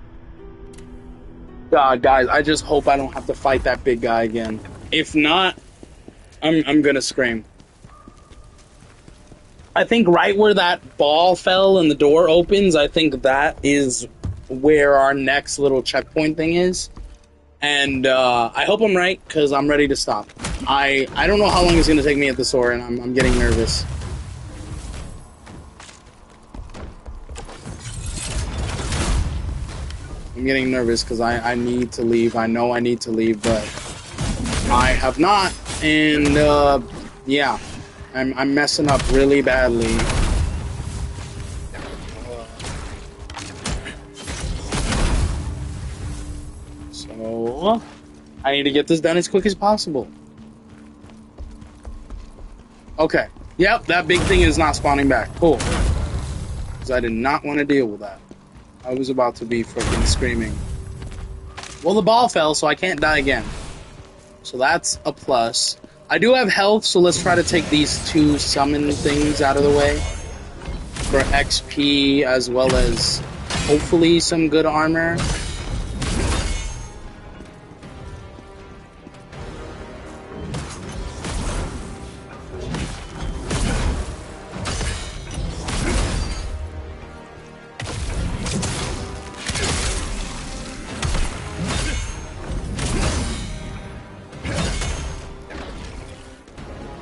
guys, I just hope I don't have to fight that big guy again. If not, I'm gonna scream. I think right where that ball fell and the door opens, I think that is where our next little checkpoint thing is. And I hope I'm right, because I'm ready to stop. I don't know how long it's gonna take me at the store, and I'm getting nervous. I'm getting nervous because I need to leave. I know I need to leave, but I have not. And yeah, I'm messing up really badly. So I need to get this done as quick as possible. Okay. Yep, that big thing is not spawning back. Cool. Because I did not want to deal with that. I was about to be freaking screaming. Well, the ball fell, so I can't die again. So that's a plus. I do have health, so let's try to take these two summon things out of the way. For XP, as well as hopefully some good armor.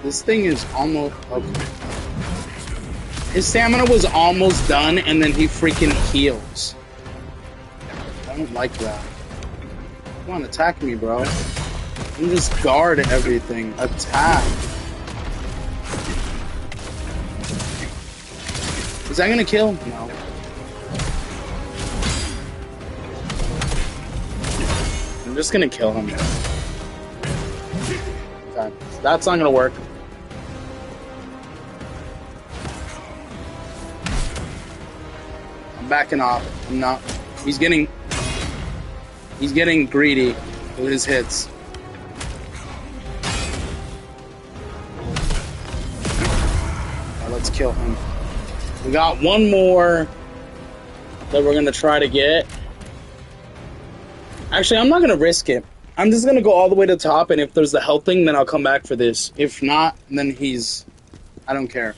This thing is almost... Okay. His stamina was almost done, and then he freaking heals. I don't like that. Come on, attack me, bro. You just guard everything. Attack. Is that gonna kill? No. I'm just gonna kill him. Okay. That's not gonna work. Backing off. I'm not. He's getting greedy with his hits. Right, let's kill him. We got one more that we're gonna try to get. Actually, I'm not gonna risk it. I'm just gonna go all the way to the top, and if there's the health thing, then I'll come back for this. If not, then he's... I don't care.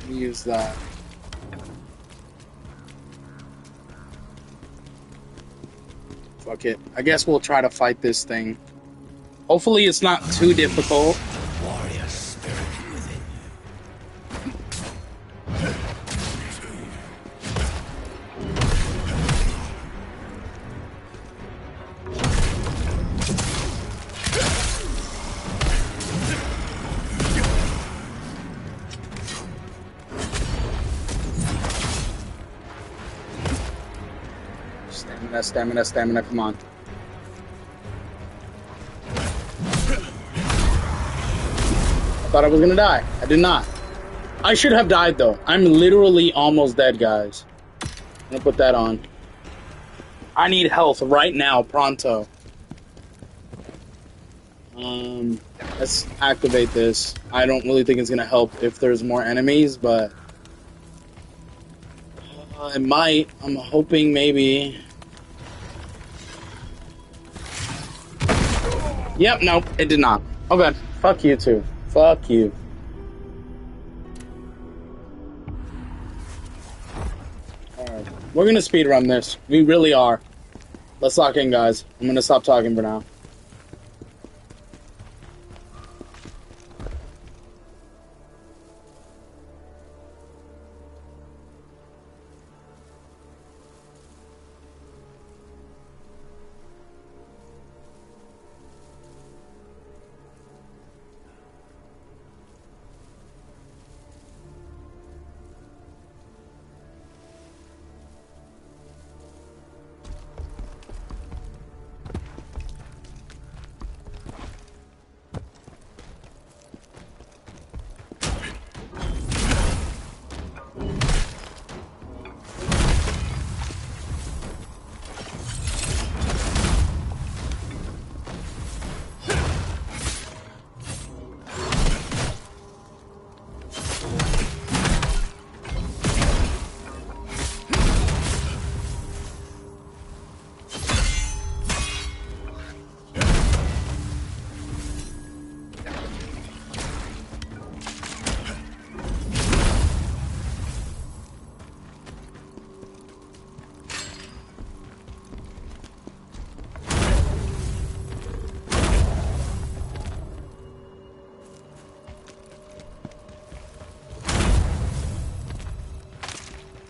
Use that. Fuck it. I guess we'll try to fight this thing. Hopefully it's not too difficult.
Warrior spirit within you.
Stamina, come on. I thought I was gonna die. I did not. I should have died, though. I'm literally almost dead, guys. I'm gonna put that on. I need health right now, pronto. Let's activate this. I don't really think it's gonna help if there's more enemies, but... it might. I'm hoping maybe... Yep, nope, it did not. Okay, fuck you too. Fuck you. Alright. We're gonna speedrun this. We really are. Let's lock in, guys. I'm gonna stop talking for now.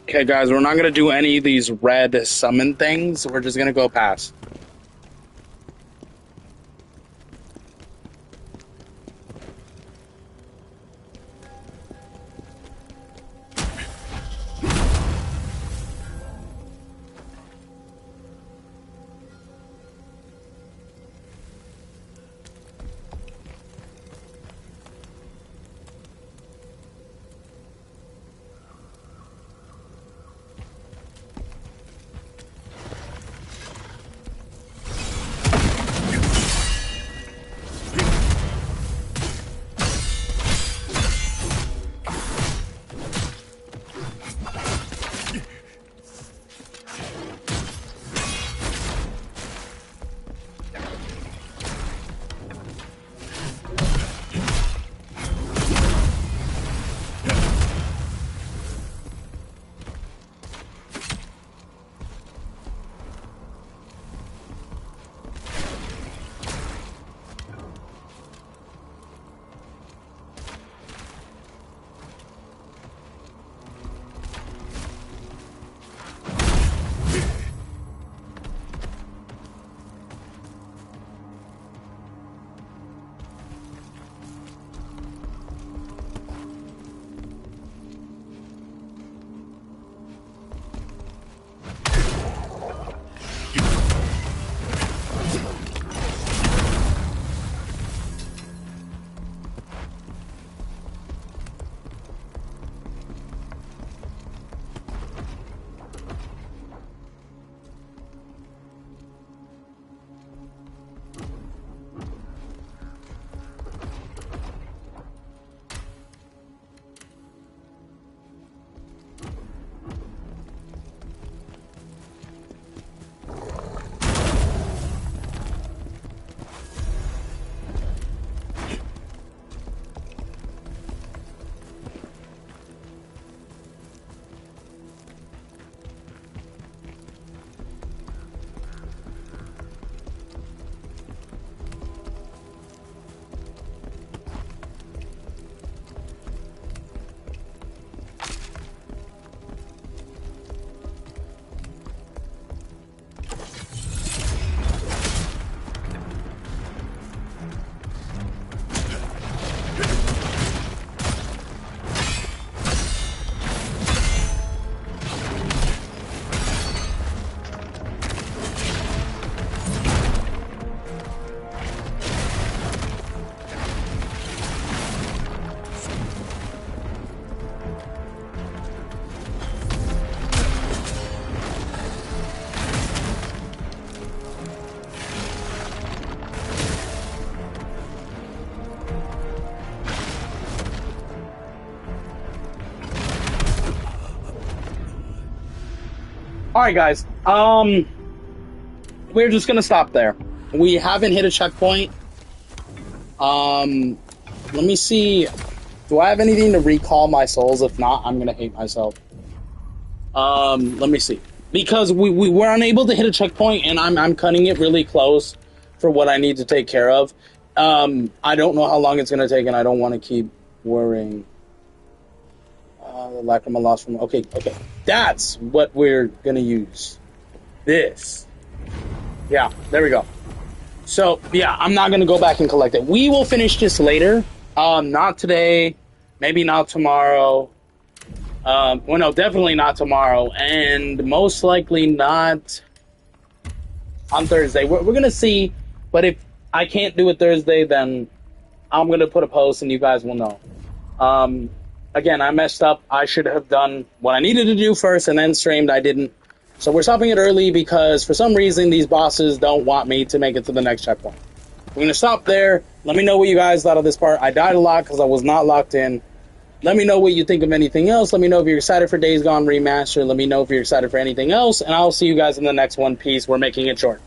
Okay, guys, we're not gonna do any of these red summon things. We're just gonna go past. Alright, guys. We're just gonna stop there. We haven't hit a checkpoint. Let me see. Do I have anything to recall my souls? If not, I'm gonna hate myself. Let me see. Because we were unable to hit a checkpoint, and I'm cutting it really close for what I need to take care of. I don't know how long it's going to take, and I don't want to keep worrying. The lacrima lost from... Okay. That's what we're going to use. This. Yeah, there we go. So, yeah, I'm not going to go back and collect it. We will finish this later. Not today. Maybe not tomorrow. Well, no, definitely not tomorrow. And most likely not on Thursday. We're going to see. But if I can't do it Thursday, then I'm going to put a post and you guys will know. Again, I messed up. I should have done what I needed to do first and then streamed. I didn't. So we're stopping it early because for some reason these bosses don't want me to make it to the next checkpoint. We're going to stop there. Let me know what you guys thought of this part. I died a lot because I was not locked in. Let me know what you think of anything else. Let me know if you're excited for Days Gone Remastered. Let me know if you're excited for anything else. And I'll see you guys in the next one. Peace. We're making it short.